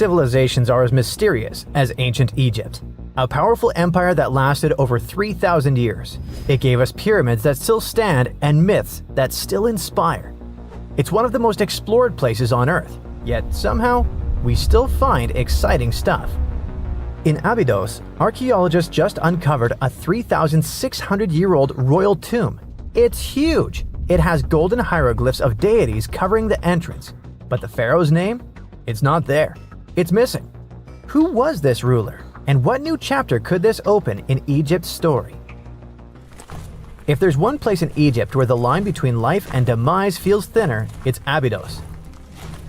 civilizations are as mysterious as ancient Egypt. A powerful empire that lasted over 3,000 years. It gave us pyramids that still stand and myths that still inspire. It's one of the most explored places on Earth, yet somehow, we still find exciting stuff. In Abydos, archaeologists just uncovered a 3,600-year-old royal tomb. It's huge! It has golden hieroglyphs of deities covering the entrance. But the pharaoh's name? It's not there. It's missing. Who was this ruler? And what new chapter could this open in Egypt's story? If there's one place in Egypt where the line between life and demise feels thinner, it's Abydos.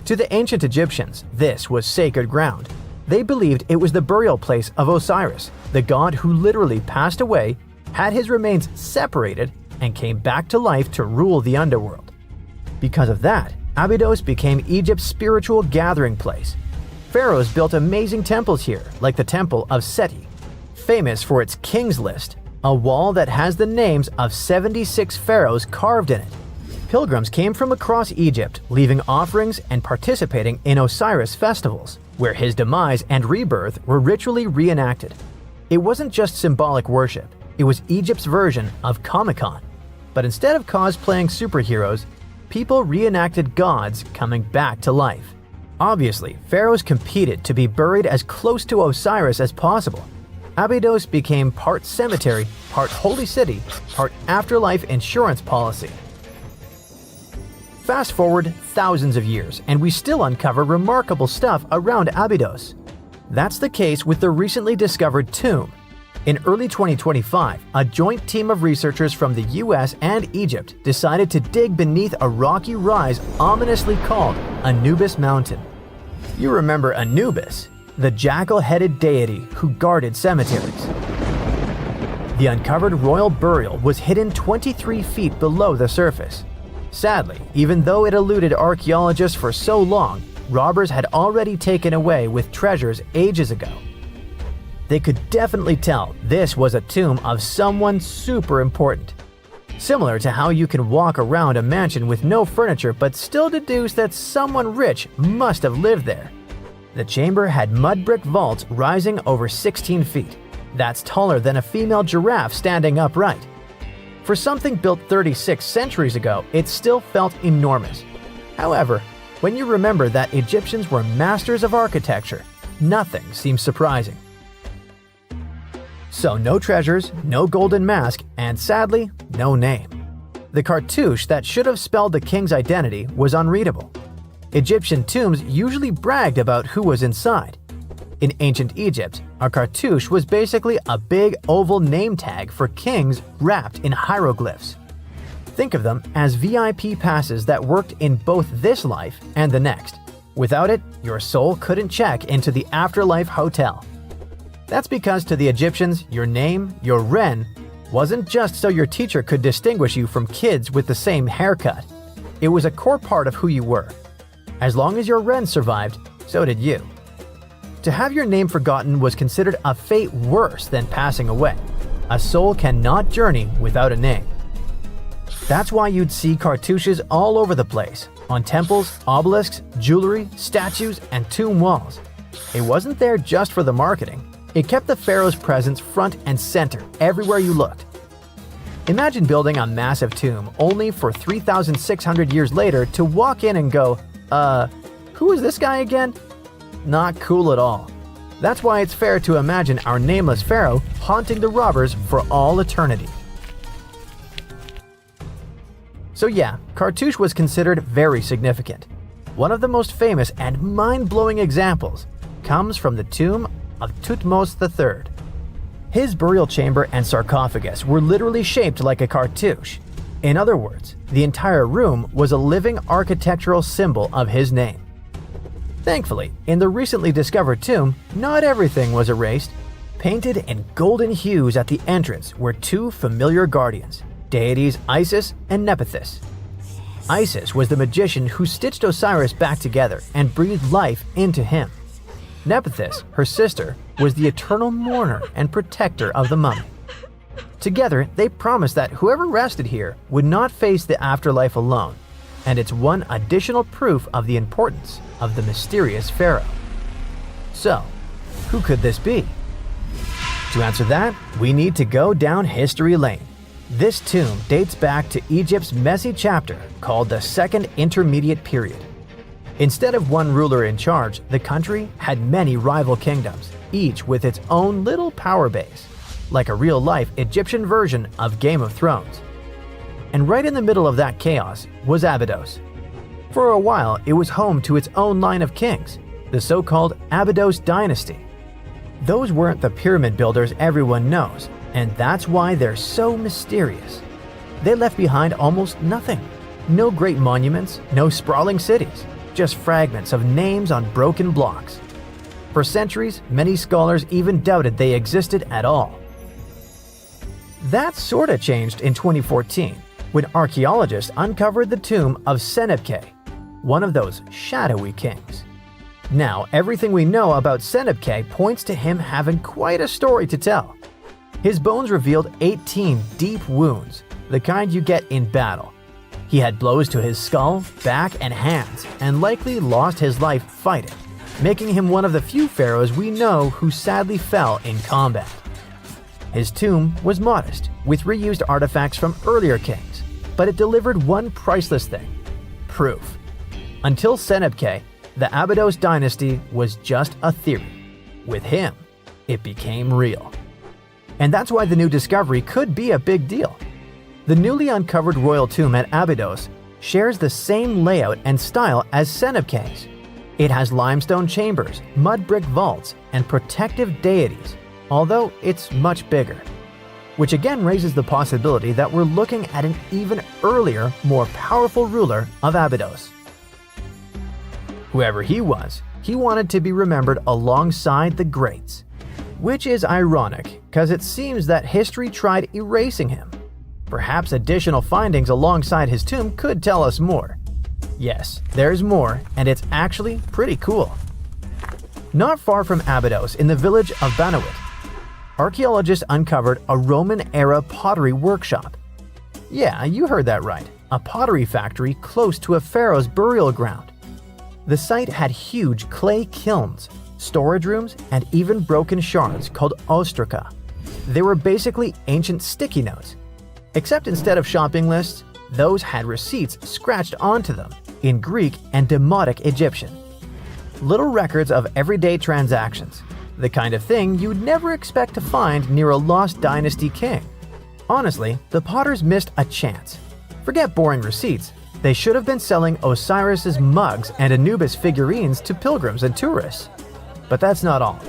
To the ancient Egyptians, this was sacred ground. They believed it was the burial place of Osiris, the god who literally passed away, had his remains separated, and came back to life to rule the underworld. Because of that, Abydos became Egypt's spiritual gathering place. Pharaohs built amazing temples here, like the Temple of Seti, famous for its King's List, a wall that has the names of 76 pharaohs carved in it. Pilgrims came from across Egypt, leaving offerings and participating in Osiris festivals, where his demise and rebirth were ritually reenacted. It wasn't just symbolic worship, it was Egypt's version of Comic-Con. But instead of cosplaying superheroes, people reenacted gods coming back to life. Obviously, pharaohs competed to be buried as close to Osiris as possible. Abydos became part cemetery, part holy city, part afterlife insurance policy. Fast forward thousands of years, and we still uncover remarkable stuff around Abydos. That's the case with the recently discovered tomb. In early 2025, a joint team of researchers from the US and Egypt decided to dig beneath a rocky rise ominously called Anubis Mountain. You remember Anubis, the jackal-headed deity who guarded cemeteries. The uncovered royal burial was hidden 23 feet below the surface. Sadly, even though it eluded archaeologists for so long, robbers had already taken away with treasures ages ago. They could definitely tell this was a tomb of someone super important. Similar to how you can walk around a mansion with no furniture but still deduce that someone rich must have lived there. The chamber had mud brick vaults rising over 16 feet. That's taller than a female giraffe standing upright. For something built 36 centuries ago, it still felt enormous. However, when you remember that Egyptians were masters of architecture, nothing seems surprising. So no treasures, no golden mask, and sadly, no name. The cartouche that should have spelled the king's identity was unreadable. Egyptian tombs usually bragged about who was inside. In ancient Egypt, a cartouche was basically a big oval name tag for kings wrapped in hieroglyphs. Think of them as VIP passes that worked in both this life and the next. Without it, your soul couldn't check into the afterlife hotel. That's because to the Egyptians, your name, your ren, wasn't just so your teacher could distinguish you from kids with the same haircut. It was a core part of who you were. As long as your ren survived, so did you. To have your name forgotten was considered a fate worse than passing away. A soul cannot journey without a name. That's why you'd see cartouches all over the place, on temples, obelisks, jewelry, statues, and tomb walls. It wasn't there just for the marketing. It kept the pharaoh's presence front and center everywhere you looked. Imagine building a massive tomb only for 3,600 years later to walk in and go, who is this guy again? Not cool at all. That's why it's fair to imagine our nameless pharaoh haunting the robbers for all eternity. So yeah, cartouche was considered very significant. One of the most famous and mind-blowing examples comes from the tomb of Thutmose III. His burial chamber and sarcophagus were literally shaped like a cartouche. In other words, the entire room was a living architectural symbol of his name. Thankfully, in the recently discovered tomb, not everything was erased. Painted in golden hues at the entrance were two familiar guardians, deities Isis and Nephthys. Isis was the magician who stitched Osiris back together and breathed life into him. Nephthys, her sister, was the eternal mourner and protector of the mummy. Together, they promised that whoever rested here would not face the afterlife alone, and it's one additional proof of the importance of the mysterious pharaoh. So, who could this be? To answer that, we need to go down history lane. This tomb dates back to Egypt's messy chapter called the Second Intermediate Period. Instead of one ruler in charge, the country had many rival kingdoms, each with its own little power base, like a real-life Egyptian version of Game of Thrones. And right in the middle of that chaos was Abydos. For a while, it was home to its own line of kings, the so-called Abydos dynasty. Those weren't the pyramid builders everyone knows, and that's why they're so mysterious. They left behind almost nothing. No great monuments, no sprawling cities, just fragments of names on broken blocks. For centuries, many scholars even doubted they existed at all. That sorta changed in 2014, when archaeologists uncovered the tomb of Senebkay, one of those shadowy kings. Now, everything we know about Senebkay points to him having quite a story to tell. His bones revealed 18 deep wounds, the kind you get in battle. He had blows to his skull, back, and hands, and likely lost his life fighting, making him one of the few pharaohs we know who sadly fell in combat. His tomb was modest, with reused artifacts from earlier kings, but it delivered one priceless thing: proof. Until Senebkay, the Abydos dynasty was just a theory. With him, it became real. And that's why the new discovery could be a big deal. The newly uncovered royal tomb at Abydos shares the same layout and style as Senebkay's. It has limestone chambers, mud brick vaults, and protective deities, although it's much bigger. Which again raises the possibility that we're looking at an even earlier, more powerful ruler of Abydos. Whoever he was, he wanted to be remembered alongside the greats. Which is ironic, because it seems that history tried erasing him. Perhaps additional findings alongside his tomb could tell us more. Yes, there's more, and it's actually pretty cool. Not far from Abydos, in the village of Banawit, archaeologists uncovered a Roman-era pottery workshop. Yeah, you heard that right, a pottery factory close to a pharaoh's burial ground. The site had huge clay kilns, storage rooms, and even broken shards called ostraca. They were basically ancient sticky notes, except instead of shopping lists, those had receipts scratched onto them in Greek and Demotic Egyptian. Little records of everyday transactions, the kind of thing you'd never expect to find near a lost dynasty king. Honestly, the potters missed a chance. Forget boring receipts. They should have been selling Osiris's mugs and Anubis figurines to pilgrims and tourists. But that's not all.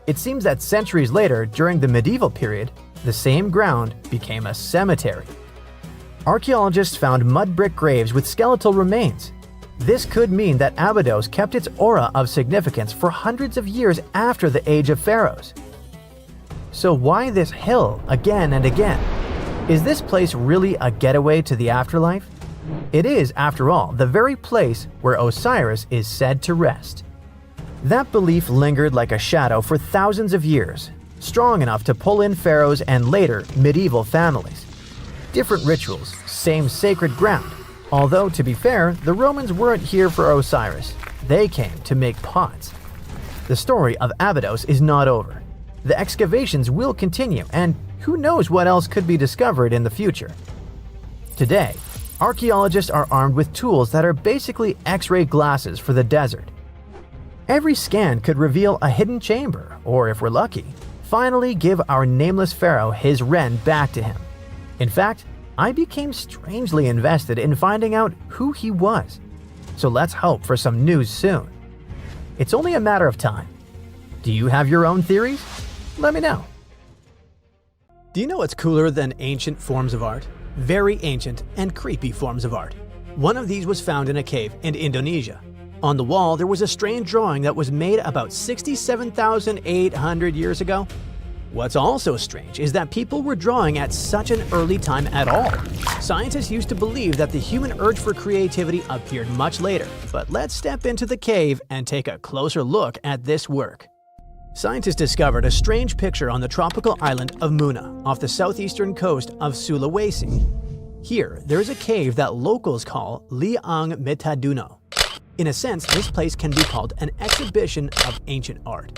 It seems that centuries later, during the medieval period, the same ground became a cemetery. Archaeologists found mud brick graves with skeletal remains. This could mean that Abydos kept its aura of significance for hundreds of years after the Age of Pharaohs. So why this hill again and again? Is this place really a getaway to the afterlife? It is, after all, the very place where Osiris is said to rest. That belief lingered like a shadow for thousands of years, strong enough to pull in pharaohs and later medieval families. Different rituals, same sacred ground. Although, to be fair, the Romans weren't here for Osiris. They came to make pots. The story of Abydos is not over. The excavations will continue, and who knows what else could be discovered in the future. Today, archaeologists are armed with tools that are basically X-ray glasses for the desert. Every scan could reveal a hidden chamber, or if we're lucky, finally give our nameless pharaoh his wren back to him. In fact, I became strangely invested in finding out who he was. So let's hope for some news soon. It's only a matter of time. Do you have your own theories? Let me know. Do you know what's cooler than ancient forms of art? Very ancient and creepy forms of art. One of these was found in a cave in Indonesia. On the wall, there was a strange drawing that was made about 67,800 years ago. What's also strange is that people were drawing at such an early time at all. Scientists used to believe that the human urge for creativity appeared much later, but let's step into the cave and take a closer look at this work. Scientists discovered a strange picture on the tropical island of Muna, off the southeastern coast of Sulawesi. Here, there is a cave that locals call Liang Metaduno. In a sense, this place can be called an exhibition of ancient art.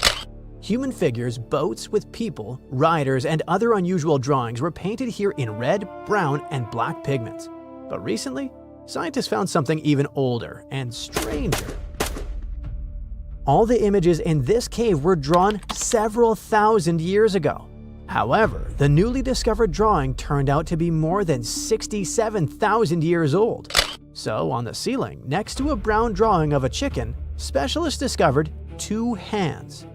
Human figures, boats with people, riders, and other unusual drawings were painted here in red, brown, and black pigments. But recently, scientists found something even older and stranger. All the images in this cave were drawn several thousand years ago. However, the newly discovered drawing turned out to be more than 67,000 years old. So, on the ceiling, next to a brown drawing of a chicken, specialists discovered 2 hands.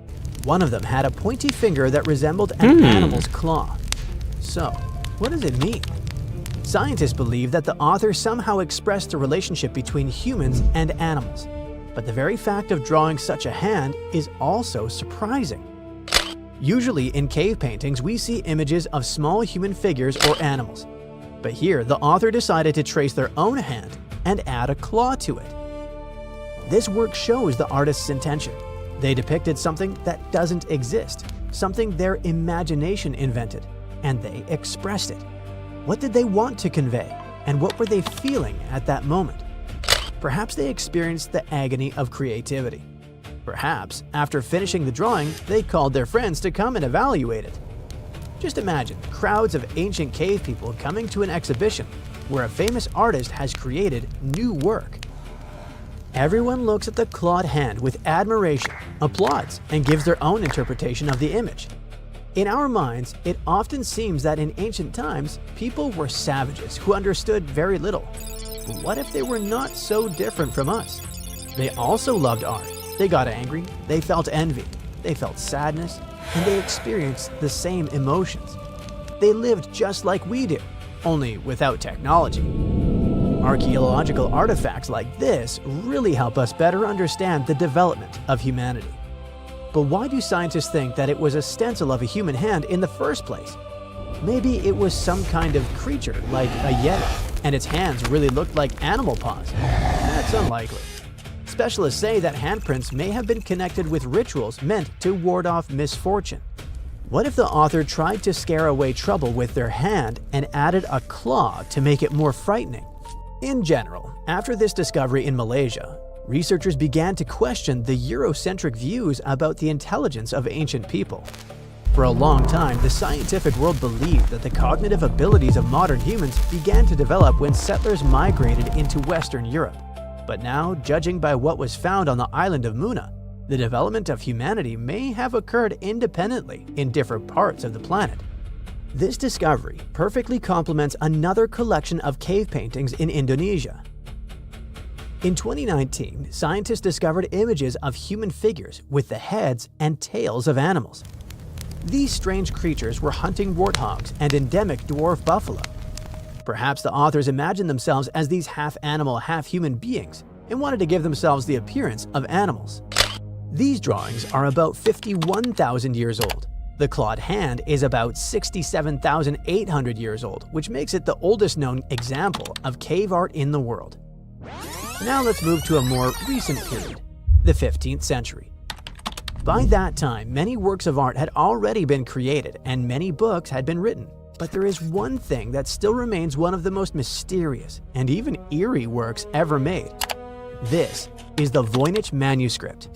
One of them had a pointy finger that resembled an animal's claw. So, what does it mean? Scientists believe that the author somehow expressed the relationship between humans and animals. But the very fact of drawing such a hand is also surprising. Usually in cave paintings, we see images of small human figures or animals. But here, the author decided to trace their own hand and add a claw to it. This work shows the artist's intention. They depicted something that doesn't exist, something their imagination invented, and they expressed it. What did they want to convey, and what were they feeling at that moment? Perhaps they experienced the agony of creativity. Perhaps, after finishing the drawing, they called their friends to come and evaluate it. Just imagine crowds of ancient cave people coming to an exhibition where a famous artist has created new work. Everyone looks at the clawed hand with admiration, applauds, and gives their own interpretation of the image. In our minds, it often seems that in ancient times, people were savages who understood very little. But what if they were not so different from us? They also loved art. They got angry, they felt envy, they felt sadness, and they experienced the same emotions. They lived just like we do, only without technology. Archaeological artifacts like this really help us better understand the development of humanity. But why do scientists think that it was a stencil of a human hand in the first place? Maybe it was some kind of creature like a yeti, and its hands really looked like animal paws. That's unlikely. Specialists say that handprints may have been connected with rituals meant to ward off misfortune. What if the author tried to scare away trouble with their hand and added a claw to make it more frightening? In general, after this discovery in Malaysia, researchers began to question the Eurocentric views about the intelligence of ancient people. For a long time, the scientific world believed that the cognitive abilities of modern humans began to develop when settlers migrated into Western Europe. But now, judging by what was found on the island of Muna, the development of humanity may have occurred independently in different parts of the planet. This discovery perfectly complements another collection of cave paintings in Indonesia. In 2019, scientists discovered images of human figures with the heads and tails of animals. These strange creatures were hunting warthogs and endemic dwarf buffalo. Perhaps the authors imagined themselves as these half-animal, half-human beings and wanted to give themselves the appearance of animals. These drawings are about 51,000 years old. The clawed hand is about 67,800 years old, which makes it the oldest known example of cave art in the world. Now let's move to a more recent period, the 15th century. By that time, many works of art had already been created and many books had been written. But there is one thing that still remains one of the most mysterious and even eerie works ever made. This is the Voynich manuscript.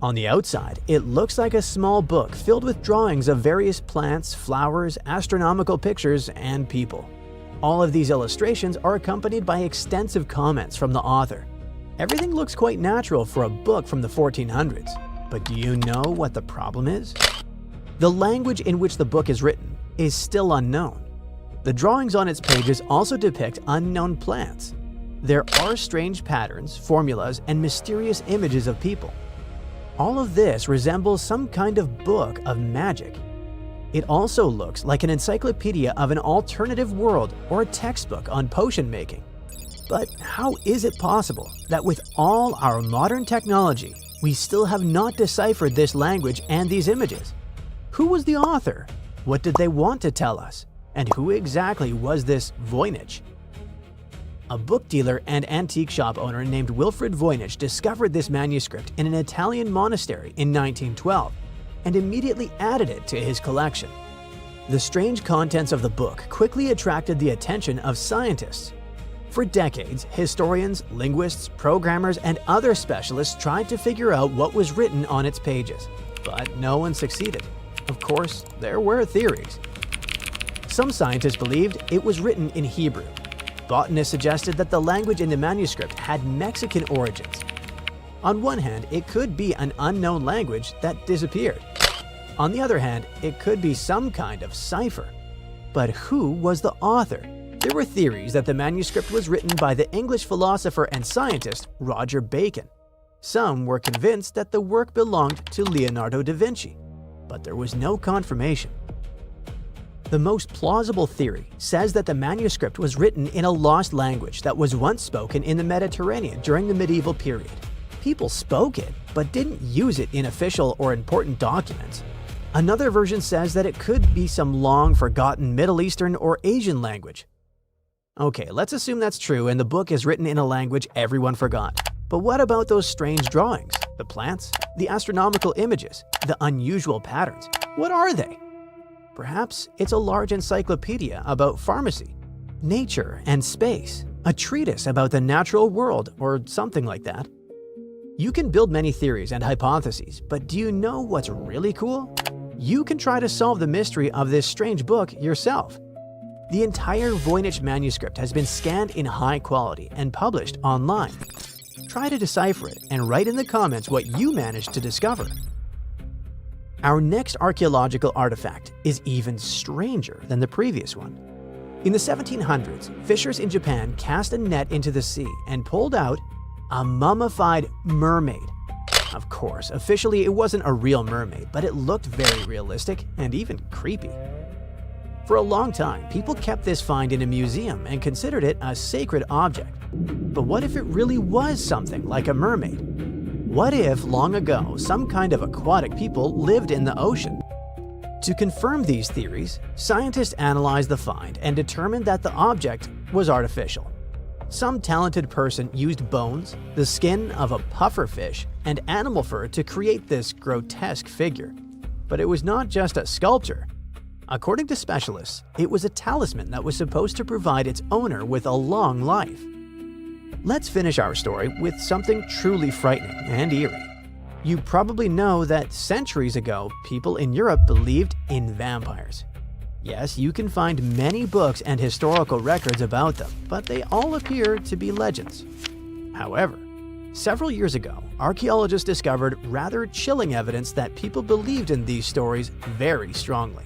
On the outside, it looks like a small book filled with drawings of various plants, flowers, astronomical pictures, and people. All of these illustrations are accompanied by extensive comments from the author. Everything looks quite natural for a book from the 1400s. But do you know what the problem is? The language in which the book is written is still unknown. The drawings on its pages also depict unknown plants. There are strange patterns, formulas, and mysterious images of people. All of this resembles some kind of book of magic. It also looks like an encyclopedia of an alternative world or a textbook on potion making. But how is it possible that with all our modern technology, we still have not deciphered this language and these images? Who was the author? What did they want to tell us? And who exactly was this Voynich? A book dealer and antique shop owner named Wilfrid Voynich discovered this manuscript in an Italian monastery in 1912 and immediately added it to his collection. The strange contents of the book quickly attracted the attention of scientists. For decades, historians, linguists, programmers, and other specialists tried to figure out what was written on its pages, but no one succeeded. Of course, there were theories. Some scientists believed it was written in Hebrew. Botanists suggested that the language in the manuscript had Mexican origins. On one hand, it could be an unknown language that disappeared. On the other hand, it could be some kind of cipher. But who was the author? There were theories that the manuscript was written by the English philosopher and scientist Roger Bacon. Some were convinced that the work belonged to Leonardo da Vinci, but there was no confirmation. The most plausible theory says that the manuscript was written in a lost language that was once spoken in the Mediterranean during the medieval period. People spoke it, but didn't use it in official or important documents. Another version says that it could be some long-forgotten Middle Eastern or Asian language. Okay, let's assume that's true and the book is written in a language everyone forgot. But what about those strange drawings? The plants? The astronomical images? The unusual patterns? What are they? Perhaps it's a large encyclopedia about pharmacy, nature, and space, a treatise about the natural world, or something like that. You can build many theories and hypotheses, but do you know what's really cool? You can try to solve the mystery of this strange book yourself. The entire Voynich manuscript has been scanned in high quality and published online. Try to decipher it and write in the comments what you managed to discover. Our next archaeological artifact is even stranger than the previous one. In the 1700s, fishers in Japan cast a net into the sea and pulled out a mummified mermaid. Of course, officially it wasn't a real mermaid, but it looked very realistic and even creepy. For a long time, people kept this find in a museum and considered it a sacred object. But what if it really was something like a mermaid? What if, long ago, some kind of aquatic people lived in the ocean? To confirm these theories, scientists analyzed the find and determined that the object was artificial. Some talented person used bones, the skin of a pufferfish, and animal fur to create this grotesque figure. But it was not just a sculpture. According to specialists, it was a talisman that was supposed to provide its owner with a long life. Let's finish our story with something truly frightening and eerie. You probably know that centuries ago, people in Europe believed in vampires. Yes, you can find many books and historical records about them, but they all appear to be legends. However, several years ago, archaeologists discovered rather chilling evidence that people believed in these stories very strongly.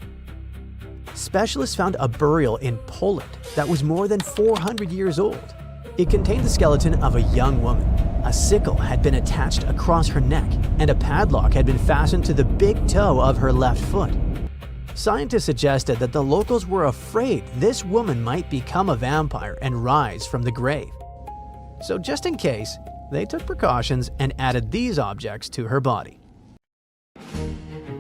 Specialists found a burial in Poland that was more than 400 years old. It contained the skeleton of a young woman. A sickle had been attached across her neck, and a padlock had been fastened to the big toe of her left foot. Scientists suggested that the locals were afraid this woman might become a vampire and rise from the grave. So just in case, they took precautions and added these objects to her body.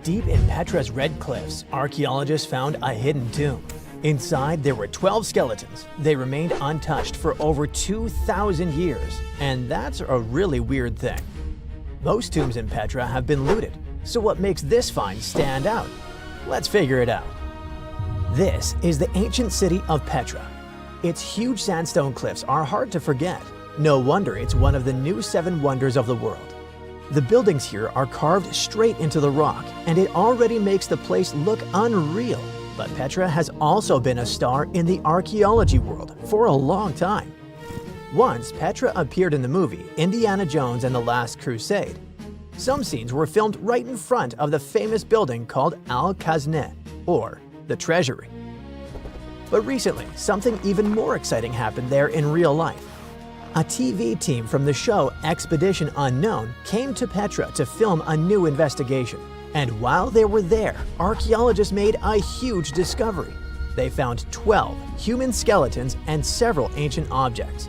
Deep in Petra's Red Cliffs, archaeologists found a hidden tomb. Inside, there were 12 skeletons. They remained untouched for over 2,000 years, and that's a really weird thing. Most tombs in Petra have been looted, so what makes this find stand out? Let's figure it out. This is the ancient city of Petra. Its huge sandstone cliffs are hard to forget. No wonder it's one of the new 7 wonders of the world. The buildings here are carved straight into the rock, and it already makes the place look unreal. But Petra has also been a star in the archaeology world for a long time. Once, Petra appeared in the movie Indiana Jones and the Last Crusade. Some scenes were filmed right in front of the famous building called Al-Kazne, or the Treasury. But recently, something even more exciting happened there in real life. A TV team from the show Expedition Unknown came to Petra to film a new investigation. And while they were there, archaeologists made a huge discovery. They found 12 human skeletons and several ancient objects.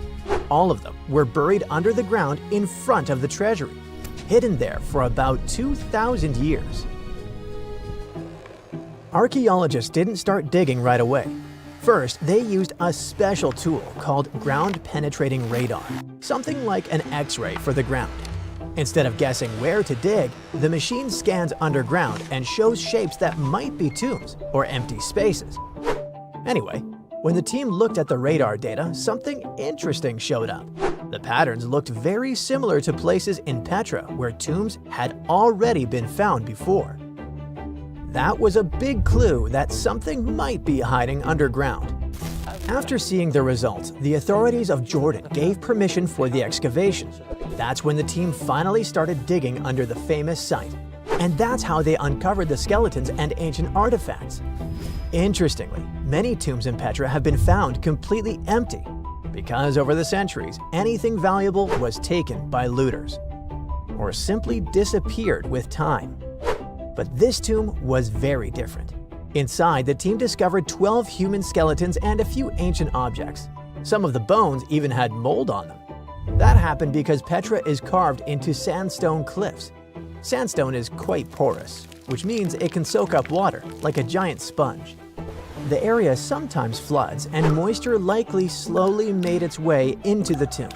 All of them were buried under the ground in front of the treasury, hidden there for about 2,000 years. Archaeologists didn't start digging right away. First, they used a special tool called ground-penetrating radar, something like an X-ray for the ground. Instead of guessing where to dig, the machine scans underground and shows shapes that might be tombs or empty spaces. Anyway, When the team looked at the radar data, something interesting showed up. The patterns looked very similar to places in Petra where tombs had already been found before. That was a big clue that something might be hiding underground. After seeing the results, the authorities of Jordan gave permission for the excavation. That's when the team finally started digging under the famous site. And that's how they uncovered the skeletons and ancient artifacts. Interestingly, many tombs in Petra have been found completely empty because over the centuries, anything valuable was taken by looters or simply disappeared with time. But this tomb was very different. Inside, the team discovered 12 human skeletons and a few ancient objects. Some of the bones even had mold on them. That happened because Petra is carved into sandstone cliffs. Sandstone is quite porous, which means it can soak up water like a giant sponge. The area sometimes floods, and moisture likely slowly made its way into the tomb.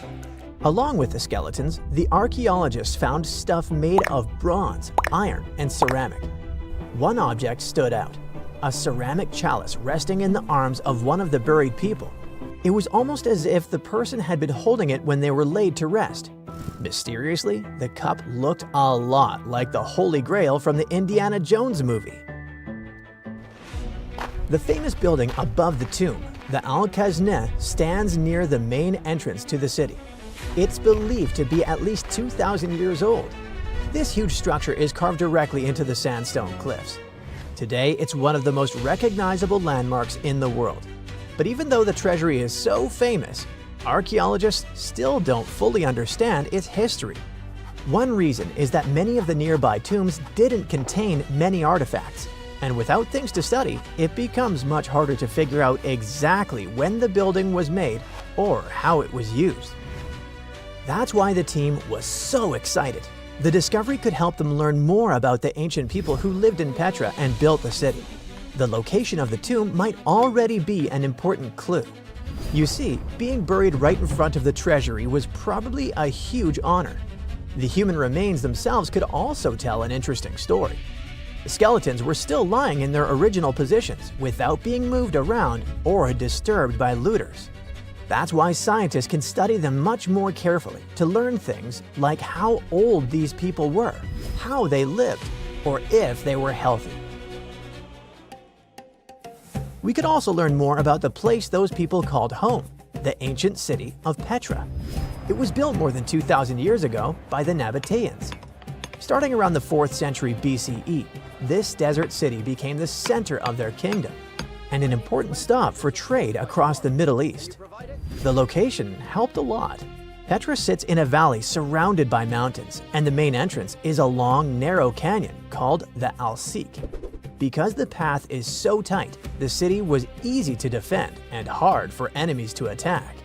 Along with the skeletons, the archaeologists found stuff made of bronze, iron, and ceramic. One object stood out: a ceramic chalice resting in the arms of one of the buried people. It was almost as if the person had been holding it when they were laid to rest. Mysteriously, the cup looked a lot like the Holy Grail from the Indiana Jones movie. The famous building above the tomb, the Al-Khazneh, stands near the main entrance to the city. It's believed to be at least 2,000 years old. This huge structure is carved directly into the sandstone cliffs. Today, it's one of the most recognizable landmarks in the world. But even though the treasury is so famous, archaeologists still don't fully understand its history. One reason is that many of the nearby tombs didn't contain many artifacts, and without things to study, it becomes much harder to figure out exactly when the building was made or how it was used. That's why the team was so excited. The discovery could help them learn more about the ancient people who lived in Petra and built the city. The location of the tomb might already be an important clue. You see, being buried right in front of the treasury was probably a huge honor. The human remains themselves could also tell an interesting story. The skeletons were still lying in their original positions without being moved around or disturbed by looters. That's why scientists can study them much more carefully to learn things like how old these people were, how they lived, or if they were healthy. We could also learn more about the place those people called home, the ancient city of Petra. It was built more than 2,000 years ago by the Nabateans. Starting around the 4th century BCE, this desert city became the center of their kingdom and an important stop for trade across the Middle East. The location helped a lot. Petra sits in a valley surrounded by mountains, and the main entrance is a long, narrow canyon called the Al-Sik. Because the path is so tight, the city was easy to defend and hard for enemies to attack.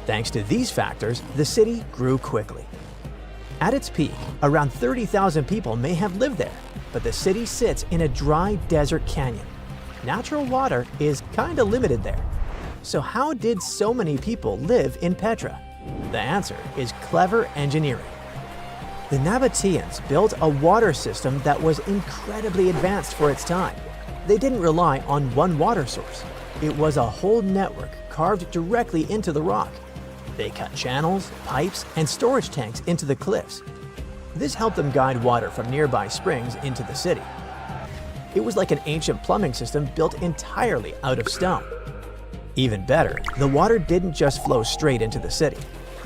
Thanks to these factors, the city grew quickly. At its peak, around 30,000 people may have lived there, but the city sits in a dry desert canyon. Natural water is kinda limited there. So how did so many people live in Petra? The answer is clever engineering. The Nabateans built a water system that was incredibly advanced for its time. They didn't rely on one water source. It was a whole network carved directly into the rock. They cut channels, pipes, and storage tanks into the cliffs. This helped them guide water from nearby springs into the city. It was like an ancient plumbing system built entirely out of stone. Even better, the water didn't just flow straight into the city.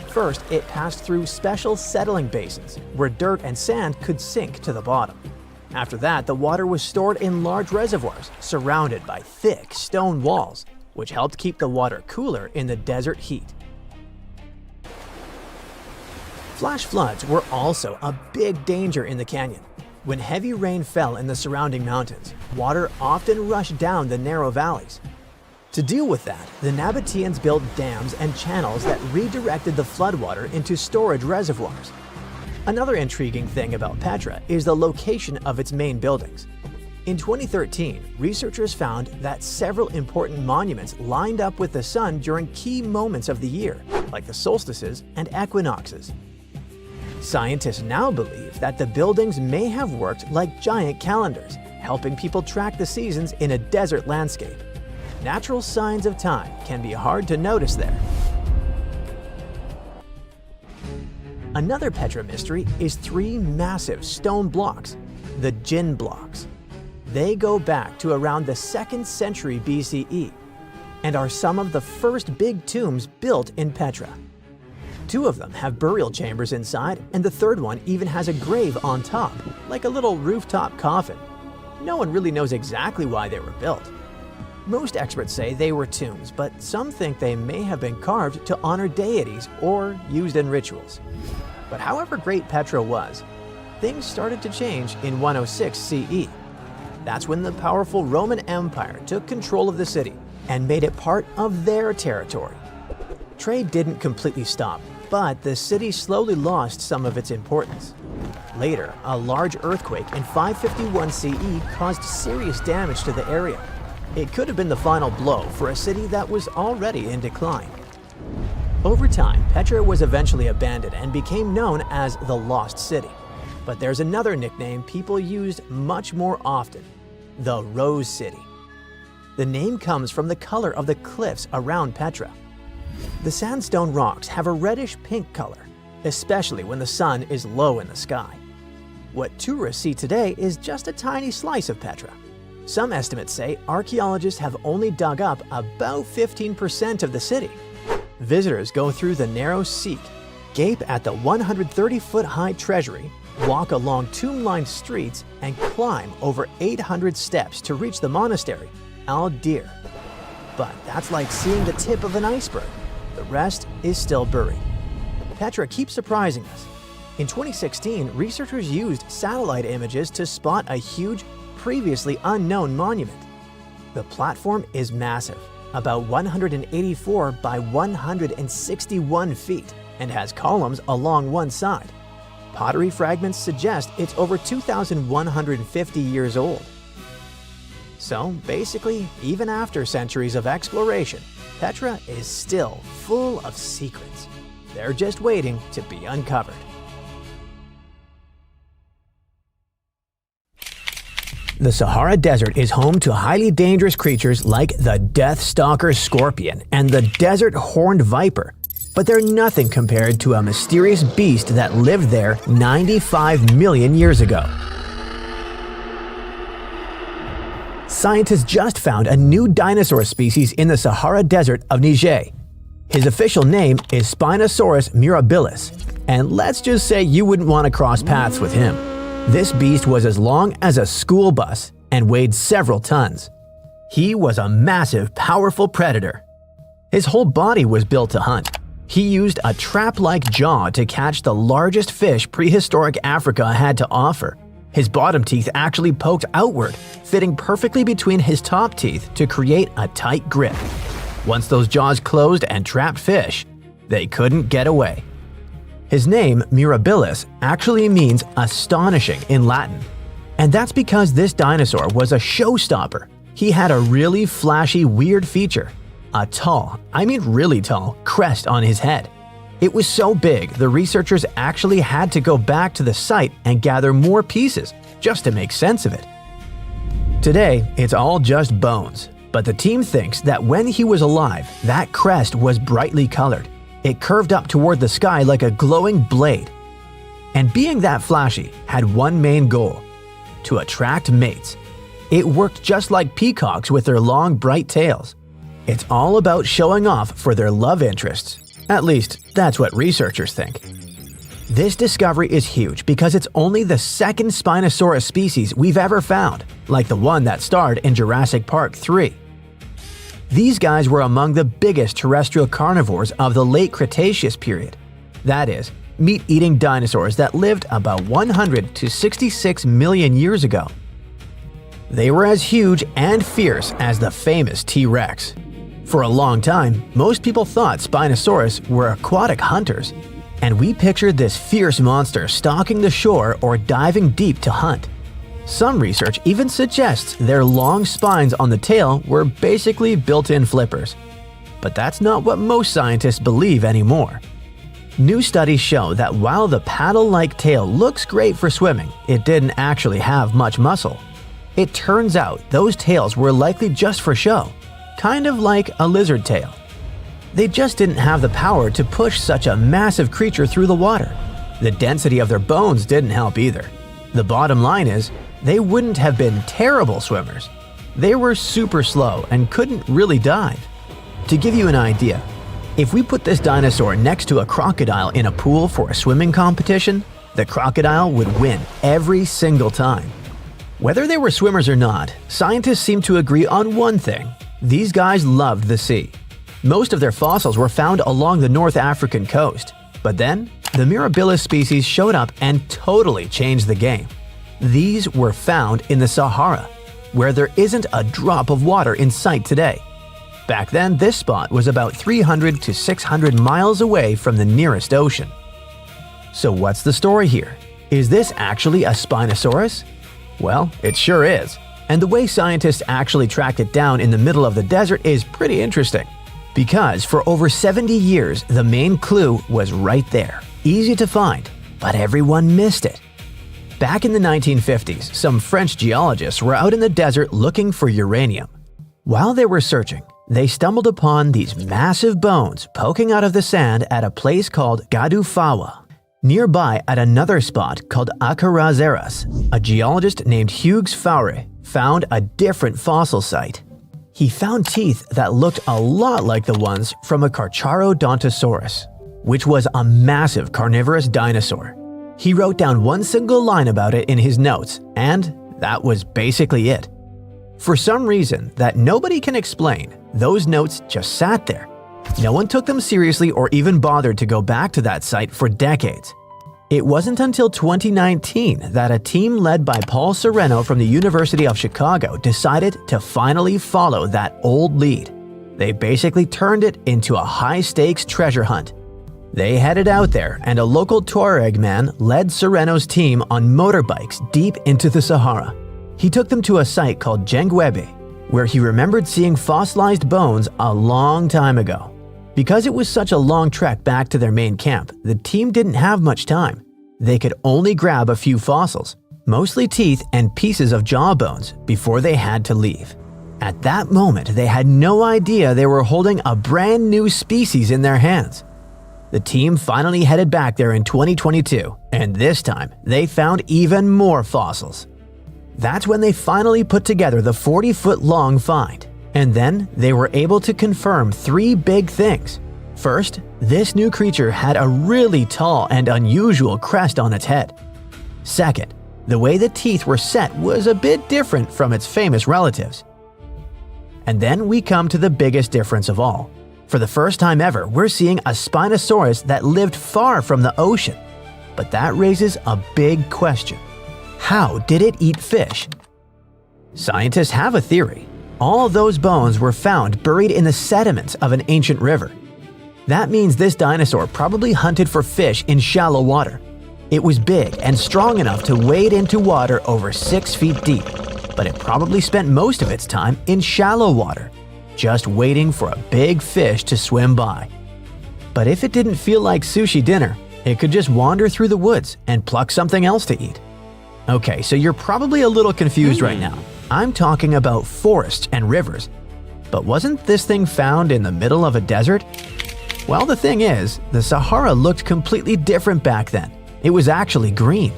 First, it passed through special settling basins where dirt and sand could sink to the bottom. After that, the water was stored in large reservoirs surrounded by thick stone walls, which helped keep the water cooler in the desert heat. Flash floods were also a big danger in the canyon. When heavy rain fell in the surrounding mountains, water often rushed down the narrow valleys. To deal with that, the Nabateans built dams and channels that redirected the floodwater into storage reservoirs. Another intriguing thing about Petra is the location of its main buildings. In 2013, researchers found that several important monuments lined up with the sun during key moments of the year, like the solstices and equinoxes. Scientists now believe that the buildings may have worked like giant calendars, helping people track the seasons in a desert landscape. Natural signs of time can be hard to notice there. Another Petra mystery is 3 massive stone blocks, the Jinn blocks. They go back to around the 2nd century BCE and are some of the first big tombs built in Petra. 2 of them have burial chambers inside, and the 3rd one even has a grave on top, like a little rooftop coffin. No one really knows exactly why they were built. Most experts say they were tombs, but some think they may have been carved to honor deities or used in rituals. But however great Petra was, things started to change in 106 CE. That's when the powerful Roman Empire took control of the city and made it part of their territory. Trade didn't completely stop, but the city slowly lost some of its importance. Later, a large earthquake in 551 CE caused serious damage to the area. It could have been the final blow for a city that was already in decline. Over time, Petra was eventually abandoned and became known as the Lost City. But there's another nickname people used much more often, the Rose City. The name comes from the color of the cliffs around Petra. The sandstone rocks have a reddish-pink color, especially when the sun is low in the sky. What tourists see today is just a tiny slice of Petra. Some estimates say archaeologists have only dug up about 15% of the city. Visitors go through the narrow Seek, gape at the 130-foot-high treasury, walk along tomb-lined streets, and climb over 800 steps to reach the monastery, Al-Dir. But that's like seeing the tip of an iceberg. The rest is still buried. Petra keeps surprising us. In 2016, researchers used satellite images to spot a huge, previously unknown monument. The platform is massive, about 184 by 161 feet, and has columns along one side. Pottery fragments suggest it's over 2,150 years old. So basically, even after centuries of exploration, Petra is still full of secrets. They're just waiting to be uncovered. The Sahara Desert is home to highly dangerous creatures like the Death Stalker scorpion and the desert horned viper, but they're nothing compared to a mysterious beast that lived there 95 million years ago. Scientists just found a new dinosaur species in the Sahara Desert of Niger. His official name is Spinosaurus mirabilis, and let's just say you wouldn't want to cross paths with him. This beast was as long as a school bus and weighed several tons. He was a massive, powerful predator. His whole body was built to hunt. He used a trap-like jaw to catch the largest fish prehistoric Africa had to offer. His bottom teeth actually poked outward, fitting perfectly between his top teeth to create a tight grip. Once those jaws closed and trapped fish, they couldn't get away. His name, mirabilis, actually means astonishing in Latin. And that's because this dinosaur was a showstopper. He had a really flashy, weird feature. A tall, I mean really tall, crest on his head. It was so big, the researchers actually had to go back to the site and gather more pieces just to make sense of it. Today, it's all just bones, but the team thinks that when he was alive, that crest was brightly colored. It curved up toward the sky like a glowing blade. And being that flashy had one main goal: to attract mates. It worked just like peacocks with their long, bright tails. It's all about showing off for their love interests. At least, that's what researchers think. This discovery is huge because it's only the second Spinosaurus species we've ever found, like the one that starred in Jurassic Park 3. These guys were among the biggest terrestrial carnivores of the late Cretaceous period. That is, meat-eating dinosaurs that lived about 100 to 66 million years ago. They were as huge and fierce as the famous T-Rex. For a long time, most people thought Spinosaurus were aquatic hunters, and we pictured this fierce monster stalking the shore or diving deep to hunt. Some research even suggests their long spines on the tail were basically built-in flippers. But that's not what most scientists believe anymore. New studies show that while the paddle-like tail looks great for swimming, it didn't actually have much muscle. It turns out those tails were likely just for show, kind of like a lizard tail. They just didn't have the power to push such a massive creature through the water. The density of their bones didn't help either. The bottom line is, they wouldn't have been terrible swimmers. They were super slow and couldn't really dive. To give you an idea, if we put this dinosaur next to a crocodile in a pool for a swimming competition, the crocodile would win every single time. Whether they were swimmers or not, scientists seem to agree on one thing: these guys loved the sea. Most of their fossils were found along the North African coast, but then the Mirabilis species showed up and totally changed the game. These were found in the Sahara, where there isn't a drop of water in sight today. Back then, this spot was about 300 to 600 miles away from the nearest ocean. So what's the story here? Is this actually a Spinosaurus? Well, it sure is. And the way scientists actually tracked it down in the middle of the desert is pretty interesting. Because for over 70 years, the main clue was right there. Easy to find, but everyone missed it. Back in the 1950s, some French geologists were out in the desert looking for uranium. While they were searching, they stumbled upon these massive bones poking out of the sand at a place called Gadufawa. Nearby at another spot called Acarazeras, a geologist named Hugues Faure found a different fossil site. He found teeth that looked a lot like the ones from a Carcharodontosaurus, which was a massive carnivorous dinosaur. He wrote down one single line about it in his notes, and that was basically it. For some reason that nobody can explain, those notes just sat there. No one took them seriously or even bothered to go back to that site for decades. It wasn't until 2019 that a team led by Paul Sereno from the University of Chicago decided to finally follow that old lead. They basically turned it into a high-stakes treasure hunt. They headed out there, and a local Tuareg man led Sereno's team on motorbikes deep into the Sahara. He took them to a site called Djengwebe, where he remembered seeing fossilized bones a long time ago. Because it was such a long trek back to their main camp, the team didn't have much time. They could only grab a few fossils, mostly teeth and pieces of jaw bones, before they had to leave. At that moment, they had no idea they were holding a brand new species in their hands. The team finally headed back there in 2022, and this time, they found even more fossils. That's when they finally put together the 40-foot-long find. And then they were able to confirm three big things. First, this new creature had a really tall and unusual crest on its head. Second, the way the teeth were set was a bit different from its famous relatives. And then we come to the biggest difference of all. For the first time ever, we're seeing a Spinosaurus that lived far from the ocean. But that raises a big question. How did it eat fish? Scientists have a theory. All those bones were found buried in the sediments of an ancient river. That means this dinosaur probably hunted for fish in shallow water. It was big and strong enough to wade into water over 6 feet deep, but it probably spent most of its time in shallow water, just waiting for a big fish to swim by. But if it didn't feel like sushi dinner, it could just wander through the woods and pluck something else to eat. Okay, so you're probably a little confused right now. I'm talking about forests and rivers. But wasn't this thing found in the middle of a desert? Well, the thing is, the Sahara looked completely different back then. It was actually green.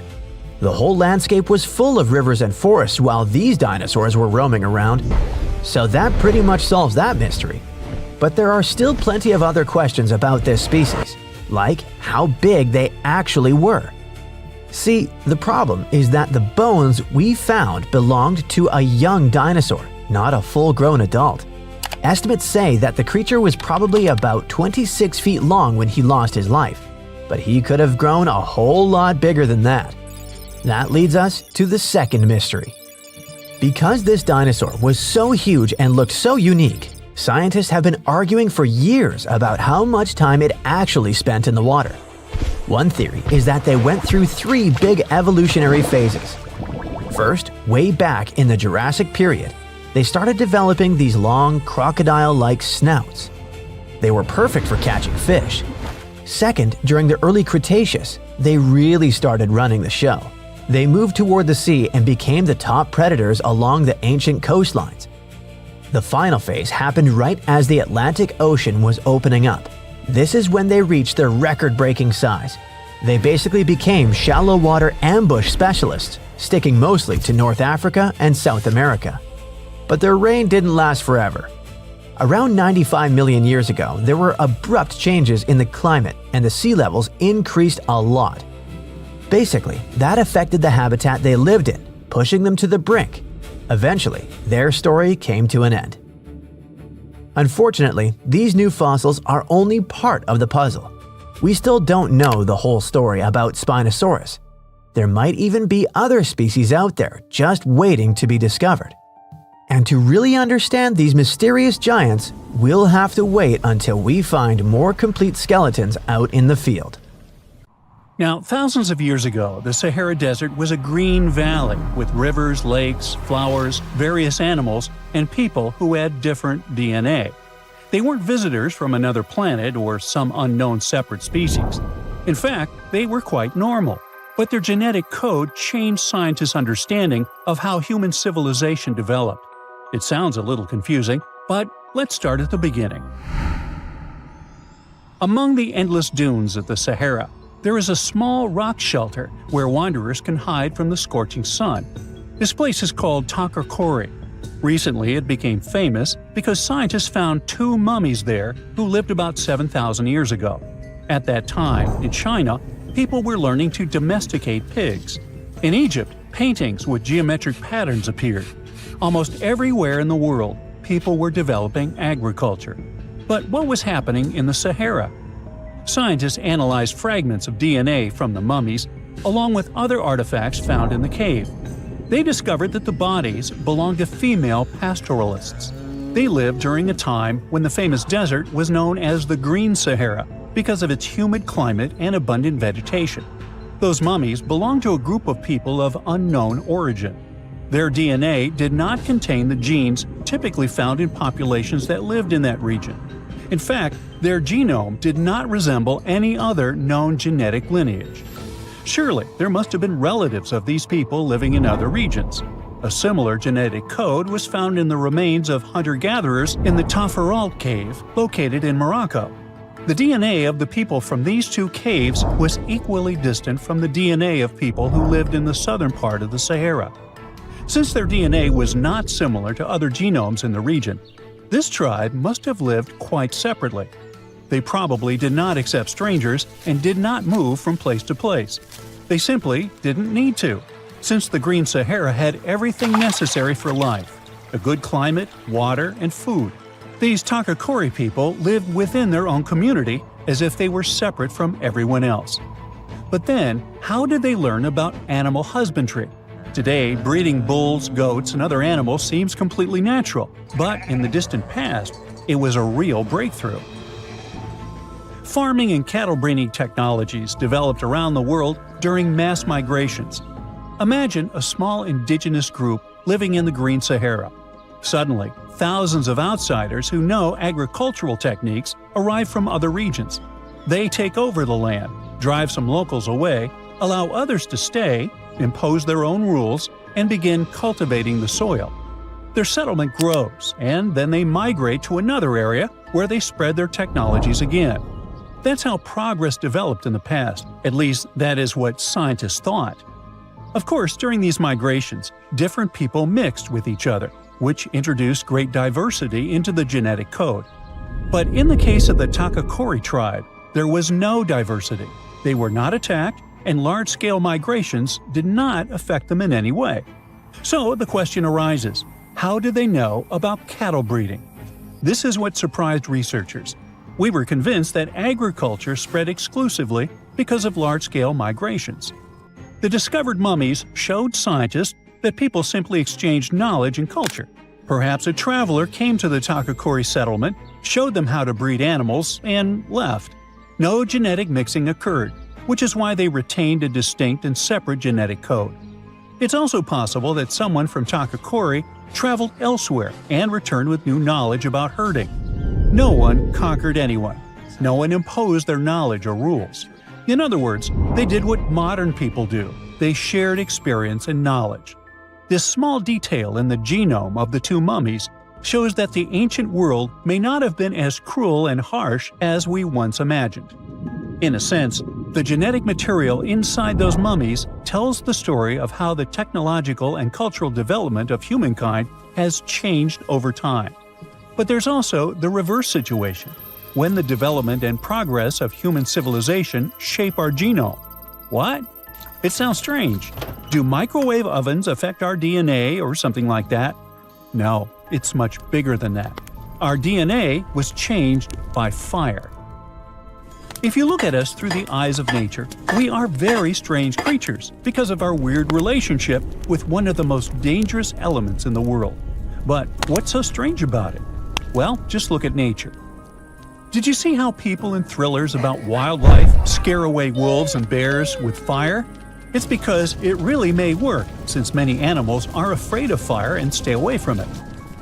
The whole landscape was full of rivers and forests while these dinosaurs were roaming around. So that pretty much solves that mystery. But there are still plenty of other questions about this species, like how big they actually were. See, the problem is that the bones we found belonged to a young dinosaur, not a full-grown adult. Estimates say that the creature was probably about 26 feet long when he lost his life, but he could have grown a whole lot bigger than that. That leads us to the second mystery. Because this dinosaur was so huge and looked so unique, scientists have been arguing for years about how much time it actually spent in the water. One theory is that they went through 3 big evolutionary phases. First, way back in the Jurassic period, they started developing these long, crocodile-like snouts. They were perfect for catching fish. Second, during the early Cretaceous, they really started running the show. They moved toward the sea and became the top predators along the ancient coastlines. The final phase happened right as the Atlantic Ocean was opening up. This is when they reached their record-breaking size. They basically became shallow water ambush specialists, sticking mostly to North Africa and South America. But their reign didn't last forever. Around 95 million years ago, there were abrupt changes in the climate and the sea levels increased a lot. Basically, that affected the habitat they lived in, pushing them to the brink. Eventually, their story came to an end. Unfortunately, these new fossils are only part of the puzzle. We still don't know the whole story about Spinosaurus. There might even be other species out there just waiting to be discovered. And to really understand these mysterious giants, we'll have to wait until we find more complete skeletons out in the field. Now, thousands of years ago, the Sahara Desert was a green valley with rivers, lakes, flowers, various animals, and people who had different DNA. They weren't visitors from another planet or some unknown separate species. In fact, they were quite normal. But their genetic code changed scientists' understanding of how human civilization developed. It sounds a little confusing, but let's start at the beginning. Among the endless dunes of the Sahara, there is a small rock shelter where wanderers can hide from the scorching sun. This place is called Takakori. Recently, it became famous because scientists found two mummies there who lived about 7,000 years ago. At that time, in China, people were learning to domesticate pigs. In Egypt, paintings with geometric patterns appeared. Almost everywhere in the world, people were developing agriculture. But what was happening in the Sahara? Scientists analyzed fragments of DNA from the mummies, along with other artifacts found in the cave. They discovered that the bodies belonged to female pastoralists. They lived during a time when the famous desert was known as the Green Sahara because of its humid climate and abundant vegetation. Those mummies belonged to a group of people of unknown origin. Their DNA did not contain the genes typically found in populations that lived in that region. In fact, their genome did not resemble any other known genetic lineage. Surely, there must have been relatives of these people living in other regions. A similar genetic code was found in the remains of hunter-gatherers in the Tafaralt cave located in Morocco. The DNA of the people from these two caves was equally distant from the DNA of people who lived in the southern part of the Sahara. Since their DNA was not similar to other genomes in the region, this tribe must have lived quite separately. They probably did not accept strangers and did not move from place to place. They simply didn't need to, since the Green Sahara had everything necessary for life: a good climate, water, and food. These Takakori people lived within their own community as if they were separate from everyone else. But then, how did they learn about animal husbandry? Today, breeding bulls, goats, and other animals seems completely natural, but in the distant past, it was a real breakthrough. Farming and cattle breeding technologies developed around the world during mass migrations. Imagine a small indigenous group living in the Green Sahara. Suddenly, thousands of outsiders who know agricultural techniques arrive from other regions. They take over the land, drive some locals away, allow others to stay, impose their own rules, and begin cultivating the soil. Their settlement grows, and then they migrate to another area where they spread their technologies again. That's how progress developed in the past, at least that is what scientists thought. Of course, during these migrations, different people mixed with each other, which introduced great diversity into the genetic code. But in the case of the Takakori tribe, there was no diversity. They were not attacked, and large-scale migrations did not affect them in any way. So the question arises, how did they know about cattle breeding? This is what surprised researchers. We were convinced that agriculture spread exclusively because of large-scale migrations. The discovered mummies showed scientists that people simply exchanged knowledge and culture. Perhaps a traveler came to the Takakori settlement, showed them how to breed animals, and left. No genetic mixing occurred, which is why they retained a distinct and separate genetic code. It's also possible that someone from Takakori traveled elsewhere and returned with new knowledge about herding. No one conquered anyone. No one imposed their knowledge or rules. In other words, they did what modern people do. They shared experience and knowledge. This small detail in the genome of the two mummies shows that the ancient world may not have been as cruel and harsh as we once imagined. In a sense, the genetic material inside those mummies tells the story of how the technological and cultural development of humankind has changed over time. But there's also the reverse situation, when the development and progress of human civilization shape our genome. What? It sounds strange. Do microwave ovens affect our DNA or something like that? No, it's much bigger than that. Our DNA was changed by fire. If you look at us through the eyes of nature, we are very strange creatures because of our weird relationship with one of the most dangerous elements in the world. But what's so strange about it? Well, just look at nature. Did you see how people in thrillers about wildlife scare away wolves and bears with fire? It's because it really may work, since many animals are afraid of fire and stay away from it.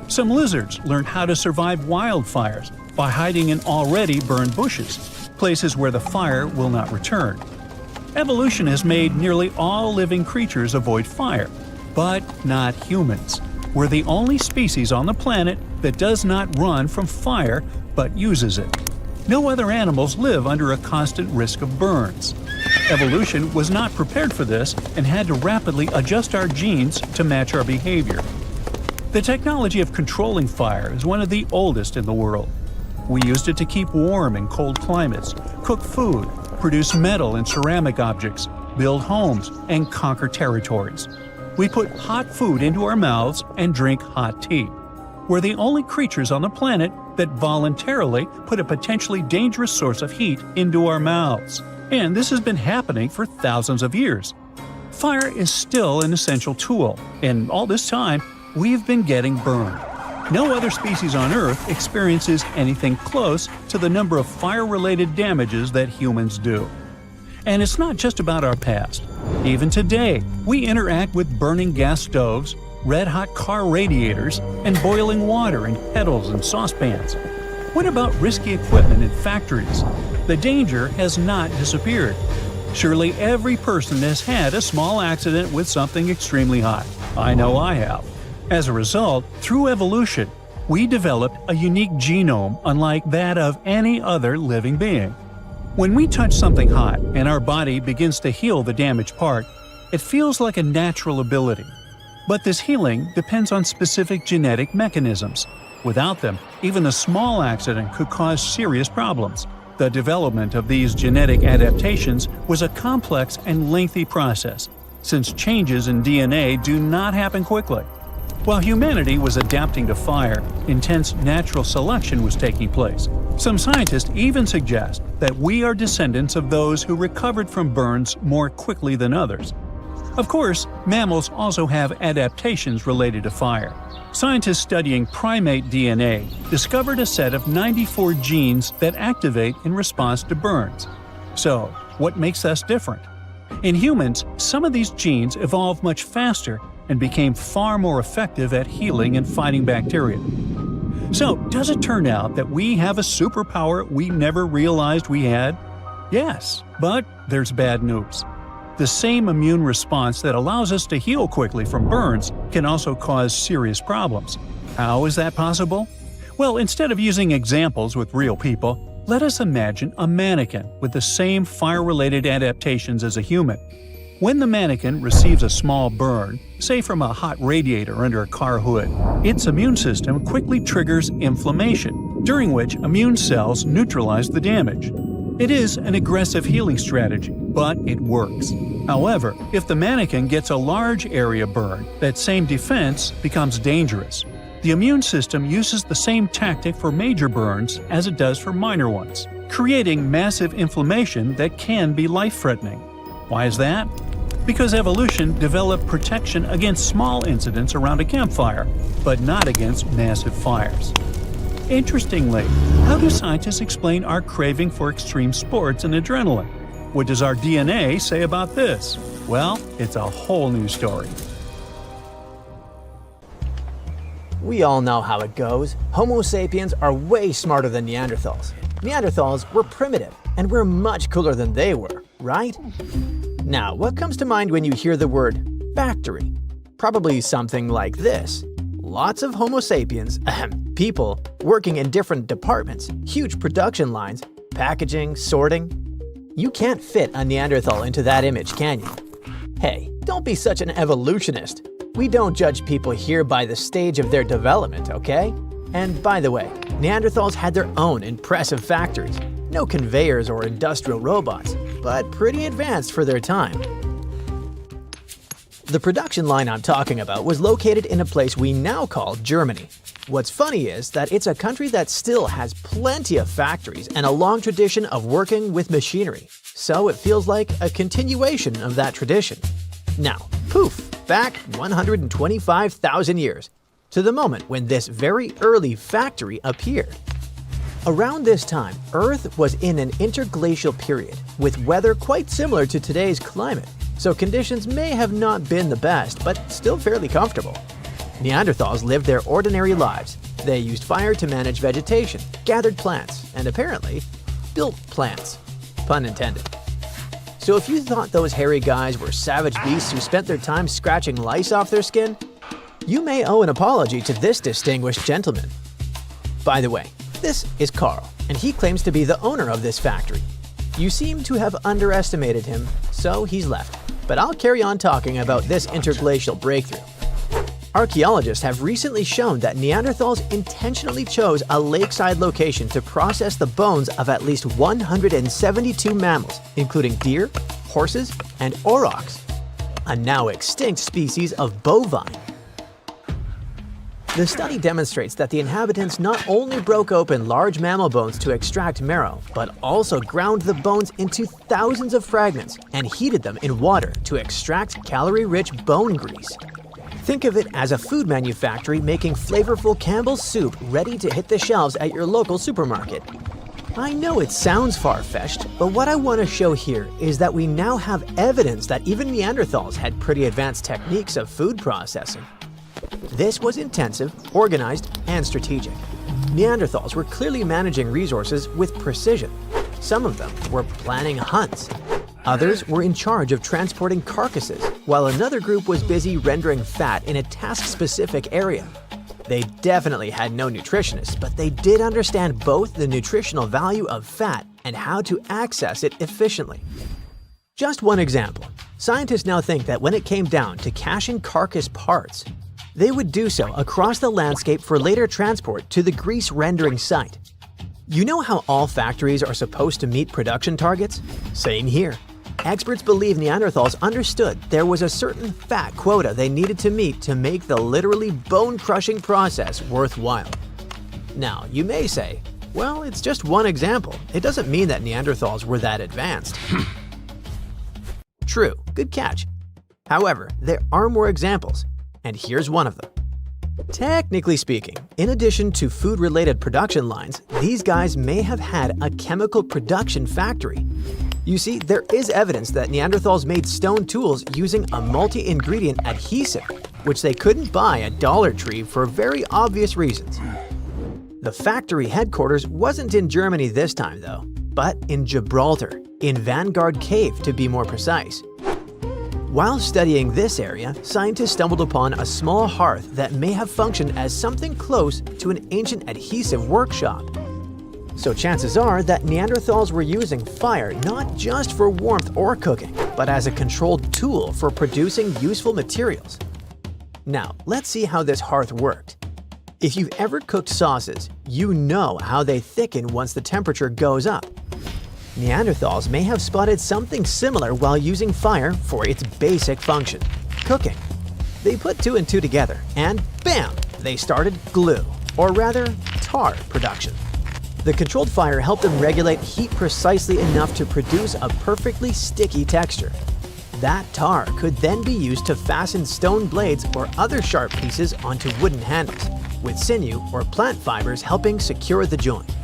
Some lizards learned how to survive wildfires by hiding in already burned bushes, places where the fire will not return. Evolution has made nearly all living creatures avoid fire, but not humans. We're the only species on the planet that does not run from fire but uses it. No other animals live under a constant risk of burns. Evolution was not prepared for this and had to rapidly adjust our genes to match our behavior. The technology of controlling fire is one of the oldest in the world. We used it to keep warm in cold climates, cook food, produce metal and ceramic objects, build homes, and conquer territories. We put hot food into our mouths and drink hot tea. We're the only creatures on the planet that voluntarily put a potentially dangerous source of heat into our mouths. And this has been happening for thousands of years. Fire is still an essential tool, and all this time, we've been getting burned. No other species on Earth experiences anything close to the number of fire-related damages that humans do. And it's not just about our past. Even today, we interact with burning gas stoves, red-hot car radiators, and boiling water in kettles and saucepans. What about risky equipment in factories? The danger has not disappeared. Surely every person has had a small accident with something extremely hot. I know I have. As a result, through evolution, we developed a unique genome unlike that of any other living being. When we touch something hot and our body begins to heal the damaged part, it feels like a natural ability. But this healing depends on specific genetic mechanisms. Without them, even a small accident could cause serious problems. The development of these genetic adaptations was a complex and lengthy process, since changes in DNA do not happen quickly. While humanity was adapting to fire, intense natural selection was taking place. Some scientists even suggest that we are descendants of those who recovered from burns more quickly than others. Of course, mammals also have adaptations related to fire. Scientists studying primate DNA discovered a set of 94 genes that activate in response to burns. So, what makes us different? In humans, some of these genes evolved much faster and became far more effective at healing and fighting bacteria. So, does it turn out that we have a superpower we never realized we had? Yes, but there's bad news. The same immune response that allows us to heal quickly from burns can also cause serious problems. How is that possible? Well, instead of using examples with real people, let us imagine a mannequin with the same fire-related adaptations as a human. When the mannequin receives a small burn, say from a hot radiator under a car hood, its immune system quickly triggers inflammation, during which immune cells neutralize the damage. It is an aggressive healing strategy, but it works. However, if the mannequin gets a large area burn, that same defense becomes dangerous. The immune system uses the same tactic for major burns as it does for minor ones, creating massive inflammation that can be life-threatening. Why is that? Because evolution developed protection against small incidents around a campfire, but not against massive fires. Interestingly, how do scientists explain our craving for extreme sports and adrenaline? What does our DNA say about this? Well, it's a whole new story. We all know how it goes. Homo sapiens are way smarter than Neanderthals. Neanderthals were primitive, and we're much cooler than they were, right? Now, what comes to mind when you hear the word factory? Probably something like this. lots of Homo sapiens, people, working in different departments, huge production lines, packaging, sorting. You can't fit a Neanderthal into that image, can you? Hey, don't be such an evolutionist. We don't judge people here by the stage of their development, okay? And by the way, Neanderthals had their own impressive factories. No conveyors or industrial robots, but pretty advanced for their time. The production line I'm talking about was located in a place we now call Germany. What's funny is that it's a country that still has plenty of factories and a long tradition of working with machinery, so it feels like a continuation of that tradition. Now, poof, back 125,000 years, to the moment when this very early factory appeared. Around this time, Earth was in an interglacial period, with weather quite similar to today's climate, so conditions may have not been the best, but still fairly comfortable. Neanderthals lived their ordinary lives. They used fire to manage vegetation, gathered plants, and apparently, built plants. Pun intended. So if you thought those hairy guys were savage beasts who spent their time scratching lice off their skin, you may owe an apology to this distinguished gentleman. By the way, this is Carl, and he claims to be the owner of this factory. You seem to have underestimated him, so he's left. But I'll carry on talking about this interglacial breakthrough. Archaeologists have recently shown that Neanderthals intentionally chose a lakeside location to process the bones of at least 172 mammals, including deer, horses, and aurochs, a now extinct species of bovine. The study demonstrates that the inhabitants not only broke open large mammal bones to extract marrow, but also ground the bones into thousands of fragments and heated them in water to extract calorie-rich bone grease. Think of it as a food manufactory making flavorful Campbell's soup ready to hit the shelves at your local supermarket. I know it sounds far-fetched, but what I want to show here is that we now have evidence that even Neanderthals had pretty advanced techniques of food processing. This was intensive, organized, and strategic. Neanderthals were clearly managing resources with precision. Some of them were planning hunts. Others were in charge of transporting carcasses, while another group was busy rendering fat in a task-specific area. They definitely had no nutritionists, but they did understand both the nutritional value of fat and how to access it efficiently. Just one example. Scientists now think that when it came down to caching carcass parts, they would do so across the landscape for later transport to the grease rendering site. You know how all factories are supposed to meet production targets? Same here. Experts believe Neanderthals understood there was a certain fat quota they needed to meet to make the literally bone-crushing process worthwhile. Now, you may say, well, it's just one example. It doesn't mean that Neanderthals were that advanced. True, good catch. However, there are more examples, and here's one of them. Technically speaking, in addition to food-related production lines, these guys may have had a chemical production factory. You see, there is evidence that Neanderthals made stone tools using a multi-ingredient adhesive, which they couldn't buy at Dollar Tree for very obvious reasons. The factory headquarters wasn't in Germany this time though, but in Gibraltar, in Vanguard Cave to be more precise. While studying this area, scientists stumbled upon a small hearth that may have functioned as something close to an ancient adhesive workshop. So chances are that Neanderthals were using fire not just for warmth or cooking, but as a controlled tool for producing useful materials. Now, let's see how this hearth worked. If you've ever cooked sauces, you know how they thicken once the temperature goes up. Neanderthals may have spotted something similar while using fire for its basic function, cooking. They put two and two together, and bam! They started glue, or rather, tar production. The controlled fire helped them regulate heat precisely enough to produce a perfectly sticky texture. That tar could then be used to fasten stone blades or other sharp pieces onto wooden handles, with sinew or plant fibers helping secure the joint.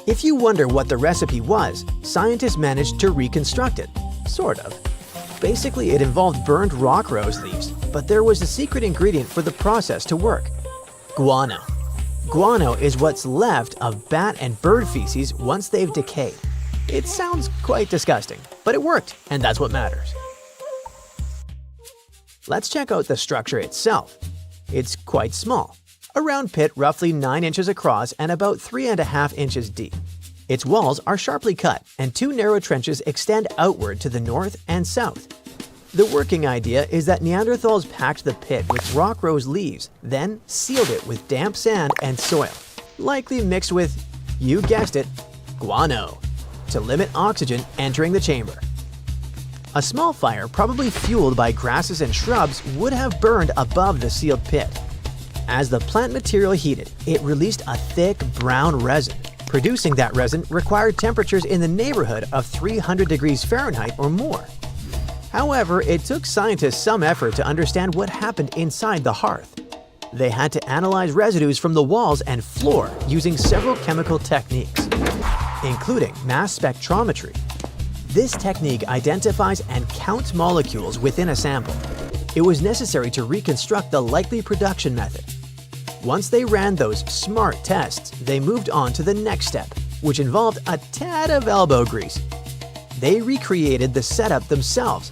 If you wonder what the recipe was, scientists managed to reconstruct it. Sort of. Basically, it involved burned rock rose leaves, but there was a secret ingredient for the process to work: guano. Guano is what's left of bat and bird feces once they've decayed. It sounds quite disgusting, but it worked, and that's what matters. Let's check out the structure itself. It's quite small. A round pit roughly 9 inches across and about 3.5 inches deep. Its walls are sharply cut, and 2 narrow trenches extend outward to the north and south. The working idea is that Neanderthals packed the pit with rock rose leaves, then sealed it with damp sand and soil, likely mixed with, you guessed it, guano, to limit oxygen entering the chamber. A small fire, probably fueled by grasses and shrubs, would have burned above the sealed pit. As the plant material heated, it released a thick brown resin. Producing that resin required temperatures in the neighborhood of 300 degrees Fahrenheit or more. However, it took scientists some effort to understand what happened inside the hearth. They had to analyze residues from the walls and floor using several chemical techniques, including mass spectrometry. This technique identifies and counts molecules within a sample. It was necessary to reconstruct the likely production method. Once they ran those smart tests, they moved on to the next step, which involved a tad of elbow grease. They recreated the setup themselves,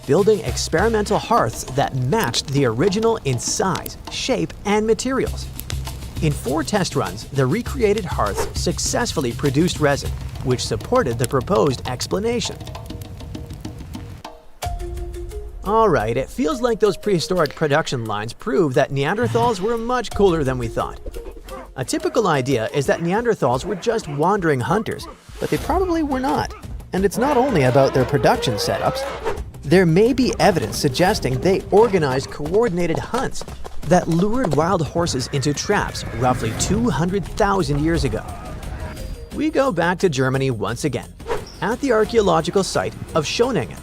building experimental hearths that matched the original in size, shape, and materials. In 4 test runs, the recreated hearths successfully produced resin, which supported the proposed explanation. Alright, it feels like those prehistoric production lines prove that Neanderthals were much cooler than we thought. A typical idea is that Neanderthals were just wandering hunters, but they probably were not. And it's not only about their production setups. There may be evidence suggesting they organized coordinated hunts that lured wild horses into traps roughly 200,000 years ago. We go back to Germany once again. At the archaeological site of Schöningen,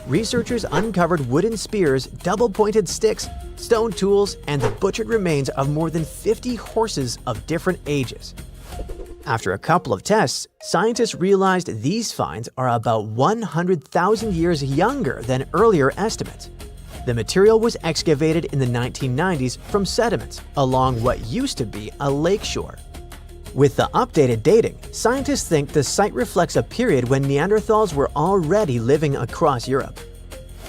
researchers uncovered wooden spears, double-pointed sticks, stone tools, and the butchered remains of more than 50 horses of different ages. After a couple of tests, scientists realized these finds are about 100,000 years younger than earlier estimates. The material was excavated in the 1990s from sediments along what used to be a lakeshore. With the updated dating, scientists think the site reflects a period when Neanderthals were already living across Europe.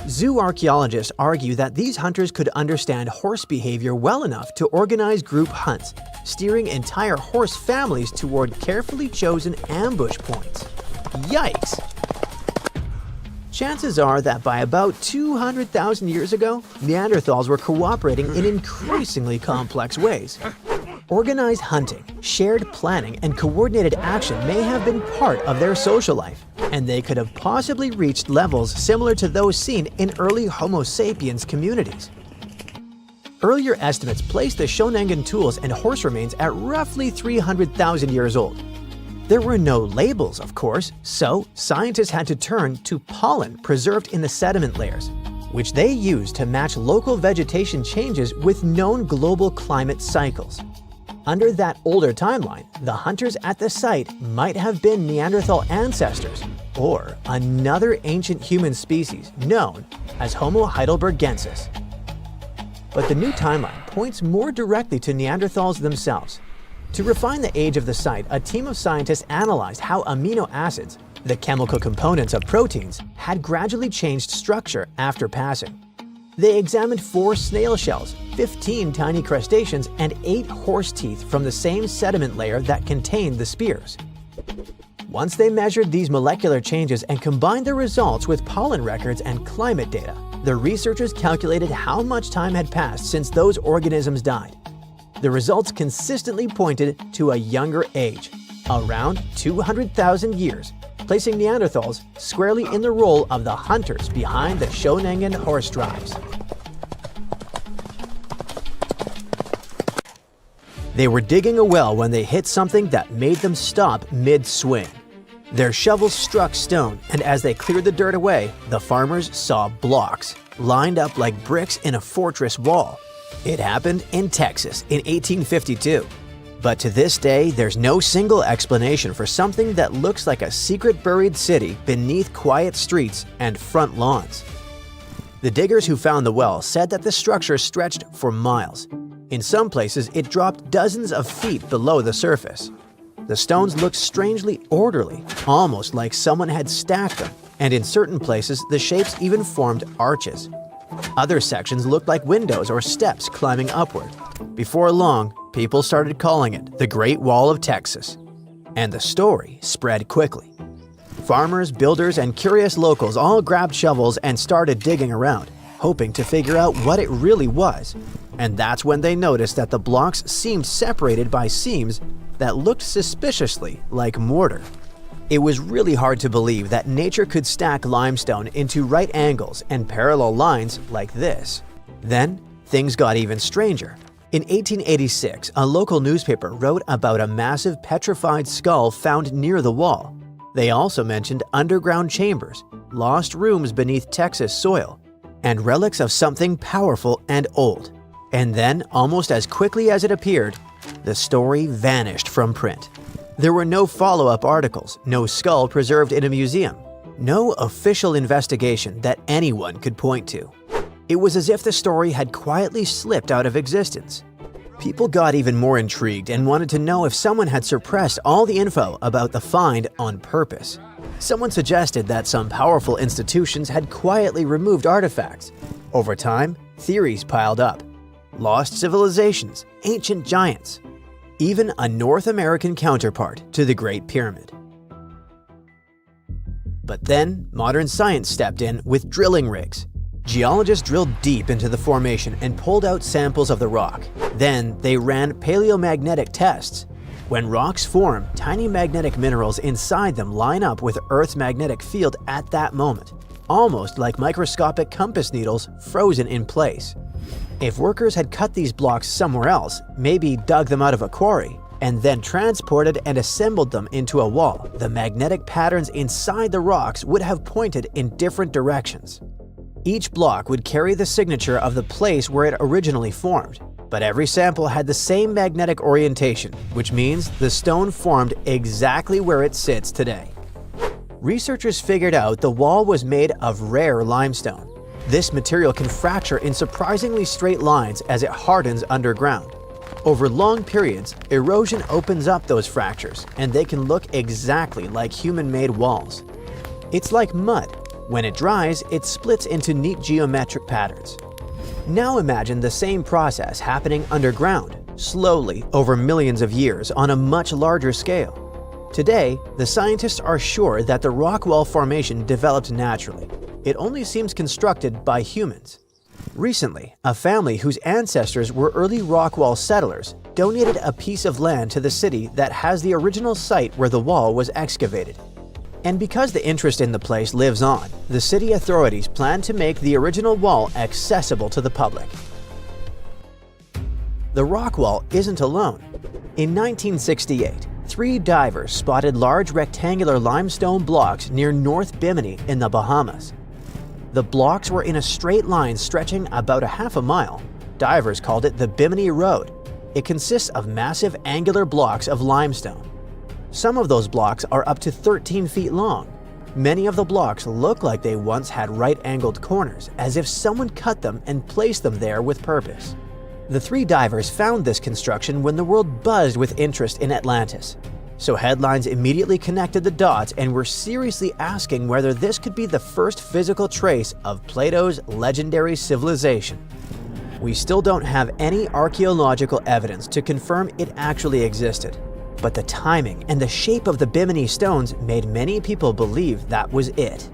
Zoo archaeologists argue that these hunters could understand horse behavior well enough to organize group hunts, steering entire horse families toward carefully chosen ambush points. Yikes! Chances are that by about 200,000 years ago, Neanderthals were cooperating in increasingly complex ways. Organized hunting, shared planning, and coordinated action may have been part of their social life, and they could have possibly reached levels similar to those seen in early Homo sapiens communities. Earlier estimates placed the Schöningen tools and horse remains at roughly 300,000 years old. There were no labels, of course, so scientists had to turn to pollen preserved in the sediment layers, which they used to match local vegetation changes with known global climate cycles. Under that older timeline, the hunters at the site might have been Neanderthal ancestors or another ancient human species known as Homo heidelbergensis. But the new timeline points more directly to Neanderthals themselves. To refine the age of the site, a team of scientists analyzed how amino acids, the chemical components of proteins, had gradually changed structure after passing. They examined 4 snail shells, 15 tiny crustaceans, and 8 horse teeth from the same sediment layer that contained the spears. Once they measured these molecular changes and combined the results with pollen records and climate data, the researchers calculated how much time had passed since those organisms died. The results consistently pointed to a younger age, around 200,000 years, placing Neanderthals squarely in the role of the hunters behind the Schöningen horse drives. They were digging a well when they hit something that made them stop mid-swing. Their shovels struck stone, and as they cleared the dirt away, the farmers saw blocks, lined up like bricks in a fortress wall. It happened in Texas in 1852. But to this day, there's no single explanation for something that looks like a secret buried city beneath quiet streets and front lawns. The diggers who found the well said that the structure stretched for miles. In some places, it dropped dozens of feet below the surface. The stones looked strangely orderly, almost like someone had stacked them, and in certain places, the shapes even formed arches. Other sections looked like windows or steps climbing upward. Before long, people started calling it the Great Wall of Texas. And the story spread quickly. Farmers, builders, and curious locals all grabbed shovels and started digging around, hoping to figure out what it really was. And that's when they noticed that the blocks seemed separated by seams that looked suspiciously like mortar. It was really hard to believe that nature could stack limestone into right angles and parallel lines like this. Then, things got even stranger. In 1886, a local newspaper wrote about a massive petrified skull found near the wall. They also mentioned underground chambers, lost rooms beneath Texas soil, and relics of something powerful and old. And then, almost as quickly as it appeared, the story vanished from print. There were no follow-up articles, no skull preserved in a museum, no official investigation that anyone could point to. It was as if the story had quietly slipped out of existence. People got even more intrigued and wanted to know if someone had suppressed all the info about the find on purpose. Someone suggested that some powerful institutions had quietly removed artifacts. Over time, theories piled up. Lost civilizations, ancient giants, even a North American counterpart to the Great Pyramid. But then, modern science stepped in with drilling rigs. Geologists drilled deep into the formation and pulled out samples of the rock. Then, they ran paleomagnetic tests. When rocks form, tiny magnetic minerals inside them line up with Earth's magnetic field at that moment, almost like microscopic compass needles frozen in place. If workers had cut these blocks somewhere else, maybe dug them out of a quarry, and then transported and assembled them into a wall, the magnetic patterns inside the rocks would have pointed in different directions. Each block would carry the signature of the place where it originally formed, but every sample had the same magnetic orientation, which means the stone formed exactly where it sits today. Researchers figured out the wall was made of rare limestone. This material can fracture in surprisingly straight lines as it hardens underground. Over long periods, erosion opens up those fractures, and they can look exactly like human-made walls. It's like mud. When it dries, it splits into neat geometric patterns. Now imagine the same process happening underground, slowly over millions of years on a much larger scale. Today, the scientists are sure that the rock wall formation developed naturally. It only seems constructed by humans. Recently, a family whose ancestors were early rock wall settlers donated a piece of land to the city that has the original site where the wall was excavated. And because the interest in the place lives on, the city authorities plan to make the original wall accessible to the public. The rock wall isn't alone. In 1968, 3 divers spotted large rectangular limestone blocks near North Bimini in the Bahamas. The blocks were in a straight line stretching about a half a mile. Divers called it the Bimini Road. It consists of massive angular blocks of limestone. Some of those blocks are up to 13 feet long. Many of the blocks look like they once had right-angled corners, as if someone cut them and placed them there with purpose. The 3 divers found this construction when the world buzzed with interest in Atlantis. So headlines immediately connected the dots and were seriously asking whether this could be the first physical trace of Plato's legendary civilization. We still don't have any archaeological evidence to confirm it actually existed, but the timing and the shape of the Bimini stones made many people believe that was it.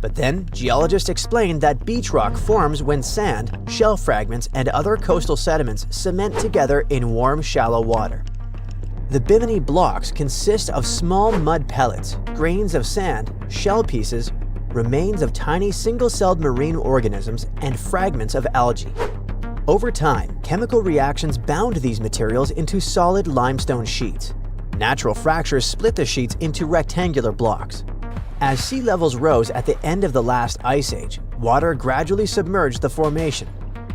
But then, geologists explained that beach rock forms when sand, shell fragments, and other coastal sediments cement together in warm, shallow water. The Bimini blocks consist of small mud pellets, grains of sand, shell pieces, remains of tiny single-celled marine organisms, and fragments of algae. Over time, chemical reactions bound these materials into solid limestone sheets. Natural fractures split the sheets into rectangular blocks. As sea levels rose at the end of the last ice age, water gradually submerged the formation.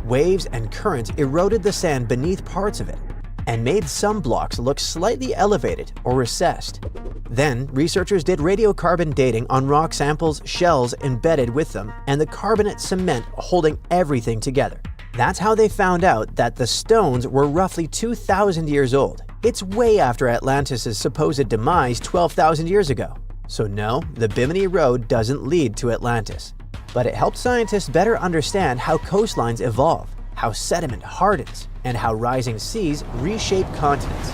Waves and currents eroded the sand beneath parts of it and made some blocks look slightly elevated or recessed. Then, researchers did radiocarbon dating on rock samples, shells embedded with them, and the carbonate cement holding everything together. That's how they found out that the stones were roughly 2,000 years old. It's way after Atlantis' supposed demise 12,000 years ago. So no, the Bimini Road doesn't lead to Atlantis. but it helped scientists better understand how coastlines evolve, how sediment hardens, and how rising seas reshape continents.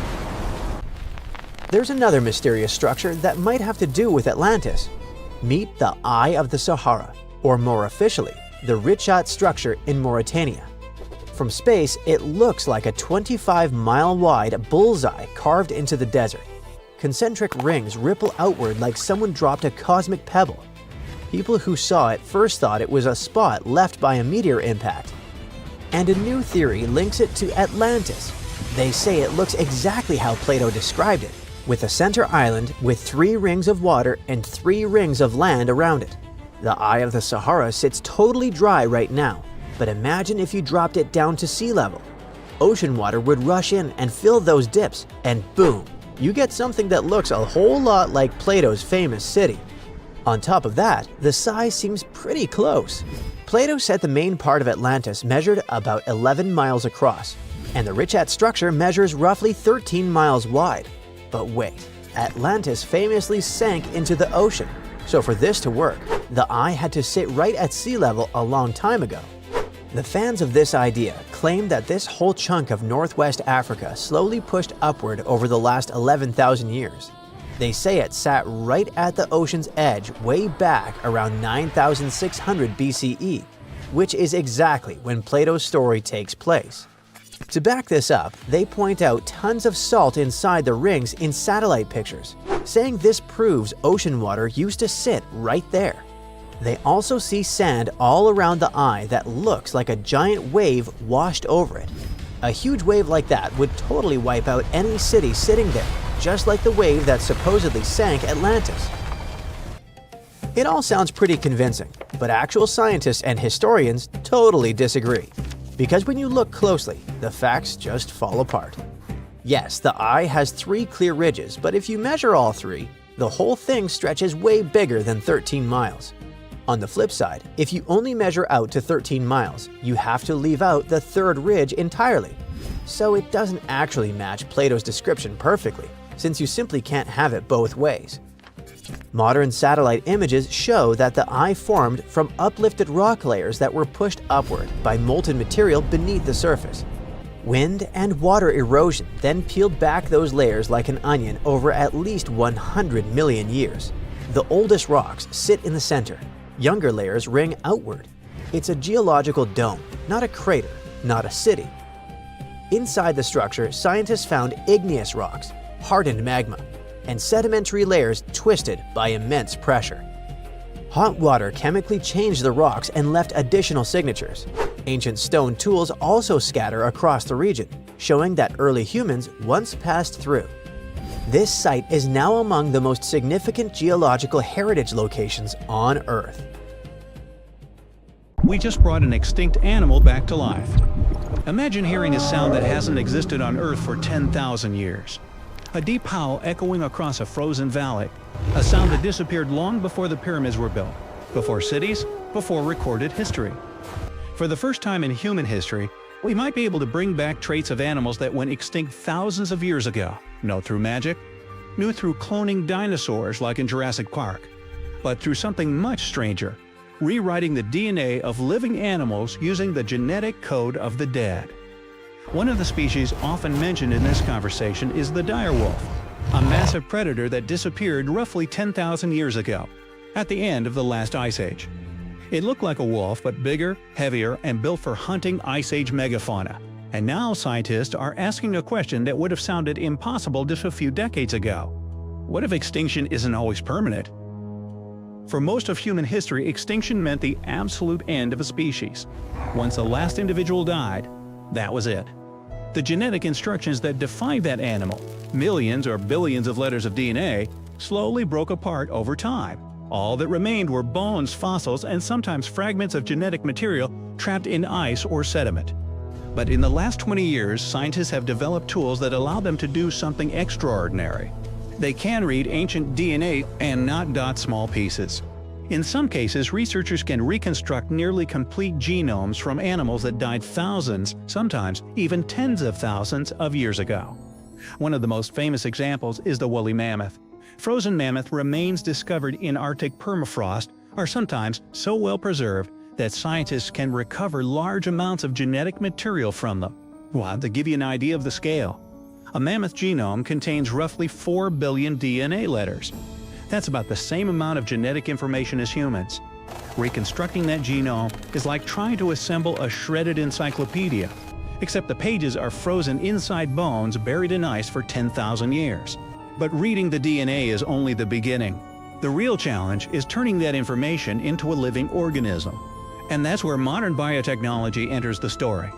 There's another mysterious structure that might have to do with Atlantis. Meet the Eye of the Sahara, or more officially, the Richat structure in Mauritania. From space, it looks like a 25-mile-wide bullseye carved into the desert. Concentric rings ripple outward like someone dropped a cosmic pebble. People who saw it first thought it was a spot left by a meteor impact. And a new theory links it to Atlantis. They say it looks exactly how Plato described it, with a center island with 3 rings of water and 3 rings of land around it. The Eye of the Sahara sits totally dry right now, but imagine if you dropped it down to sea level. Ocean water would rush in and fill those dips, and boom, you get something that looks a whole lot like Plato's famous city. On top of that, the size seems pretty close. Plato said the main part of Atlantis measured about 11 miles across, and the Richat structure measures roughly 13 miles wide. But wait, Atlantis famously sank into the ocean, so for this to work, the eye had to sit right at sea level a long time ago. The fans of this idea claim that this whole chunk of northwest Africa slowly pushed upward over the last 11,000 years. They say it sat right at the ocean's edge way back around 9,600 BCE, which is exactly when Plato's story takes place. To back this up, they point out tons of salt inside the rings in satellite pictures, saying this proves ocean water used to sit right there. They also see sand all around the eye that looks like a giant wave washed over it. A huge wave like that would totally wipe out any city sitting there, just like the wave that supposedly sank Atlantis. It all sounds pretty convincing, but actual scientists and historians totally disagree. Because when you look closely, the facts just fall apart. Yes, the eye has 3 clear ridges, but if you measure all 3, the whole thing stretches way bigger than 13 miles. On the flip side, if you only measure out to 13 miles, you have to leave out the 3rd ridge entirely. So it doesn't actually match Plato's description perfectly, since you simply can't have it both ways. Modern satellite images show that the eye formed from uplifted rock layers that were pushed upward by molten material beneath the surface. Wind and water erosion then peeled back those layers like an onion over at least 100 million years. The oldest rocks sit in the center. Younger layers ring outward. It's a geological dome, not a crater, not a city. Inside the structure, scientists found igneous rocks, hardened magma, and sedimentary layers twisted by immense pressure. Hot water chemically changed the rocks and left additional signatures. Ancient stone tools also scatter across the region, showing that early humans once passed through. This site is now among the most significant geological heritage locations on Earth. We just brought an extinct animal back to life. Imagine hearing a sound that hasn't existed on Earth for 10,000 years. A deep howl echoing across a frozen valley, a sound that disappeared long before the pyramids were built, before cities, before recorded history. For the first time in human history, we might be able to bring back traits of animals that went extinct thousands of years ago, not through magic, not through cloning dinosaurs like in Jurassic Park, but through something much stranger, rewriting the DNA of living animals using the genetic code of the dead. One of the species often mentioned in this conversation is the direwolf, a massive predator that disappeared roughly 10,000 years ago, at the end of the last ice age. It looked like a wolf, but bigger, heavier, and built for hunting ice age megafauna. And now scientists are asking a question that would have sounded impossible just a few decades ago. What if extinction isn't always permanent? For most of human history, extinction meant the absolute end of a species. Once the last individual died, that was it. The genetic instructions that defined that animal, millions or billions of letters of DNA, slowly broke apart over time. All that remained were bones, fossils, and sometimes fragments of genetic material trapped in ice or sediment. But in the last 20 years, scientists have developed tools that allow them to do something extraordinary. They can read ancient DNA and not dot small pieces. In some cases, researchers can reconstruct nearly complete genomes from animals that died thousands, sometimes even tens of thousands of years ago. One of the most famous examples is the woolly mammoth. Frozen mammoth remains discovered in Arctic permafrost are sometimes so well preserved that scientists can recover large amounts of genetic material from them. Well, to give you an idea of the scale, a mammoth genome contains roughly 4 billion DNA letters. That's about the same amount of genetic information as humans. Reconstructing that genome is like trying to assemble a shredded encyclopedia, except the pages are frozen inside bones buried in ice for 10,000 years. But reading the DNA is only the beginning. The real challenge is turning that information into a living organism. And that's where modern biotechnology enters the story.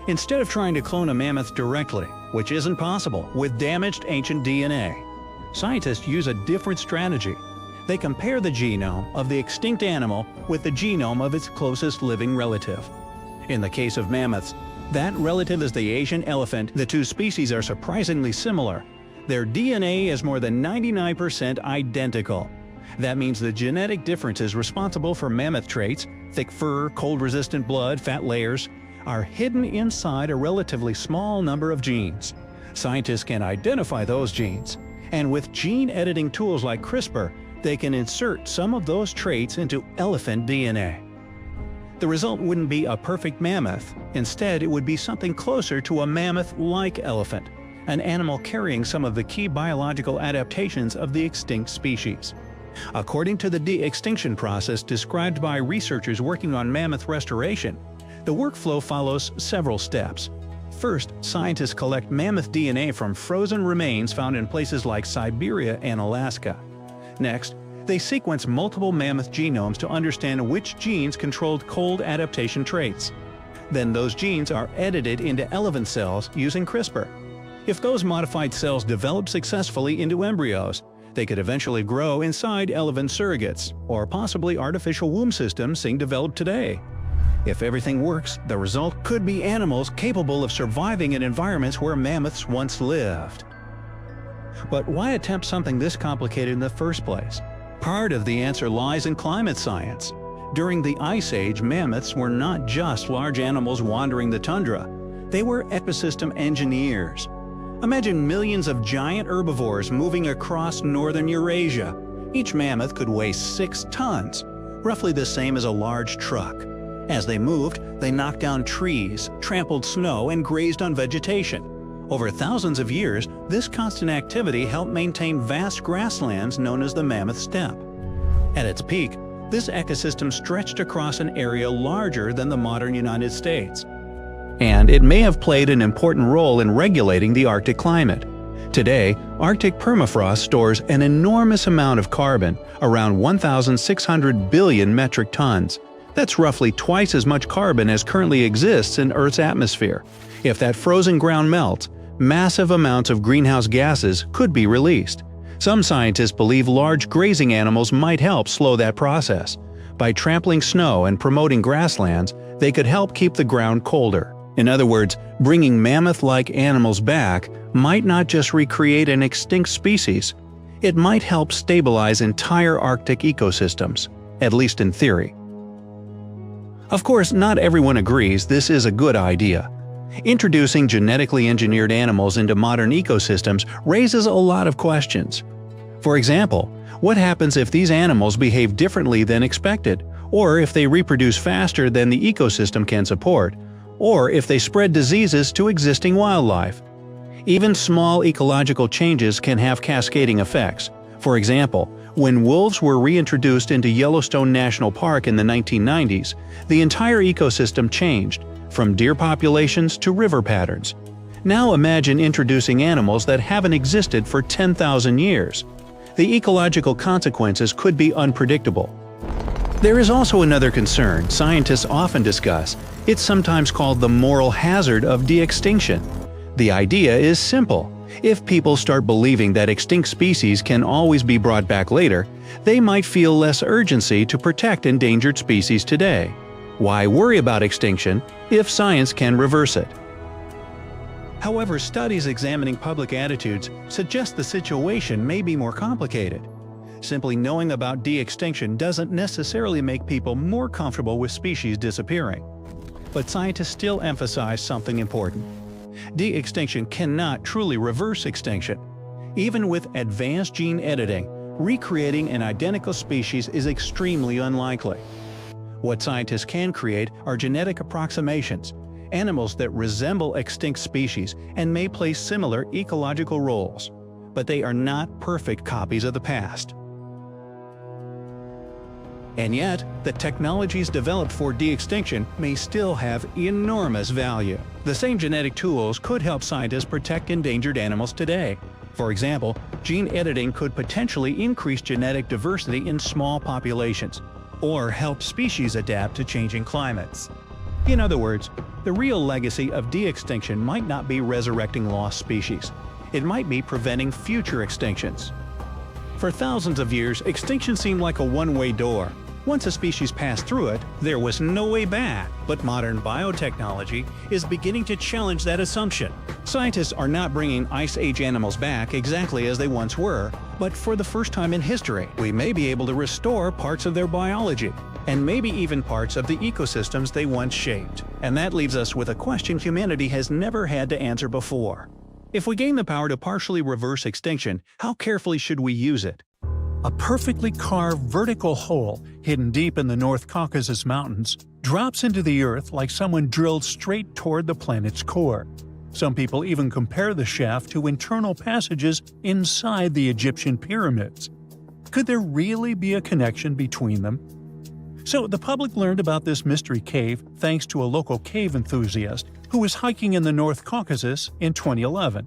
Instead of trying to clone a mammoth directly, which isn't possible with damaged ancient DNA, scientists use a different strategy. They compare the genome of the extinct animal with the genome of its closest living relative. In the case of mammoths, that relative is the Asian elephant. The two species are surprisingly similar. Their DNA is more than 99% identical. That means the genetic differences responsible for mammoth traits, thick fur, cold-resistant blood, fat layers, are hidden inside a relatively small number of genes. Scientists can identify those genes, and with gene-editing tools like CRISPR, they can insert some of those traits into elephant DNA. The result wouldn't be a perfect mammoth. Instead, it would be something closer to a mammoth-like elephant, an animal carrying some of the key biological adaptations of the extinct species. According to the de-extinction process described by researchers working on mammoth restoration, the workflow follows several steps. First, scientists collect mammoth DNA from frozen remains found in places like Siberia and Alaska. Next, they sequence multiple mammoth genomes to understand which genes controlled cold adaptation traits. Then those genes are edited into elephant cells using CRISPR. If those modified cells develop successfully into embryos, they could eventually grow inside elephant surrogates, or possibly artificial womb systems being developed today. If everything works, the result could be animals capable of surviving in environments where mammoths once lived. But why attempt something this complicated in the first place? Part of the answer lies in climate science. During the Ice Age, mammoths were not just large animals wandering the tundra. They were ecosystem engineers. Imagine millions of giant herbivores moving across northern Eurasia. Each mammoth could weigh 6 tons, roughly the same as a large truck. As they moved, they knocked down trees, trampled snow, and grazed on vegetation. Over thousands of years, this constant activity helped maintain vast grasslands known as the Mammoth Steppe. At its peak, this ecosystem stretched across an area larger than the modern United States. And it may have played an important role in regulating the Arctic climate. Today, Arctic permafrost stores an enormous amount of carbon, around 1,600 billion metric tons. That's roughly twice as much carbon as currently exists in Earth's atmosphere. If that frozen ground melts, massive amounts of greenhouse gases could be released. Some scientists believe large grazing animals might help slow that process. By trampling snow and promoting grasslands, they could help keep the ground colder. In other words, bringing mammoth-like animals back might not just recreate an extinct species, it might help stabilize entire Arctic ecosystems, at least in theory. Of course, not everyone agrees this is a good idea. Introducing genetically engineered animals into modern ecosystems raises a lot of questions. For example, what happens if these animals behave differently than expected, or if they reproduce faster than the ecosystem can support, or if they spread diseases to existing wildlife? Even small ecological changes can have cascading effects. For example, when wolves were reintroduced into Yellowstone National Park in the 1990s, the entire ecosystem changed, from deer populations to river patterns. Now imagine introducing animals that haven't existed for 10,000 years. The ecological consequences could be unpredictable. There is also another concern scientists often discuss. It's sometimes called the moral hazard of de-extinction. The idea is simple. If people start believing that extinct species can always be brought back later, they might feel less urgency to protect endangered species today. Why worry about extinction if science can reverse it? However, studies examining public attitudes suggest the situation may be more complicated. Simply knowing about de-extinction doesn't necessarily make people more comfortable with species disappearing. But scientists still emphasize something important. De-extinction cannot truly reverse extinction. Even with advanced gene editing, recreating an identical species is extremely unlikely. What scientists can create are genetic approximations, animals that resemble extinct species and may play similar ecological roles, but they are not perfect copies of the past. And yet, the technologies developed for de-extinction may still have enormous value. The same genetic tools could help scientists protect endangered animals today. For example, gene editing could potentially increase genetic diversity in small populations, or help species adapt to changing climates. In other words, the real legacy of de-extinction might not be resurrecting lost species. It might be preventing future extinctions. For thousands of years, extinction seemed like a one-way door. Once a species passed through it, there was no way back. But modern biotechnology is beginning to challenge that assumption. Scientists are not bringing Ice Age animals back exactly as they once were, but for the first time in history, we may be able to restore parts of their biology, and maybe even parts of the ecosystems they once shaped. And that leaves us with a question humanity has never had to answer before. If we gain the power to partially reverse extinction, how carefully should we use it? A perfectly carved vertical hole hidden deep in the North Caucasus Mountains drops into the earth like someone drilled straight toward the planet's core. Some people even compare the shaft to internal passages inside the Egyptian pyramids. Could there really be a connection between them? So the public learned about this mystery cave thanks to a local cave enthusiast who was hiking in the North Caucasus in 2011.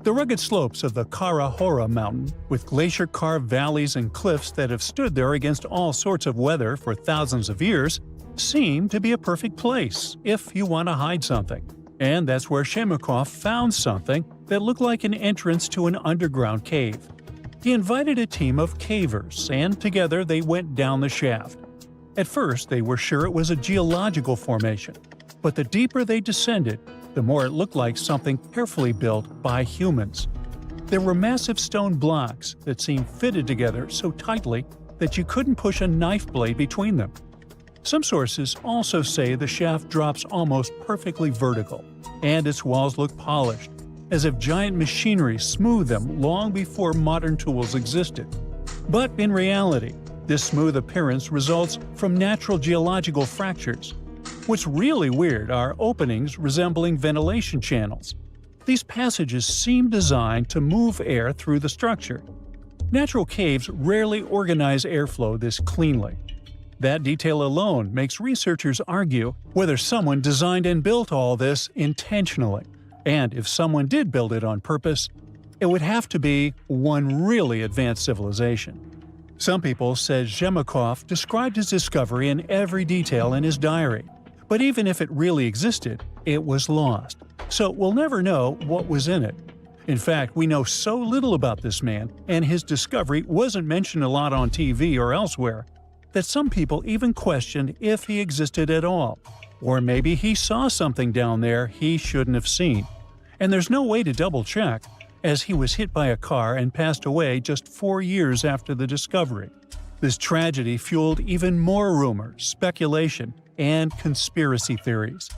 The rugged slopes of the Kara Hora mountain, with glacier-carved valleys and cliffs that have stood there against all sorts of weather for thousands of years, seem to be a perfect place if you want to hide something. And that's where Shemakov found something that looked like an entrance to an underground cave. He invited a team of cavers, and together they went down the shaft. At first, they were sure it was a geological formation, but the deeper they descended, the more it looked like something carefully built by humans. There were massive stone blocks that seemed fitted together so tightly that you couldn't push a knife blade between them. Some sources also say the shaft drops almost perfectly vertical, and its walls look polished, as if giant machinery smoothed them long before modern tools existed. But in reality, this smooth appearance results from natural geological fractures. What's really weird are openings resembling ventilation channels. These passages seem designed to move air through the structure. Natural caves rarely organize airflow this cleanly. That detail alone makes researchers argue whether someone designed and built all this intentionally. And if someone did build it on purpose, it would have to be one really advanced civilization. Some people said Shemakov described his discovery in every detail in his diary. But even if it really existed, it was lost. So we'll never know what was in it. In fact, we know so little about this man, and his discovery wasn't mentioned a lot on TV or elsewhere, that some people even questioned if he existed at all. Or maybe he saw something down there he shouldn't have seen. And there's no way to double-check, as he was hit by a car and passed away just 4 years after the discovery. This tragedy fueled even more rumors, speculation, and conspiracy theories.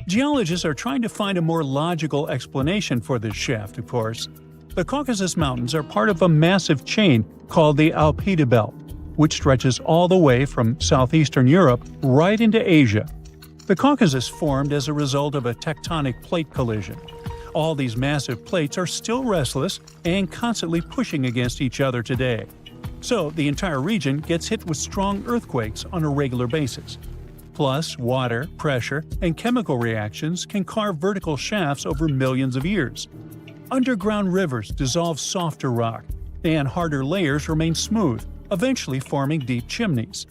Geologists are trying to find a more logical explanation for this shaft, of course. The Caucasus Mountains are part of a massive chain called the Alpida Belt, which stretches all the way from southeastern Europe right into Asia. The Caucasus formed as a result of a tectonic plate collision. All these massive plates are still restless and constantly pushing against each other today. So the entire region gets hit with strong earthquakes on a regular basis. Plus, water, pressure, and chemical reactions can carve vertical shafts over millions of years. Underground rivers dissolve softer rock, and harder layers remain smooth, eventually forming deep chimneys.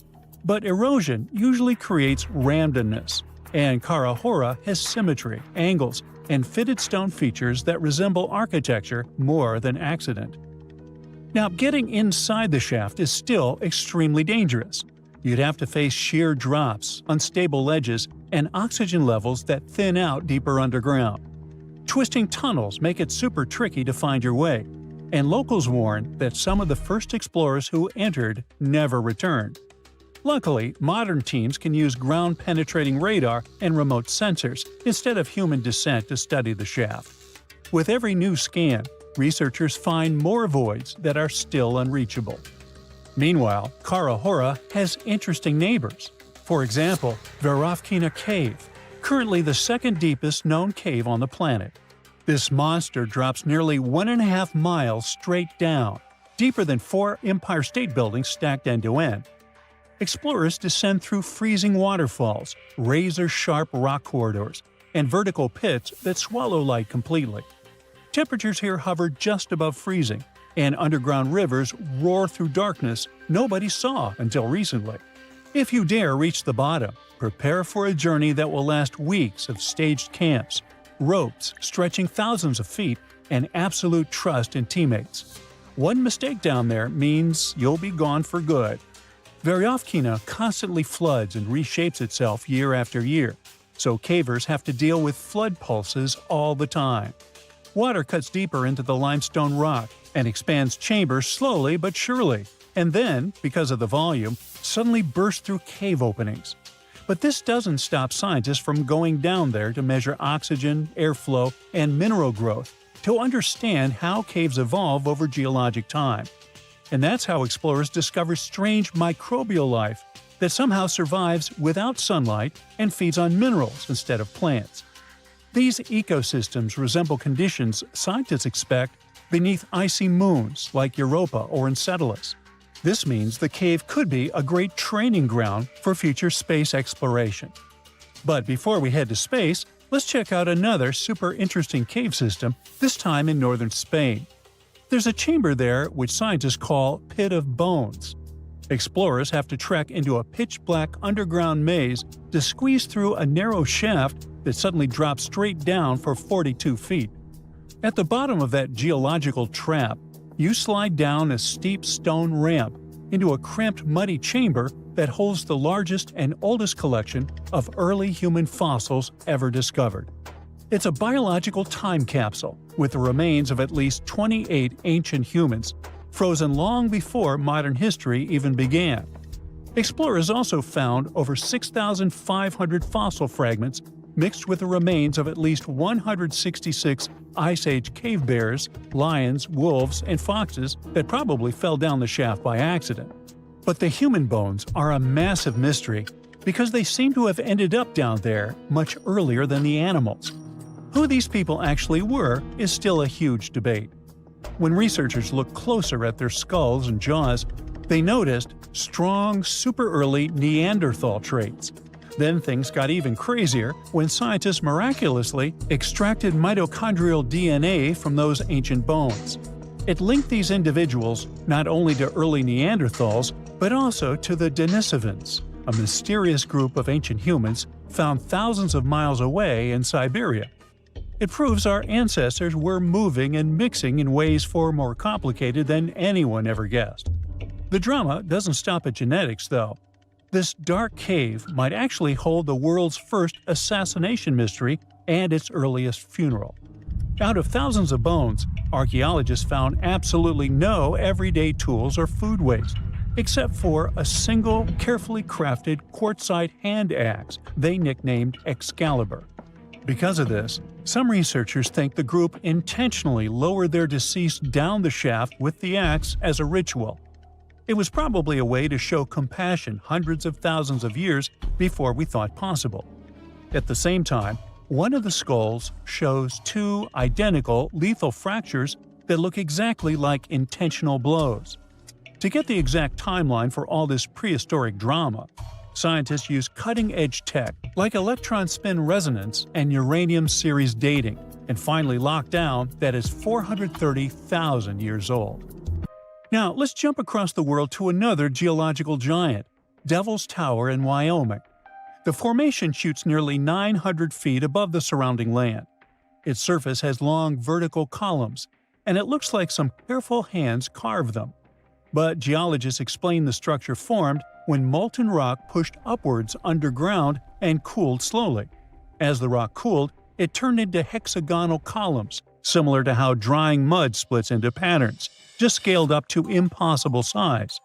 But erosion usually creates randomness, and Kara Hora has symmetry, angles, and fitted stone features that resemble architecture more than accident. Now, getting inside the shaft is still extremely dangerous. You'd have to face sheer drops, unstable ledges, and oxygen levels that thin out deeper underground. Twisting tunnels make it super tricky to find your way, and locals warn that some of the first explorers who entered never returned. Luckily, modern teams can use ground-penetrating radar and remote sensors instead of human descent to study the shaft. With every new scan, researchers find more voids that are still unreachable. Meanwhile, Kara has interesting neighbors. For example, Verovkina Cave, currently the second deepest known cave on the planet. This monster drops nearly 1.5 miles straight down, deeper than 4 Empire State Buildings stacked end to end. Explorers descend through freezing waterfalls, razor-sharp rock corridors, and vertical pits that swallow light completely. Temperatures here hover just above freezing, and underground rivers roar through darkness nobody saw until recently. If you dare reach the bottom, prepare for a journey that will last weeks of staged camps, ropes stretching thousands of feet, and absolute trust in teammates. One mistake down there means you'll be gone for good. Verovkina constantly floods and reshapes itself year after year, so cavers have to deal with flood pulses all the time. Water cuts deeper into the limestone rock and expands chambers slowly but surely, and then, because of the volume, suddenly bursts through cave openings. But this doesn't stop scientists from going down there to measure oxygen, airflow, and mineral growth to understand how caves evolve over geologic time. And that's how explorers discover strange microbial life that somehow survives without sunlight and feeds on minerals instead of plants. These ecosystems resemble conditions scientists expect beneath icy moons like Europa or Enceladus. This means the cave could be a great training ground for future space exploration. But before we head to space, let's check out another super interesting cave system, this time in northern Spain. There's a chamber there which scientists call Pit of Bones. Explorers have to trek into a pitch-black underground maze to squeeze through a narrow shaft that suddenly drops straight down for 42 feet. At the bottom of that geological trap, you slide down a steep stone ramp into a cramped muddy chamber that holds the largest and oldest collection of early human fossils ever discovered. It's a biological time capsule with the remains of at least 28 ancient humans, frozen long before modern history even began. Explorers also found over 6,500 fossil fragments mixed with the remains of at least 166 Ice Age cave bears, lions, wolves, and foxes that probably fell down the shaft by accident. But the human bones are a massive mystery because they seem to have ended up down there much earlier than the animals. Who these people actually were is still a huge debate. When researchers looked closer at their skulls and jaws, they noticed strong, super early Neanderthal traits. Then things got even crazier when scientists miraculously extracted mitochondrial DNA from those ancient bones. It linked these individuals not only to early Neanderthals, but also to the Denisovans, a mysterious group of ancient humans found thousands of miles away in Siberia. It proves our ancestors were moving and mixing in ways far more complicated than anyone ever guessed. The drama doesn't stop at genetics, though. This dark cave might actually hold the world's first assassination mystery and its earliest funeral. Out of thousands of bones, archaeologists found absolutely no everyday tools or food waste, except for a single, carefully crafted quartzite hand axe they nicknamed Excalibur. Because of this, some researchers think the group intentionally lowered their deceased down the shaft with the axe as a ritual. It was probably a way to show compassion hundreds of thousands of years before we thought possible. At the same time, one of the skulls shows two identical lethal fractures that look exactly like intentional blows. To get the exact timeline for all this prehistoric drama, scientists use cutting-edge tech like electron spin resonance and uranium series dating, and finally locked down that it's 430,000 years old. Now, let's jump across the world to another geological giant, Devil's Tower in Wyoming. The formation shoots nearly 900 feet above the surrounding land. Its surface has long vertical columns, and it looks like some careful hands carved them. But geologists explain the structure formed when molten rock pushed upwards underground and cooled slowly. As the rock cooled, it turned into hexagonal columns, similar to how drying mud splits into patterns, just scaled up to impossible size.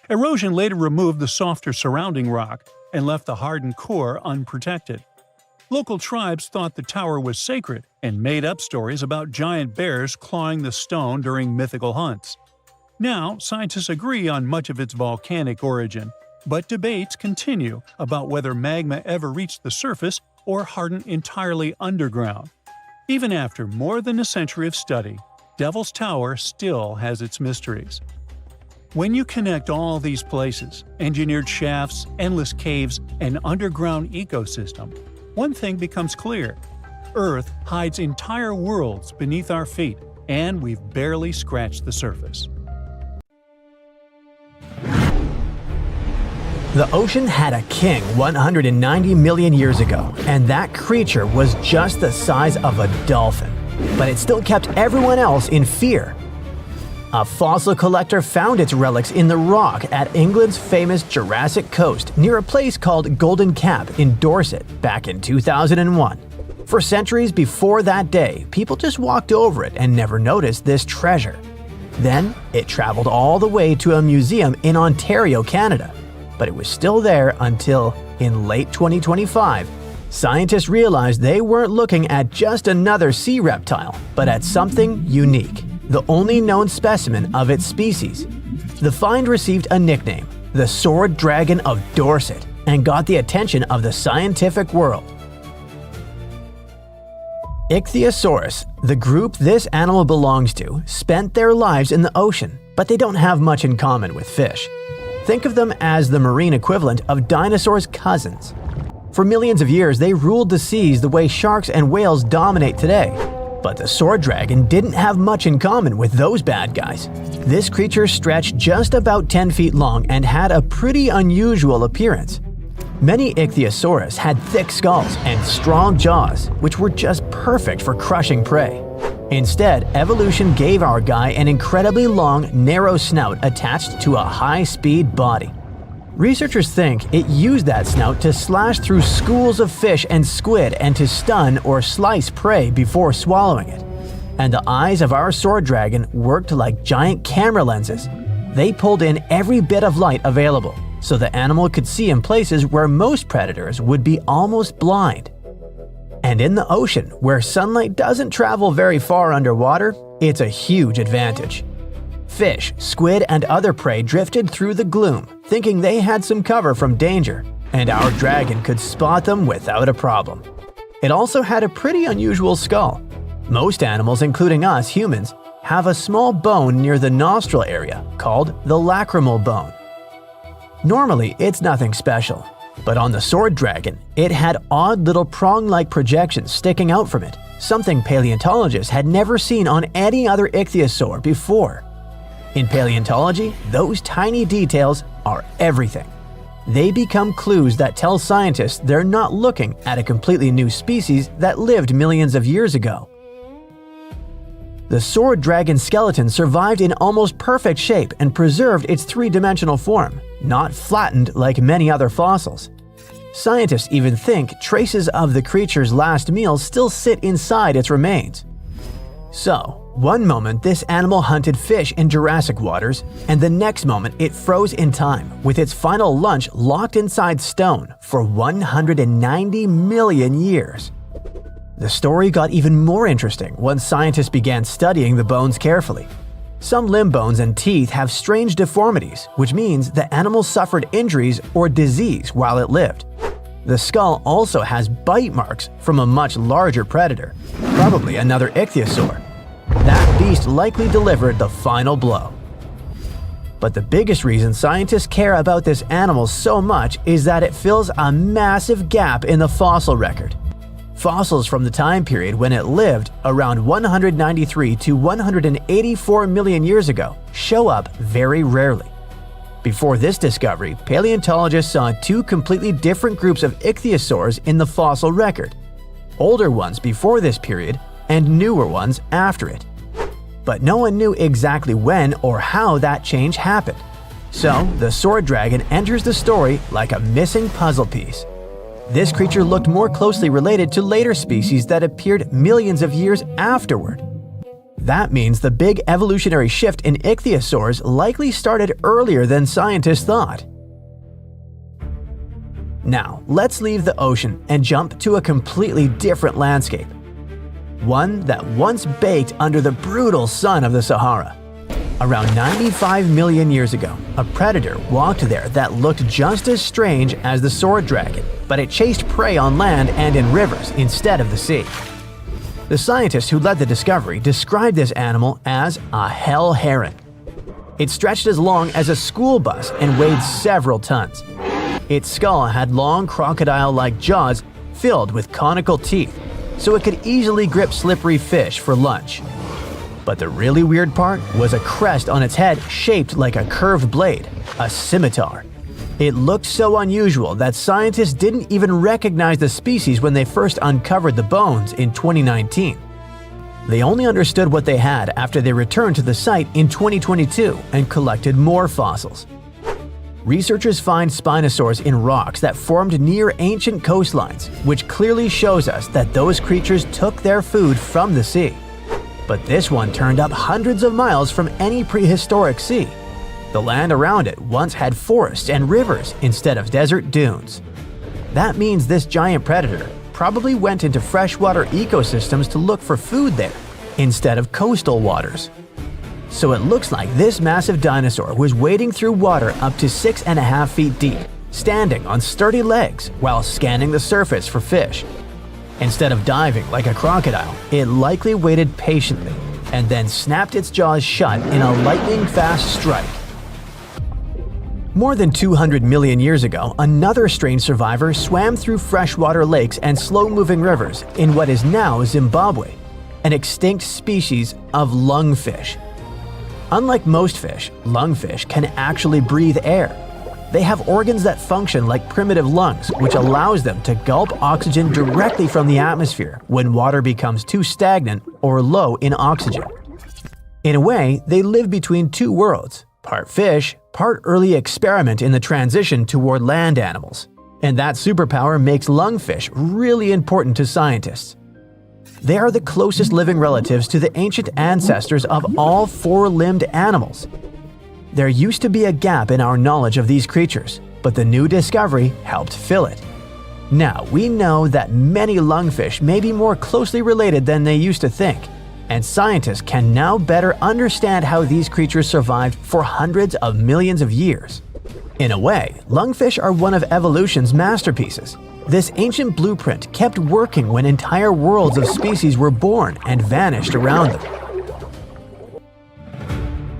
Erosion later removed the softer surrounding rock and left the hardened core unprotected. Local tribes thought the tower was sacred and made up stories about giant bears clawing the stone during mythical hunts. Now, scientists agree on much of its volcanic origin, but debates continue about whether magma ever reached the surface or hardened entirely underground. Even after more than a century of study, Devil's Tower still has its mysteries. When you connect all these places, engineered shafts, endless caves, and underground ecosystem, one thing becomes clear. Earth hides entire worlds beneath our feet, and we've barely scratched the surface. The ocean had a king 190 million years ago, and that creature was just the size of a dolphin. But it still kept everyone else in fear. A fossil collector found its relics in the rock at England's famous Jurassic Coast near a place called Golden Cap in Dorset back in 2001. For centuries before that day, people just walked over it and never noticed this treasure. Then, it traveled all the way to a museum in Ontario, Canada. But it was still there until, in late 2025, scientists realized they weren't looking at just another sea reptile, but at something unique, the only known specimen of its species. The find received a nickname, the Sword Dragon of Dorset, and got the attention of the scientific world. Ichthyosaurus, the group this animal belongs to, spent their lives in the ocean, but they don't have much in common with fish. Think of them as the marine equivalent of dinosaurs' cousins. For millions of years, they ruled the seas the way sharks and whales dominate today. But the sword dragon didn't have much in common with those bad guys. This creature stretched just about 10 feet long and had a pretty unusual appearance. Many ichthyosaurs had thick skulls and strong jaws, which were just perfect for crushing prey. Instead, evolution gave our guy an incredibly long, narrow snout attached to a high-speed body. Researchers think it used that snout to slash through schools of fish and squid and to stun or slice prey before swallowing it. And the eyes of our sword dragon worked like giant camera lenses. They pulled in every bit of light available, so the animal could see in places where most predators would be almost blind. And in the ocean, where sunlight doesn't travel very far underwater, it's a huge advantage. Fish, squid, and other prey drifted through the gloom, thinking they had some cover from danger, and our dragon could spot them without a problem. It also had a pretty unusual skull. Most animals, including us humans, have a small bone near the nostril area called the lacrimal bone. Normally, it's nothing special. But on the sword dragon, it had odd little prong-like projections sticking out from it, something paleontologists had never seen on any other ichthyosaur before. In paleontology, those tiny details are everything. They become clues that tell scientists they're not looking at a completely new species that lived millions of years ago. The sword dragon skeleton survived in almost perfect shape and preserved its three-dimensional form, not flattened like many other fossils. Scientists even think traces of the creature's last meal still sit inside its remains. So, one moment this animal hunted fish in Jurassic waters, and the next moment it froze in time with its final lunch locked inside stone for 190 million years. The story got even more interesting once scientists began studying the bones carefully. Some limb bones and teeth have strange deformities, which means the animal suffered injuries or disease while it lived. The skull also has bite marks from a much larger predator, probably another ichthyosaur. That beast likely delivered the final blow. But the biggest reason scientists care about this animal so much is that it fills a massive gap in the fossil record. Fossils from the time period when it lived, around 193 to 184 million years ago, show up very rarely. Before this discovery, paleontologists saw two completely different groups of ichthyosaurs in the fossil record. Older ones before this period, and newer ones after it. But no one knew exactly when or how that change happened. So, the sword dragon enters the story like a missing puzzle piece. This creature looked more closely related to later species that appeared millions of years afterward. That means the big evolutionary shift in ichthyosaurs likely started earlier than scientists thought. Now, let's leave the ocean and jump to a completely different landscape. One that once baked under the brutal sun of the Sahara. Around 95 million years ago, a predator walked there that looked just as strange as the sword dragon, but it chased prey on land and in rivers instead of the sea. The scientists who led the discovery described this animal as a hell heron. It stretched as long as a school bus and weighed several tons. Its skull had long crocodile-like jaws filled with conical teeth, so it could easily grip slippery fish for lunch. But the really weird part was a crest on its head shaped like a curved blade, a scimitar. It looked so unusual that scientists didn't even recognize the species when they first uncovered the bones in 2019. They only understood what they had after they returned to the site in 2022 and collected more fossils. Researchers find spinosaurs in rocks that formed near ancient coastlines, which clearly shows us that those creatures took their food from the sea. But this one turned up hundreds of miles from any prehistoric sea. The land around it once had forests and rivers instead of desert dunes. That means this giant predator probably went into freshwater ecosystems to look for food there, instead of coastal waters. So it looks like this massive dinosaur was wading through water up to 6.5 feet deep, standing on sturdy legs while scanning the surface for fish. Instead of diving like a crocodile, it likely waited patiently and then snapped its jaws shut in a lightning-fast strike. More than 200 million years ago, another strange survivor swam through freshwater lakes and slow-moving rivers in what is now Zimbabwe, an extinct species of lungfish. Unlike most fish, lungfish can actually breathe air. They have organs that function like primitive lungs, which allows them to gulp oxygen directly from the atmosphere when water becomes too stagnant or low in oxygen. In a way, they live between two worlds, part fish, part early experiment in the transition toward land animals. And that superpower makes lungfish really important to scientists. They are the closest living relatives to the ancient ancestors of all four-limbed animals. There used to be a gap in our knowledge of these creatures, but the new discovery helped fill it. Now we know that many lungfish may be more closely related than they used to think, and scientists can now better understand how these creatures survived for hundreds of millions of years. In a way, lungfish are one of evolution's masterpieces. This ancient blueprint kept working when entire worlds of species were born and vanished around them.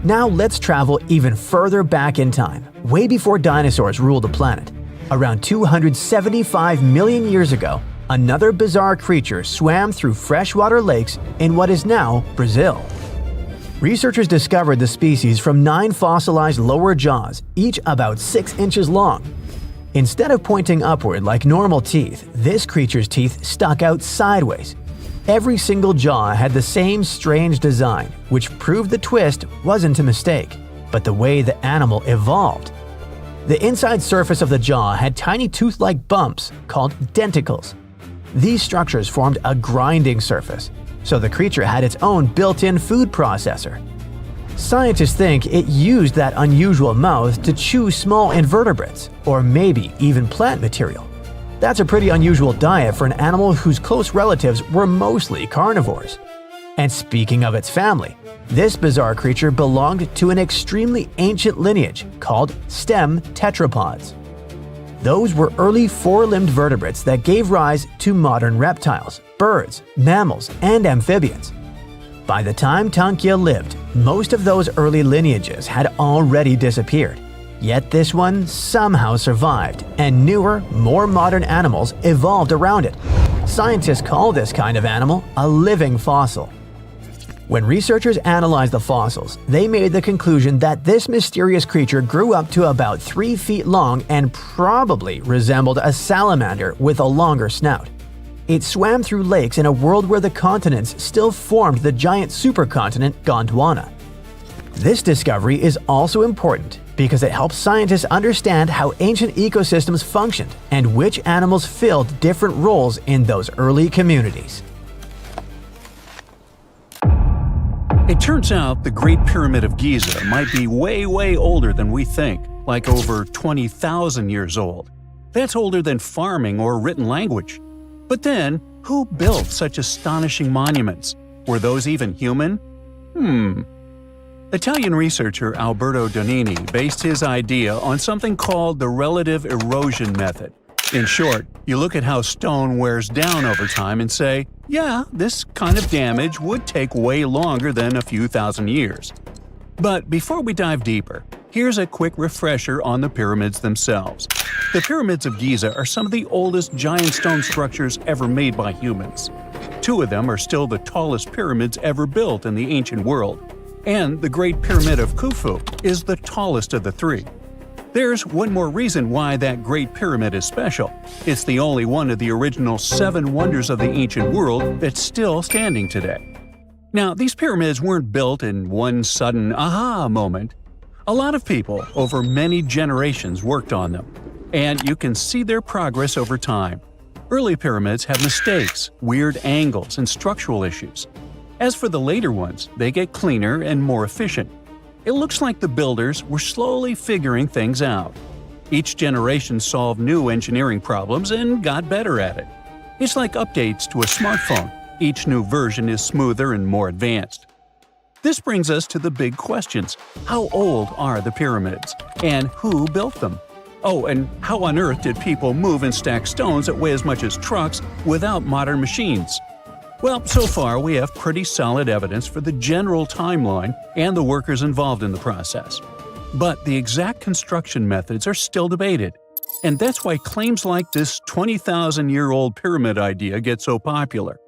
Now let's travel even further back in time, way before dinosaurs ruled the planet. Around 275 million years ago, another bizarre creature swam through freshwater lakes in what is now Brazil. Researchers discovered the species from 9 fossilized lower jaws, each about 6 inches long. Instead of pointing upward like normal teeth, this creature's teeth stuck out sideways. Every single jaw had the same strange design, which proved the twist wasn't a mistake, but the way the animal evolved. The inside surface of the jaw had tiny tooth-like bumps called denticles. These structures formed a grinding surface, so the creature had its own built-in food processor. Scientists think it used that unusual mouth to chew small invertebrates, or maybe even plant material. That's a pretty unusual diet for an animal whose close relatives were mostly carnivores. And speaking of its family, this bizarre creature belonged to an extremely ancient lineage called stem tetrapods. Those were early four-limbed vertebrates that gave rise to modern reptiles, birds, mammals, and amphibians. By the time Tankia lived, most of those early lineages had already disappeared. Yet this one somehow survived, and newer, more modern animals evolved around it. Scientists call this kind of animal a living fossil. When researchers analyzed the fossils, they made the conclusion that this mysterious creature grew up to about 3 feet long and probably resembled a salamander with a longer snout. It swam through lakes in a world where the continents still formed the giant supercontinent Gondwana. This discovery is also important because it helps scientists understand how ancient ecosystems functioned and which animals filled different roles in those early communities. It turns out the Great Pyramid of Giza might be way older than we think, like over 20,000 years old. That's older than farming or written language. But then, who built such astonishing monuments? Were those even human? Italian researcher Alberto Donini based his idea on something called the relative erosion method. In short, you look at how stone wears down over time and say, yeah, this kind of damage would take way longer than a few thousand years. But before we dive deeper, here's a quick refresher on the pyramids themselves. The pyramids of Giza are some of the oldest giant stone structures ever made by humans. 2 of them are still the tallest pyramids ever built in the ancient world, and the Great Pyramid of Khufu is the tallest of the 3. There's one more reason why that Great Pyramid is special. It's the only one of the original 7 wonders of the ancient world that's still standing today. Now, these pyramids weren't built in one sudden aha moment. A lot of people over many generations worked on them, and you can see their progress over time. Early pyramids have mistakes, weird angles, and structural issues. As for the later ones, they get cleaner and more efficient. It looks like the builders were slowly figuring things out. Each generation solved new engineering problems and got better at it. It's like updates to a smartphone. Each new version is smoother and more advanced. This brings us to the big questions. How old are the pyramids? And who built them? Oh, and how on earth did people move and stack stones that weigh as much as trucks without modern machines? Well, so far we have pretty solid evidence for the general timeline and the workers involved in the process. But the exact construction methods are still debated. And that's why claims like this 20,000-year-old pyramid idea get so popular.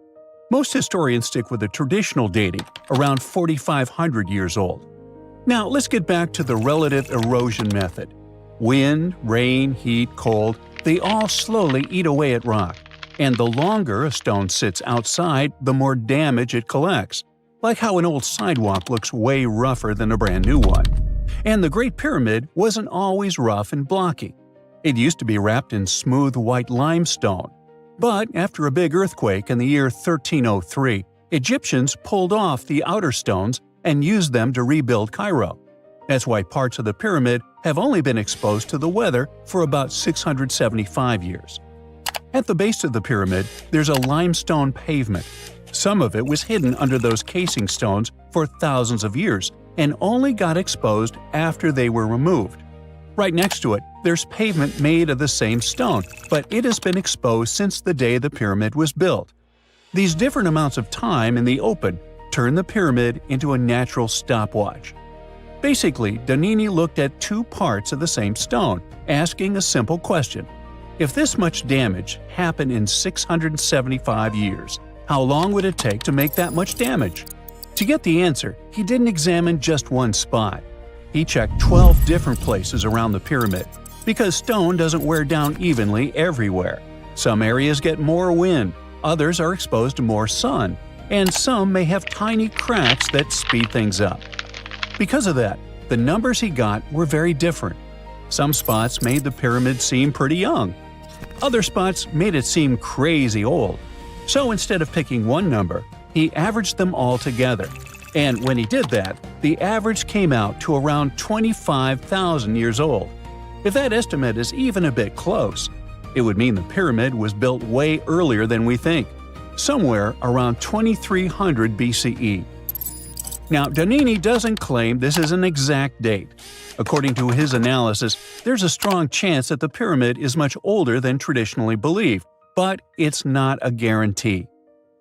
Most historians stick with the traditional dating, around 4,500 years old. Now, let's get back to the relative erosion method. Wind, rain, heat, cold, they all slowly eat away at rock. And the longer a stone sits outside, the more damage it collects. Like how an old sidewalk looks way rougher than a brand new one. And the Great Pyramid wasn't always rough and blocky. It used to be wrapped in smooth white limestone. But after a big earthquake in the year 1303, Egyptians pulled off the outer stones and used them to rebuild Cairo. That's why parts of the pyramid have only been exposed to the weather for about 675 years. At the base of the pyramid, there's a limestone pavement. Some of it was hidden under those casing stones for thousands of years and only got exposed after they were removed. Right next to it, there's pavement made of the same stone, but it has been exposed since the day the pyramid was built. These different amounts of time in the open turn the pyramid into a natural stopwatch. Basically, Donini looked at 2 parts of the same stone, asking a simple question. If this much damage happened in 675 years, how long would it take to make that much damage? To get the answer, he didn't examine just one spot. He checked 12 different places around the pyramid, because stone doesn't wear down evenly everywhere. Some areas get more wind, others are exposed to more sun, and some may have tiny cracks that speed things up. Because of that, the numbers he got were very different. Some spots made the pyramid seem pretty young. Other spots made it seem crazy old. So instead of picking one number, he averaged them all together. And when he did that, the average came out to around 25,000 years old. If that estimate is even a bit close, it would mean the pyramid was built way earlier than we think, somewhere around 2300 BCE. Now, Donini doesn't claim this is an exact date. According to his analysis, there's a strong chance that the pyramid is much older than traditionally believed, but it's not a guarantee.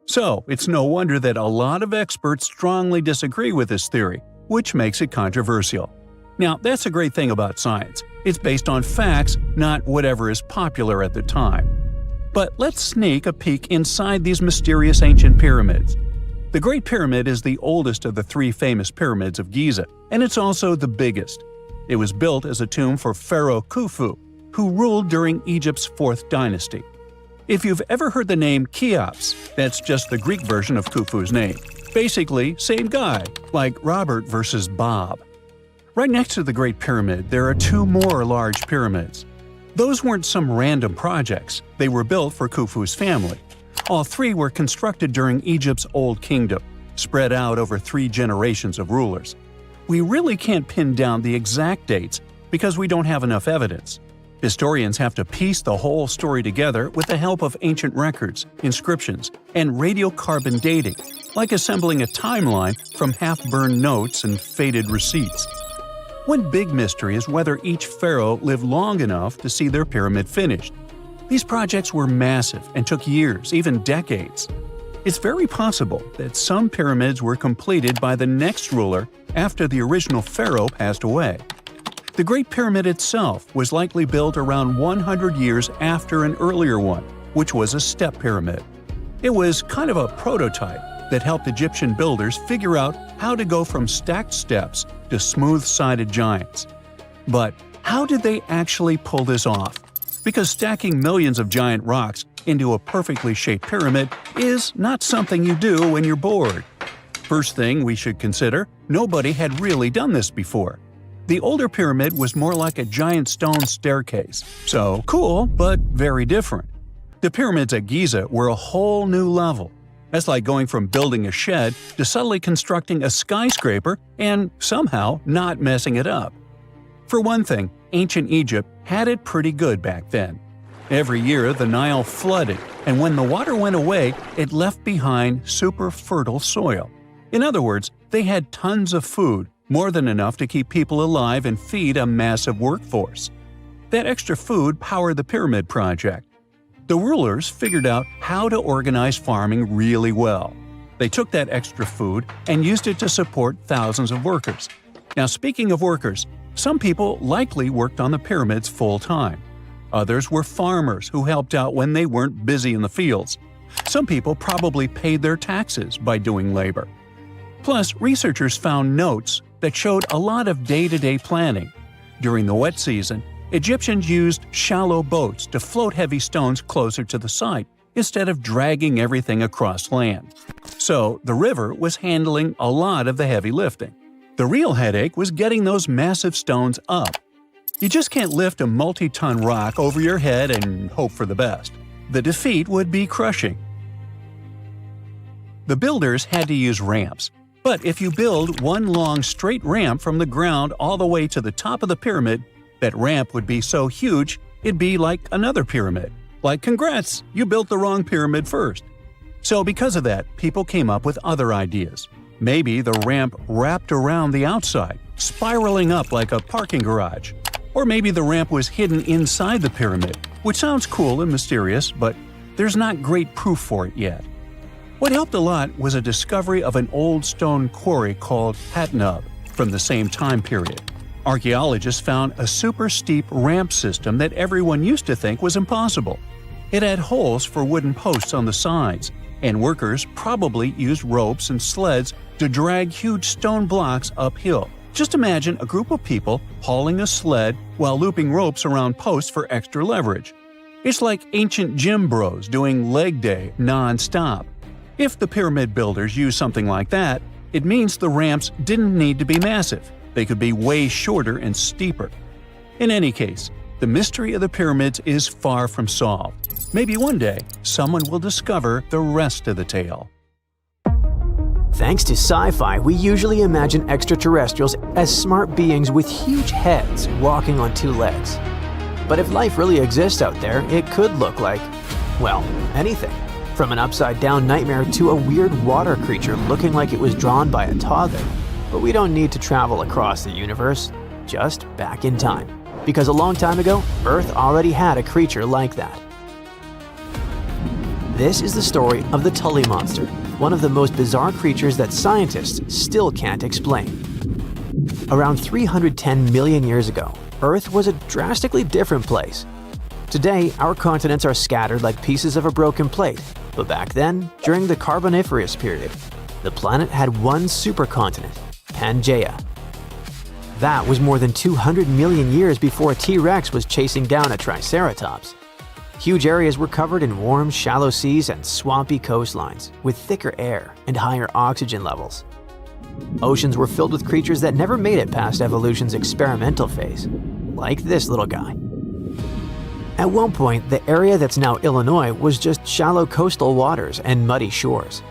So, it's no wonder that a lot of experts strongly disagree with this theory, which makes it controversial. Now, that's a great thing about science. It's based on facts, not whatever is popular at the time. But let's sneak a peek inside these mysterious ancient pyramids. The Great Pyramid is the oldest of the 3 famous pyramids of Giza, and it's also the biggest. It was built as a tomb for Pharaoh Khufu, who ruled during Egypt's 4th dynasty. If you've ever heard the name Cheops, that's just the Greek version of Khufu's name. Basically, same guy, like Robert versus Bob. Right next to the Great Pyramid, there are 2 more large pyramids. Those weren't some random projects, they were built for Khufu's family. All 3 were constructed during Egypt's Old Kingdom, spread out over 3 generations of rulers. We really can't pin down the exact dates because we don't have enough evidence. Historians have to piece the whole story together with the help of ancient records, inscriptions, and radiocarbon dating, like assembling a timeline from half-burned notes and faded receipts. One big mystery is whether each pharaoh lived long enough to see their pyramid finished. These projects were massive and took years, even decades. It's very possible that some pyramids were completed by the next ruler after the original pharaoh passed away. The Great Pyramid itself was likely built around 100 years after an earlier one, which was a step pyramid. It was kind of a prototype that helped Egyptian builders figure out how to go from stacked steps to smooth-sided giants. But how did they actually pull this off? Because stacking millions of giant rocks into a perfectly shaped pyramid is not something you do when you're bored. First thing we should consider, nobody had really done this before. The older pyramid was more like a giant stone staircase, so cool, but very different. The pyramids at Giza were a whole new level. That's like going from building a shed to suddenly constructing a skyscraper and somehow not messing it up. For one thing, ancient Egypt had it pretty good back then. Every year the Nile flooded, and when the water went away, it left behind super fertile soil. In other words, they had tons of food, more than enough to keep people alive and feed a massive workforce. That extra food powered the pyramid project. The rulers figured out how to organize farming really well. They took that extra food and used it to support thousands of workers. Now, speaking of workers, some people likely worked on the pyramids full-time. Others were farmers who helped out when they weren't busy in the fields. Some people probably paid their taxes by doing labor. Plus, researchers found notes that showed a lot of day-to-day planning. During the wet season, Egyptians used shallow boats to float heavy stones closer to the site instead of dragging everything across land. So, the river was handling a lot of the heavy lifting. The real headache was getting those massive stones up. You just can't lift a multi-ton rock over your head and hope for the best. The defeat would be crushing. The builders had to use ramps. But if you build one long straight ramp from the ground all the way to the top of the pyramid, that ramp would be so huge it'd be like another pyramid. Like, congrats, you built the wrong pyramid first. So because of that, people came up with other ideas. Maybe the ramp wrapped around the outside, spiraling up like a parking garage. Or maybe the ramp was hidden inside the pyramid, which sounds cool and mysterious, but there's not great proof for it yet. What helped a lot was a discovery of an old stone quarry called Hatnub from the same time period. Archaeologists found a super steep ramp system that everyone used to think was impossible. It had holes for wooden posts on the sides, and workers probably used ropes and sleds to drag huge stone blocks uphill. Just imagine a group of people hauling a sled while looping ropes around posts for extra leverage. It's like ancient gym bros doing leg day non-stop. If the pyramid builders used something like that, it means the ramps didn't need to be massive. They could be way shorter and steeper. In any case, the mystery of the pyramids is far from solved. Maybe one day, someone will discover the rest of the tale. Thanks to sci-fi, we usually imagine extraterrestrials as smart beings with huge heads walking on two legs. But if life really exists out there, it could look like, well, anything. From an upside-down nightmare to a weird water creature looking like it was drawn by a toddler. But we don't need to travel across the universe, just back in time. Because a long time ago, Earth already had a creature like that. This is the story of the Tully monster, one of the most bizarre creatures that scientists still can't explain. Around 310 million years ago, Earth was a drastically different place. Today, our continents are scattered like pieces of a broken plate, but back then, during the Carboniferous period, the planet had one supercontinent, Pangaea. That was more than 200 million years before a T-Rex was chasing down a Triceratops. Huge areas were covered in warm, shallow seas and swampy coastlines, with thicker air and higher oxygen levels. Oceans were filled with creatures that never made it past evolution's experimental phase, like this little guy. At one point, the area that's now Illinois was just shallow coastal waters and muddy shores.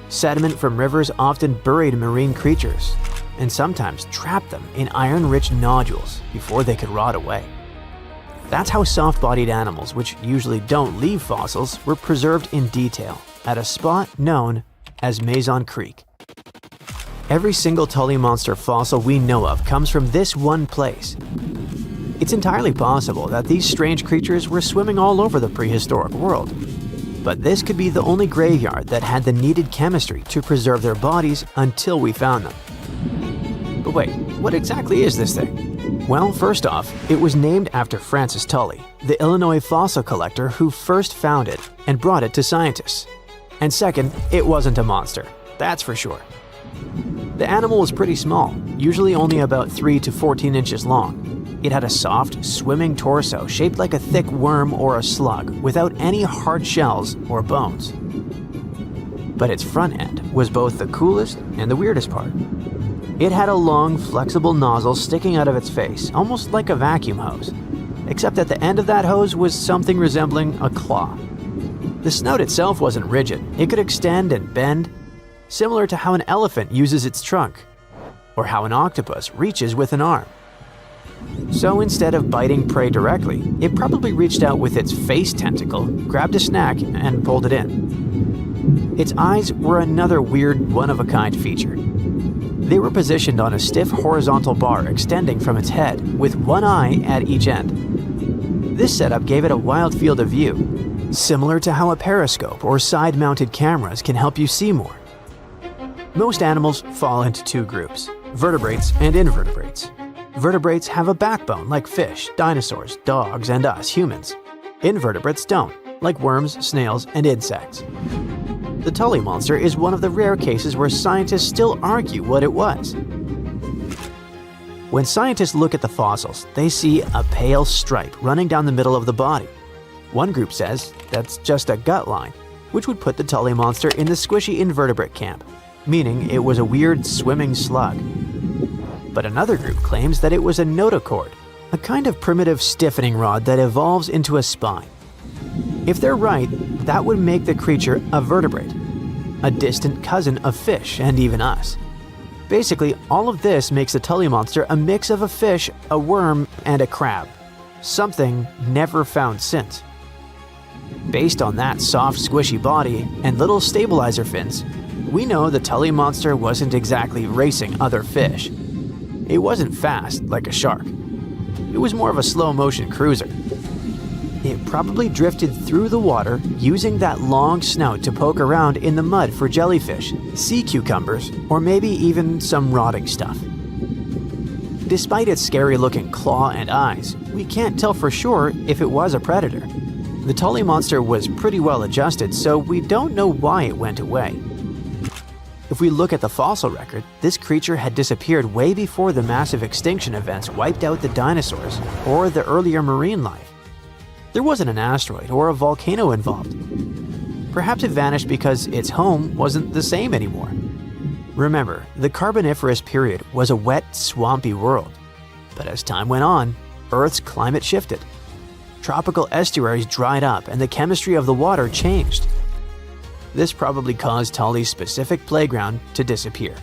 Sediment from rivers often buried marine creatures, and sometimes trapped them in iron-rich nodules before they could rot away. That's how soft-bodied animals, which usually don't leave fossils, were preserved in detail at a spot known as Maison Creek. Every single Tully monster fossil we know of comes from this one place. It's entirely possible that these strange creatures were swimming all over the prehistoric world, but this could be the only graveyard that had the needed chemistry to preserve their bodies until we found them. But wait, what exactly is this thing? Well, first off, it was named after Francis Tully, the Illinois fossil collector who first found it and brought it to scientists. And second, it wasn't a monster, that's for sure. The animal was pretty small, usually only about 3 to 14 inches long. It had a soft, swimming torso shaped like a thick worm or a slug without any hard shells or bones. But its front end was both the coolest and the weirdest part. It had a long, flexible nozzle sticking out of its face, almost like a vacuum hose, except at the end of that hose was something resembling a claw. The snout itself wasn't rigid, it could extend and bend, similar to how an elephant uses its trunk, or how an octopus reaches with an arm. So instead of biting prey directly, it probably reached out with its face tentacle, grabbed a snack, and pulled it in. Its eyes were another weird, one-of-a-kind feature. They were positioned on a stiff horizontal bar extending from its head, with one eye at each end. This setup gave it a wild field of view, similar to how a periscope or side-mounted cameras can help you see more. Most animals fall into two groups, vertebrates and invertebrates. Vertebrates have a backbone like fish, dinosaurs, dogs, and us humans. Invertebrates don't, like worms, snails, and insects. The Tully monster is one of the rare cases where scientists still argue what it was. When scientists look at the fossils, they see a pale stripe running down the middle of the body. One group says that's just a gut line, which would put the Tully monster in the squishy invertebrate camp, meaning it was a weird swimming slug. But another group claims that it was a notochord, a kind of primitive stiffening rod that evolves into a spine. If they're right, that would make the creature a vertebrate, a distant cousin of fish and even us. Basically, all of this makes the Tully monster a mix of a fish, a worm, and a crab, something never found since. Based on that soft, squishy body and little stabilizer fins, we know the Tully monster wasn't exactly racing other fish. It wasn't fast like a shark. It was more of a slow-motion cruiser. It probably drifted through the water using that long snout to poke around in the mud for jellyfish, sea cucumbers, or maybe even some rotting stuff. Despite its scary-looking claw and eyes, we can't tell for sure if it was a predator. The Tully monster was pretty well adjusted, so we don't know why it went away. If we look at the fossil record, this creature had disappeared way before the massive extinction events wiped out the dinosaurs or the earlier marine life. There wasn't an asteroid or a volcano involved. Perhaps it vanished because its home wasn't the same anymore. Remember, the Carboniferous period was a wet, swampy world. But as time went on, Earth's climate shifted. Tropical estuaries dried up and the chemistry of the water changed. This probably caused Tully's specific playground to disappear.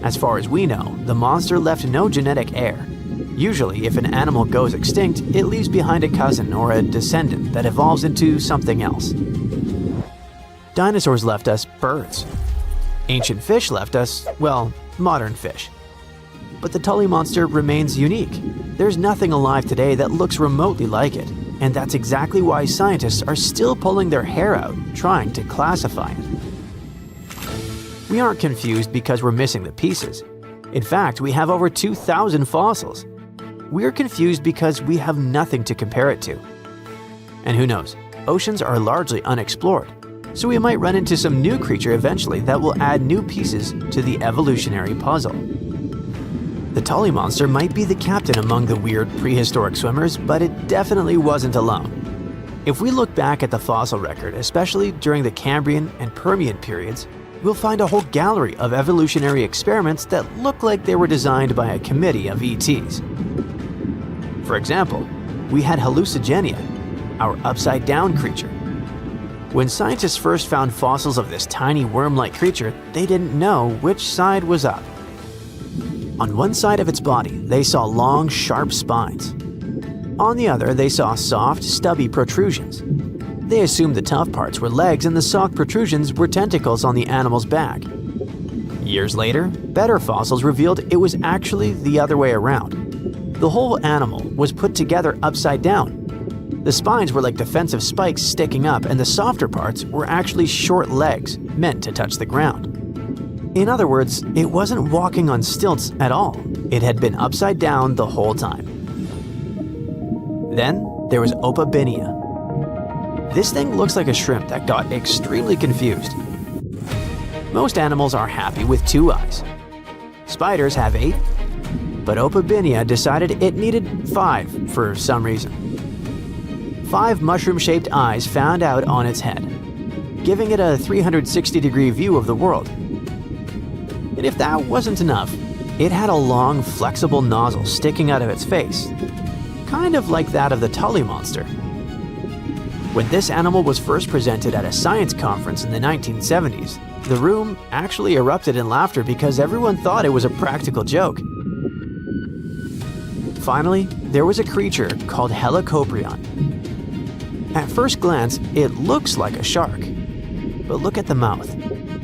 As far as we know, the monster left no genetic heir. Usually, if an animal goes extinct, it leaves behind a cousin or a descendant that evolves into something else. Dinosaurs left us birds. Ancient fish left us, well, modern fish. But the Tully monster remains unique. There's nothing alive today that looks remotely like it. And that's exactly why scientists are still pulling their hair out trying to classify it. We aren't confused because we're missing the pieces. In fact, we have over 2,000 fossils. We're confused because we have nothing to compare it to. And who knows, oceans are largely unexplored, so we might run into some new creature eventually that will add new pieces to the evolutionary puzzle. The Tully monster might be the captain among the weird prehistoric swimmers, but it definitely wasn't alone. If we look back at the fossil record, especially during the Cambrian and Permian periods, we'll find a whole gallery of evolutionary experiments that look like they were designed by a committee of ETs. For example, we had hallucigenia, our upside-down creature. When scientists first found fossils of this tiny worm-like creature, they didn't know which side was up. On one side of its body, they saw long, sharp spines. On the other, they saw soft, stubby protrusions. They assumed the tough parts were legs and the soft protrusions were tentacles on the animal's back. Years later, better fossils revealed it was actually the other way around. The whole animal was put together upside down. The spines were like defensive spikes sticking up, and the softer parts were actually short legs meant to touch the ground. In other words, it wasn't walking on stilts at all. It had been upside down the whole time. Then there was Opabinia. This thing looks like a shrimp that got extremely confused. Most animals are happy with 2 eyes. Spiders have 8, but Opabinia decided it needed 5 for some reason. 5 mushroom-shaped eyes found out on its head, giving it a 360-degree view of the world. And if that wasn't enough, it had a long, flexible nozzle sticking out of its face, kind of like that of the Tully monster. When this animal was first presented at a science conference in the 1970s, the room actually erupted in laughter because everyone thought it was a practical joke. Finally, there was a creature called Helicoprion. At first glance, it looks like a shark. But look at the mouth.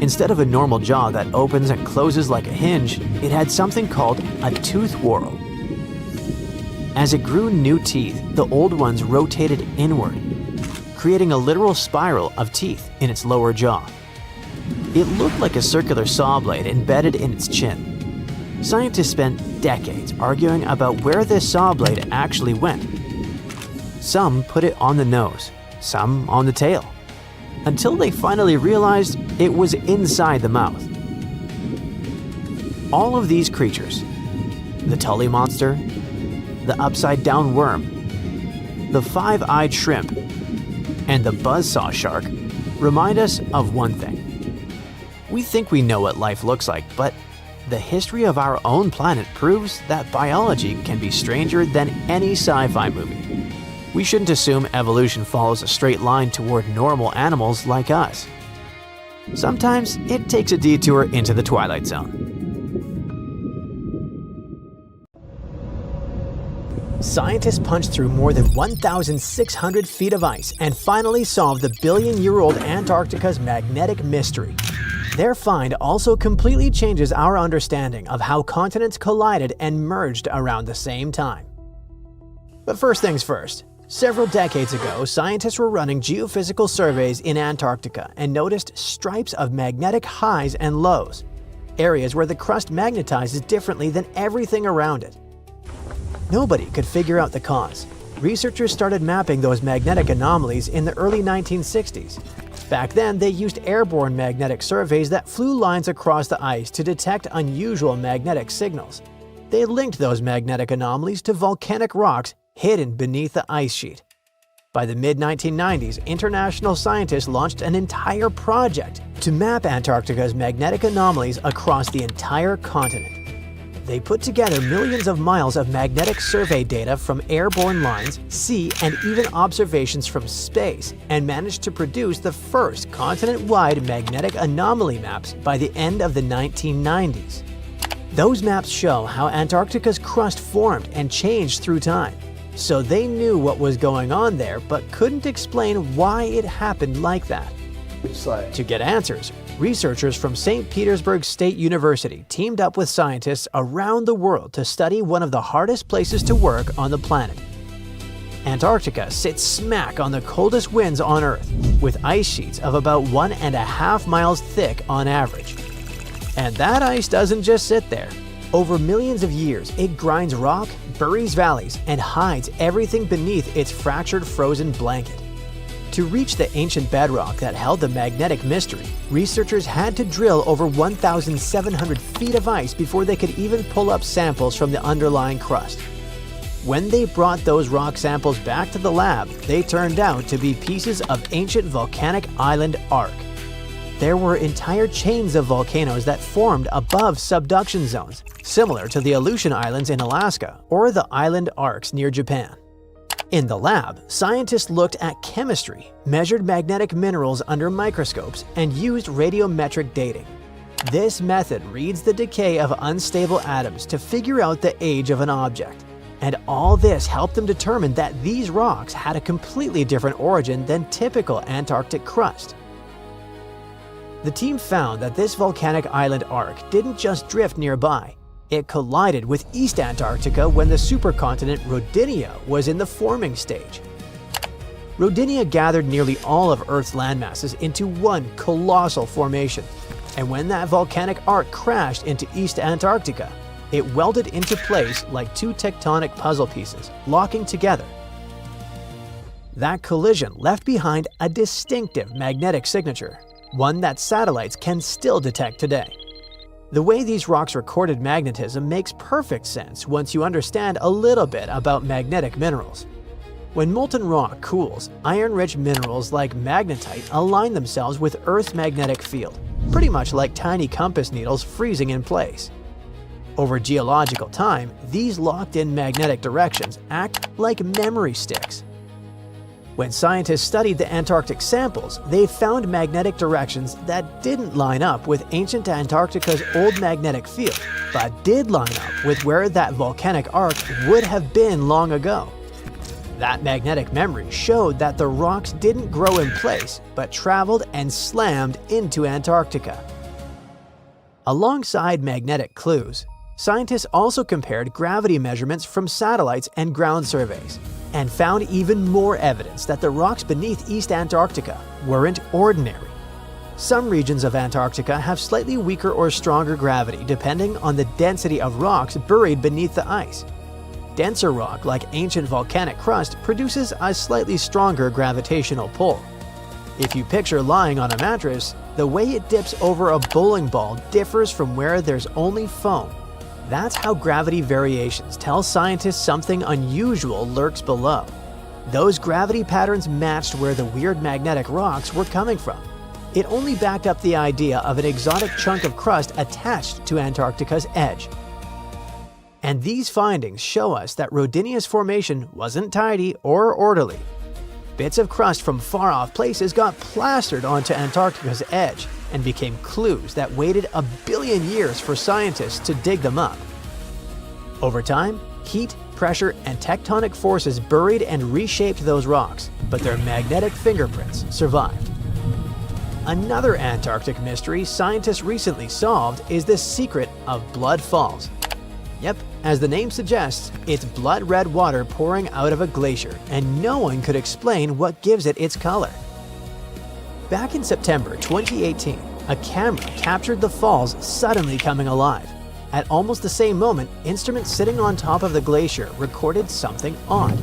Instead of a normal jaw that opens and closes like a hinge, it had something called a tooth whorl. As it grew new teeth, the old ones rotated inward, creating a literal spiral of teeth in its lower jaw. It looked like a circular saw blade embedded in its chin. Scientists spent decades arguing about where this saw blade actually went. Some put it on the nose, some on the tail, until they finally realized it was inside the mouth. All of these creatures, the Tully monster, the upside-down worm, the 5-eyed shrimp, and the buzzsaw shark, remind us of one thing. We think we know what life looks like, but the history of our own planet proves that biology can be stranger than any sci-fi movie. We shouldn't assume evolution follows a straight line toward normal animals like us. Sometimes it takes a detour into the Twilight Zone. Scientists punched through more than 1,600 feet of ice and finally solved the billion-year-old Antarctica's magnetic mystery. Their find also completely changes our understanding of how continents collided and merged around the same time. But first things first. Several decades ago, scientists were running geophysical surveys in Antarctica and noticed stripes of magnetic highs and lows, areas where the crust magnetizes differently than everything around it. Nobody could figure out the cause. Researchers started mapping those magnetic anomalies in the early 1960s. Back then, they used airborne magnetic surveys that flew lines across the ice to detect unusual magnetic signals. They linked those magnetic anomalies to volcanic rocks hidden beneath the ice sheet. By the mid-1990s, international scientists launched an entire project to map Antarctica's magnetic anomalies across the entire continent. They put together millions of miles of magnetic survey data from airborne lines, sea, and even observations from space, and managed to produce the first continent-wide magnetic anomaly maps by the end of the 1990s. Those maps show how Antarctica's crust formed and changed through time. So they knew what was going on there, but couldn't explain why it happened like that. To get answers, researchers from St. Petersburg State University teamed up with scientists around the world to study one of the hardest places to work on the planet. Antarctica sits smack on the coldest winds on Earth, with ice sheets of about 1.5 miles thick on average. And that ice doesn't just sit there. Over millions of years, it grinds rock, buries valleys, and hides everything beneath its fractured frozen blanket. To reach the ancient bedrock that held the magnetic mystery, researchers had to drill over 1,700 feet of ice before they could even pull up samples from the underlying crust. When they brought those rock samples back to the lab, they turned out to be pieces of ancient volcanic island arc. There were entire chains of volcanoes that formed above subduction zones, similar to the Aleutian Islands in Alaska or the island arcs near Japan. In the lab, scientists looked at chemistry, measured magnetic minerals under microscopes, and used radiometric dating. This method reads the decay of unstable atoms to figure out the age of an object. And all this helped them determine that these rocks had a completely different origin than typical Antarctic crust. The team found that this volcanic island arc didn't just drift nearby. It collided with East Antarctica when the supercontinent Rodinia was in the forming stage. Rodinia gathered nearly all of Earth's landmasses into one colossal formation, and when that volcanic arc crashed into East Antarctica, it welded into place like two tectonic puzzle pieces, locking together. That collision left behind a distinctive magnetic signature, one that satellites can still detect today. The way these rocks recorded magnetism makes perfect sense once you understand a little bit about magnetic minerals. When molten rock cools, iron-rich minerals like magnetite align themselves with Earth's magnetic field, pretty much like tiny compass needles freezing in place. Over geological time, these locked-in magnetic directions act like memory sticks. When scientists studied the Antarctic samples, they found magnetic directions that didn't line up with ancient Antarctica's old magnetic field, but did line up with where that volcanic arc would have been long ago. That magnetic memory showed that the rocks didn't grow in place, but traveled and slammed into Antarctica. Alongside magnetic clues, scientists also compared gravity measurements from satellites and ground surveys, and found even more evidence that the rocks beneath East Antarctica weren't ordinary. Some regions of Antarctica have slightly weaker or stronger gravity depending on the density of rocks buried beneath the ice. Denser rock like ancient volcanic crust produces a slightly stronger gravitational pull. If you picture lying on a mattress, the way it dips over a bowling ball differs from where there's only foam. That's how gravity variations tell scientists something unusual lurks below. Those gravity patterns matched where the weird magnetic rocks were coming from. It only backed up the idea of an exotic chunk of crust attached to Antarctica's edge. And these findings show us that Rodinia's formation wasn't tidy or orderly. Bits of crust from far-off places got plastered onto Antarctica's edge and became clues that waited a billion years for scientists to dig them up. Over time, heat, pressure, and tectonic forces buried and reshaped those rocks, but their magnetic fingerprints survived. Another Antarctic mystery scientists recently solved is the secret of Blood Falls. Yep, as the name suggests, it's blood-red water pouring out of a glacier, and no one could explain what gives it its color. Back in September 2018, a camera captured the falls suddenly coming alive. At almost the same moment, instruments sitting on top of the glacier recorded something odd.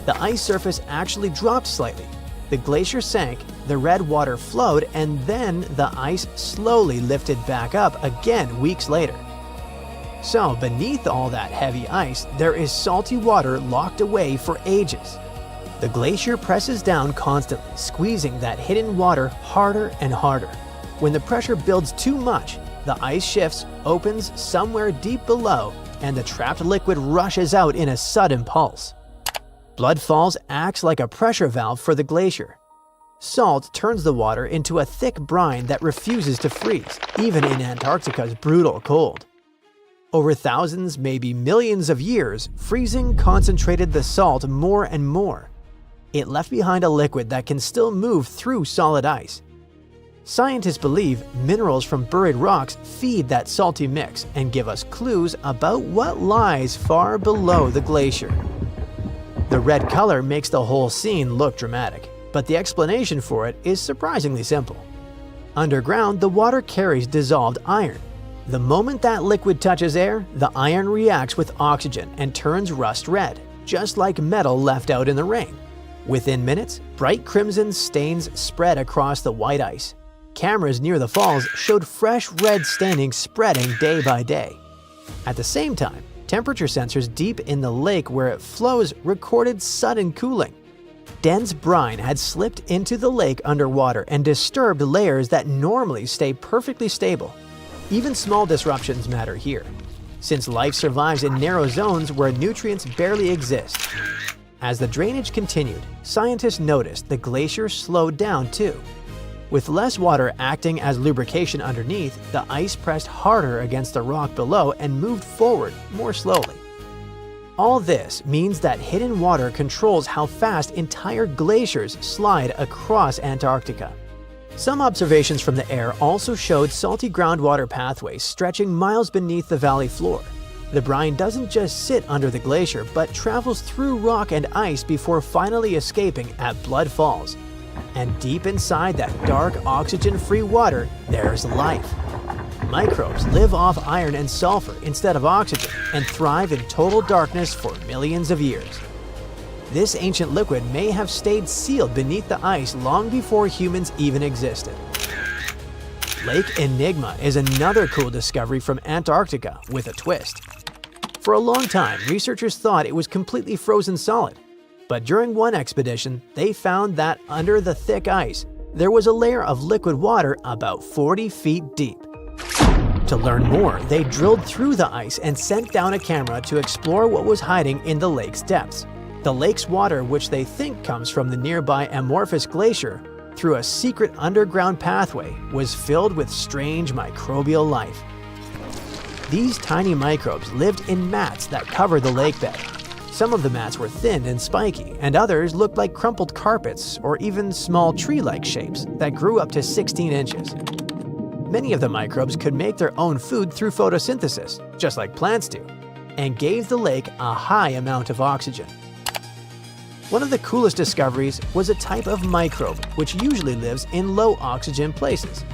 The ice surface actually dropped slightly. The glacier sank, the red water flowed, and then the ice slowly lifted back up again weeks later. So beneath all that heavy ice, there is salty water locked away for ages. The glacier presses down constantly, squeezing that hidden water harder and harder. When the pressure builds too much, the ice shifts, opens somewhere deep below, and the trapped liquid rushes out in a sudden pulse. Blood Falls acts like a pressure valve for the glacier. Salt turns the water into a thick brine that refuses to freeze, even in Antarctica's brutal cold. Over thousands, maybe millions of years, freezing concentrated the salt more and more. It left behind a liquid that can still move through solid ice. Scientists believe minerals from buried rocks feed that salty mix and give us clues about what lies far below the glacier. The red color makes the whole scene look dramatic, but the explanation for it is surprisingly simple. Underground, the water carries dissolved iron. The moment that liquid touches air, the iron reacts with oxygen and turns rust red, just like metal left out in the rain. Within minutes, bright crimson stains spread across the white ice. Cameras near the falls showed fresh red staining spreading day by day. At the same time, temperature sensors deep in the lake where it flows recorded sudden cooling. Dense brine had slipped into the lake underwater and disturbed layers that normally stay perfectly stable. Even small disruptions matter here, since life survives in narrow zones where nutrients barely exist. As the drainage continued, scientists noticed the glacier slowed down too. With less water acting as lubrication underneath, the ice pressed harder against the rock below and moved forward more slowly. All this means that hidden water controls how fast entire glaciers slide across Antarctica. Some observations from the air also showed salty groundwater pathways stretching miles beneath the valley floor. The brine doesn't just sit under the glacier, but travels through rock and ice before finally escaping at Blood Falls. And deep inside that dark, oxygen-free water, there's life. Microbes live off iron and sulfur instead of oxygen and thrive in total darkness for millions of years. This ancient liquid may have stayed sealed beneath the ice long before humans even existed. Lake Enigma is another cool discovery from Antarctica with a twist. For a long time, researchers thought it was completely frozen solid. But during one expedition, they found that under the thick ice, there was a layer of liquid water about 40 feet deep. To learn more, they drilled through the ice and sent down a camera to explore what was hiding in the lake's depths. The lake's water, which they think comes from the nearby Amorphous Glacier, through a secret underground pathway, was filled with strange microbial life. These tiny microbes lived in mats that covered the lake bed. Some of the mats were thin and spiky, and others looked like crumpled carpets or even small tree-like shapes that grew up to 16 inches. Many of the microbes could make their own food through photosynthesis, just like plants do, and gave the lake a high amount of oxygen. One of the coolest discoveries was a type of microbe which usually lives in low oxygen places.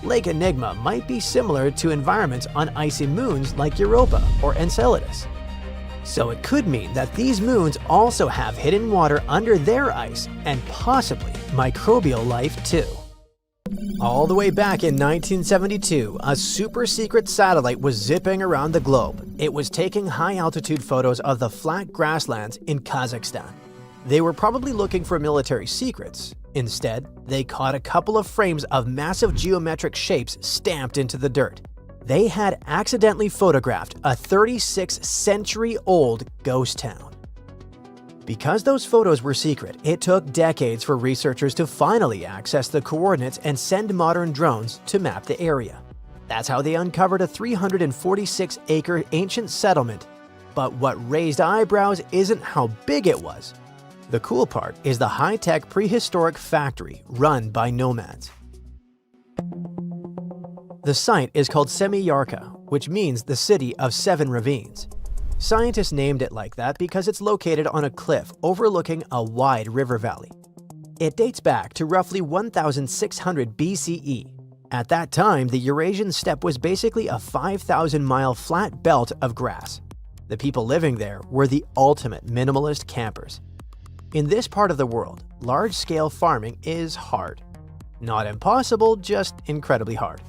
Lake Enigma might be similar to environments on icy moons like Europa or Enceladus. So it could mean that these moons also have hidden water under their ice and possibly microbial life too. All the way back in 1972, a super-secret satellite was zipping around the globe. It was taking high-altitude photos of the flat grasslands in Kazakhstan. They were probably looking for military secrets. Instead, they caught a couple of frames of massive geometric shapes stamped into the dirt. They had accidentally photographed a 36-century-old ghost town. Because those photos were secret, it took decades for researchers to finally access the coordinates and send modern drones to map the area. That's how they uncovered a 346-acre ancient settlement. But what raised eyebrows isn't how big it was. The cool part is the high-tech prehistoric factory run by nomads. The site is called Semiyarka, which means the city of 7 ravines. Scientists named it like that because it's located on a cliff overlooking a wide river valley. It dates back to roughly 1600 BCE. At that time, the Eurasian steppe was basically a 5,000-mile flat belt of grass. The people living there were the ultimate minimalist campers. In this part of the world, large-scale farming is hard. Not impossible, just incredibly hard.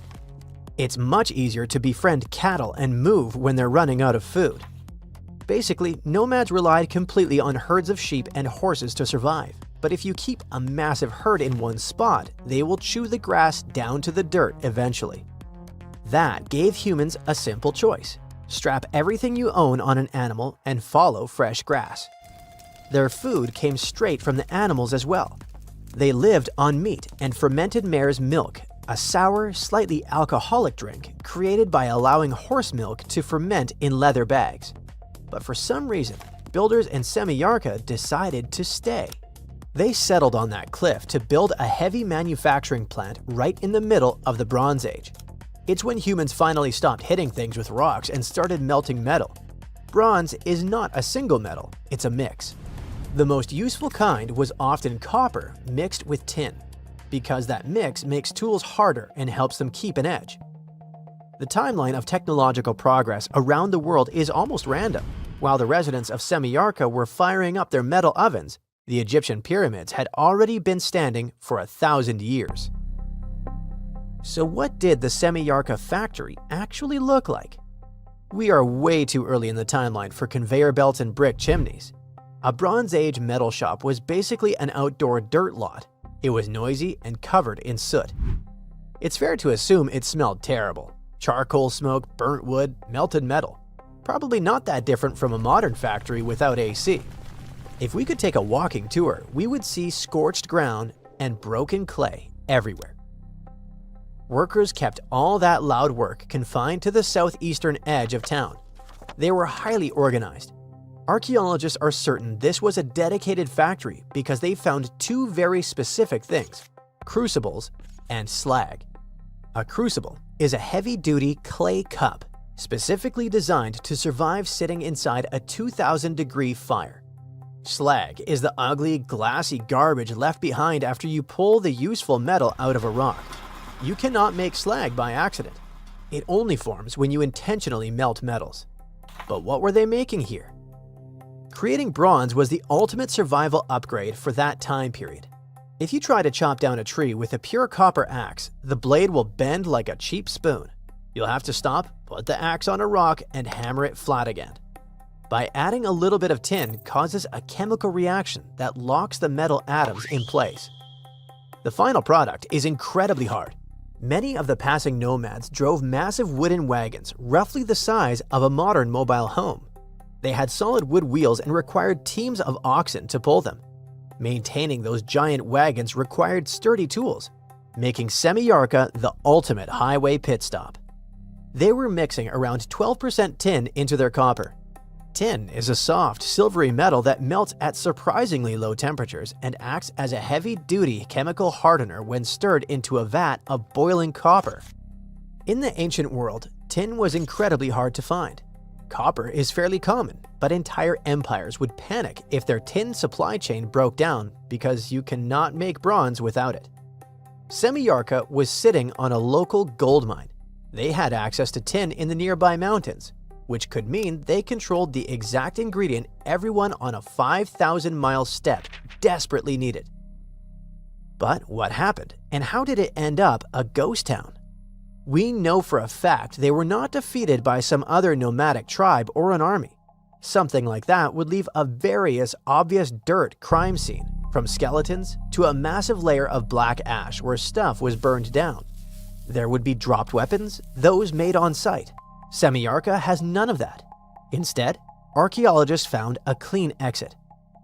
It's much easier to befriend cattle and move when they're running out of food. Basically, nomads relied completely on herds of sheep and horses to survive. But if you keep a massive herd in one spot, they will chew the grass down to the dirt eventually. That gave humans a simple choice: strap everything you own on an animal and follow fresh grass. Their food came straight from the animals as well. They lived on meat and fermented mare's milk, a sour, slightly alcoholic drink created by allowing horse milk to ferment in leather bags. But for some reason, builders in Semiyarka decided to stay. They settled on that cliff to build a heavy manufacturing plant right in the middle of the Bronze Age. It's when humans finally stopped hitting things with rocks and started melting metal. Bronze is not a single metal, it's a mix. The most useful kind was often copper mixed with tin, because that mix makes tools harder and helps them keep an edge. The timeline of technological progress around the world is almost random. While the residents of Semiyarka were firing up their metal ovens, the Egyptian pyramids had already been standing for 1,000 years. So what did the Semiyarka factory actually look like? We are way too early in the timeline for conveyor belts and brick chimneys. A Bronze Age metal shop was basically an outdoor dirt lot. It was noisy and covered in soot. It's fair to assume it smelled terrible. Charcoal smoke, burnt wood, melted metal. Probably not that different from a modern factory without AC. If we could take a walking tour, we would see scorched ground and broken clay everywhere. Workers kept all that loud work confined to the southeastern edge of town. They were highly organized. Archaeologists are certain this was a dedicated factory because they found two very specific things: crucibles and slag. A crucible is a heavy-duty clay cup specifically designed to survive sitting inside a 2,000-degree fire. Slag is the ugly, glassy garbage left behind after you pull the useful metal out of a rock. You cannot make slag by accident. It only forms when you intentionally melt metals. But what were they making here? Creating bronze was the ultimate survival upgrade for that time period. If you try to chop down a tree with a pure copper axe, the blade will bend like a cheap spoon. You'll have to stop, put the axe on a rock, and hammer it flat again. By adding a little bit of tin causes a chemical reaction that locks the metal atoms in place. The final product is incredibly hard. Many of the passing nomads drove massive wooden wagons roughly the size of a modern mobile home. They had solid wood wheels and required teams of oxen to pull them. Maintaining those giant wagons required sturdy tools, making Semiyarka the ultimate highway pit stop. They were mixing around 12% tin into their copper. Tin is a soft, silvery metal that melts at surprisingly low temperatures and acts as a heavy-duty chemical hardener when stirred into a vat of boiling copper. In the ancient world, tin was incredibly hard to find. Copper is fairly common, but entire empires would panic if their tin supply chain broke down because you cannot make bronze without it. Semiyarka was sitting on a local gold mine. They had access to tin in the nearby mountains, which could mean they controlled the exact ingredient everyone on a 5,000-mile steppe desperately needed. But what happened, and how did it end up a ghost town? We know for a fact they were not defeated by some other nomadic tribe or an army. Something like that would leave a obvious dirt crime scene, from skeletons to a massive layer of black ash where stuff was burned down. There would be dropped weapons, those made on site. Semiyarka has none of that. Instead, archaeologists found a clean exit.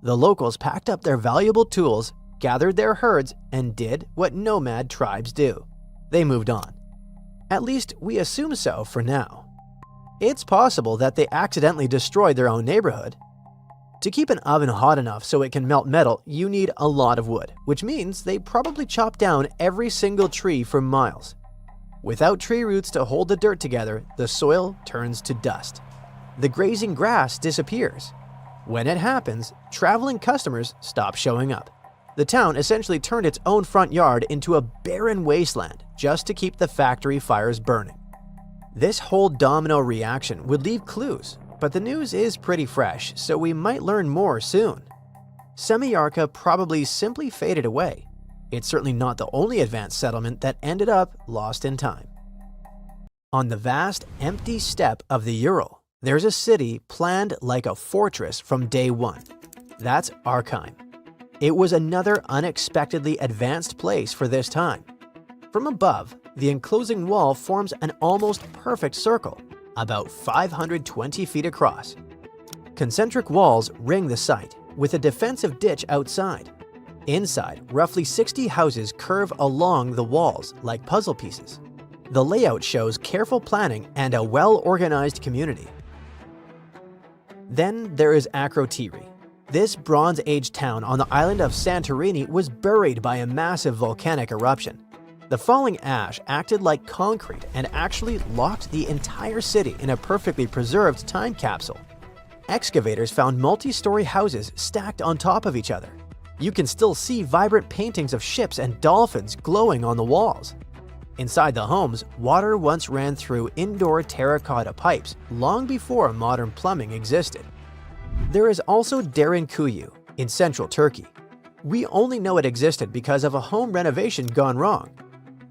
The locals packed up their valuable tools, gathered their herds, and did what nomad tribes do. They moved on. At least we assume so for now. It's possible that they accidentally destroyed their own neighborhood. To keep an oven hot enough so it can melt metal, you need a lot of wood, which means they probably chopped down every single tree for miles. Without tree roots to hold the dirt together, the soil turns to dust. The grazing grass disappears. When it happens, traveling customers stop showing up. The town essentially turned its own front yard into a barren wasteland just to keep the factory fires burning. This whole domino reaction would leave clues, but the news is pretty fresh, so we might learn more soon. Semiyarka probably simply faded away. It's certainly not the only advanced settlement that ended up lost in time. On the vast, empty steppe of the Ural, there's a city planned like a fortress from day one. That's Archaeum. It was another unexpectedly advanced place for this time. From above, the enclosing wall forms an almost perfect circle, about 520 feet across. Concentric walls ring the site, with a defensive ditch outside. Inside, roughly 60 houses curve along the walls like puzzle pieces. The layout shows careful planning and a well-organized community. Then there is Akrotiri. This Bronze Age town on the island of Santorini was buried by a massive volcanic eruption. The falling ash acted like concrete and actually locked the entire city in a perfectly preserved time capsule. Excavators found multi-story houses stacked on top of each other. You can still see vibrant paintings of ships and dolphins glowing on the walls. Inside the homes, water once ran through indoor terracotta pipes long before modern plumbing existed. There is also Derinkuyu in central Turkey. We only know it existed because of a home renovation gone wrong.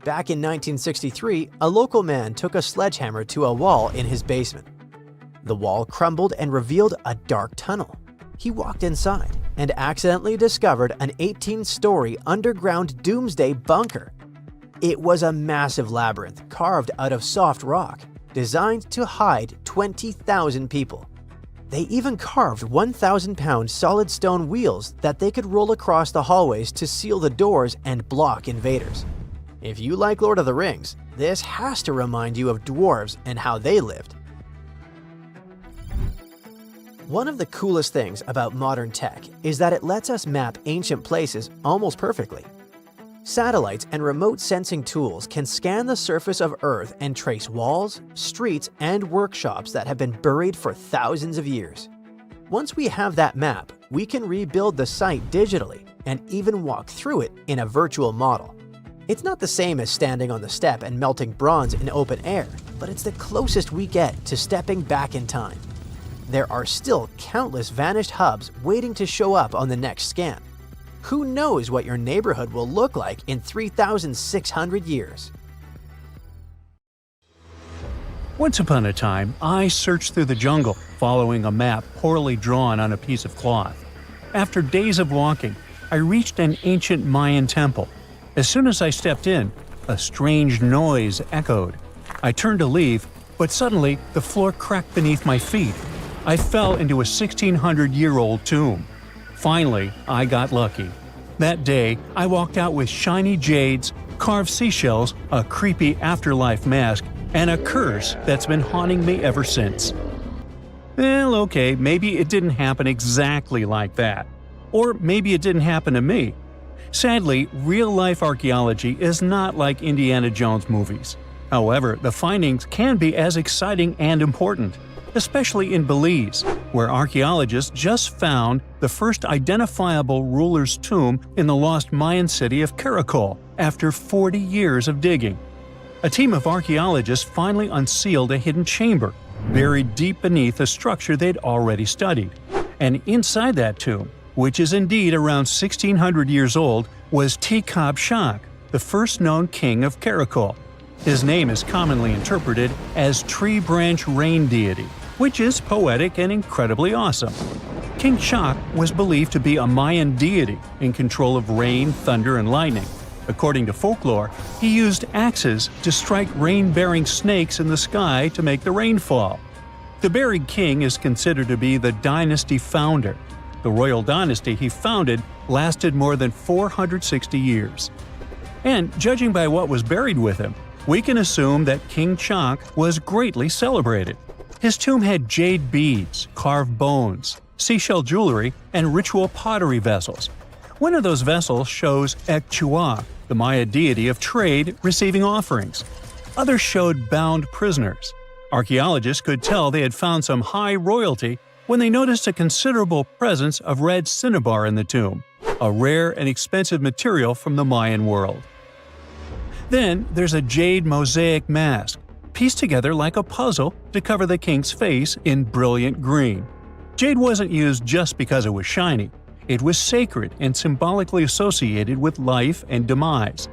Back in 1963, a local man took a sledgehammer to a wall in his basement. The wall crumbled and revealed a dark tunnel. He walked inside and accidentally discovered an 18-story underground doomsday bunker. It was a massive labyrinth carved out of soft rock, designed to hide 20,000 people. They even carved 1,000-pound solid stone wheels that they could roll across the hallways to seal the doors and block invaders. If you like Lord of the Rings, this has to remind you of dwarves and how they lived. One of the coolest things about modern tech is that it lets us map ancient places almost perfectly. Satellites and remote sensing tools can scan the surface of Earth and trace walls, streets, and workshops that have been buried for thousands of years. Once we have that map, we can rebuild the site digitally and even walk through it in a virtual model. It's not the same as standing on the step and melting bronze in open air, but it's the closest we get to stepping back in time. There are still countless vanished hubs waiting to show up on the next scan. Who knows what your neighborhood will look like in 3,600 years? Once upon a time, I searched through the jungle, following a map poorly drawn on a piece of cloth. After days of walking, I reached an ancient Mayan temple. As soon as I stepped in, a strange noise echoed. I turned to leave, but suddenly the floor cracked beneath my feet. I fell into a 1,600-year-old tomb. Finally, I got lucky. That day, I walked out with shiny jades, carved seashells, a creepy afterlife mask, and a curse that's been haunting me ever since. Well, okay, maybe it didn't happen exactly like that. Or maybe it didn't happen to me. Sadly, real-life archaeology is not like Indiana Jones movies. However, the findings can be as exciting and important, especially in Belize, where archaeologists just found the first identifiable ruler's tomb in the lost Mayan city of Caracol after 40 years of digging. A team of archaeologists finally unsealed a hidden chamber, buried deep beneath a structure they'd already studied. And inside that tomb, which is indeed around 1,600 years old, was Tikab Shak, the first known king of Caracol. His name is commonly interpreted as Tree Branch Rain Deity, which is poetic and incredibly awesome. King Shak was believed to be a Mayan deity in control of rain, thunder, and lightning. According to folklore, he used axes to strike rain-bearing snakes in the sky to make the rain fall. The buried king is considered to be the dynasty founder. The royal dynasty he founded lasted more than 460 years. And judging by what was buried with him, we can assume that King Shak was greatly celebrated. His tomb had jade beads, carved bones, seashell jewelry, and ritual pottery vessels. One of those vessels shows Ekchua, the Maya deity of trade, receiving offerings. Others showed bound prisoners. Archaeologists could tell they had found some high royalty when they noticed a considerable presence of red cinnabar in the tomb, a rare and expensive material from the Mayan world. Then there's a jade mosaic mask, pieced together like a puzzle to cover the king's face in brilliant green. Jade wasn't used just because it was shiny. It was sacred and symbolically associated with life and demise.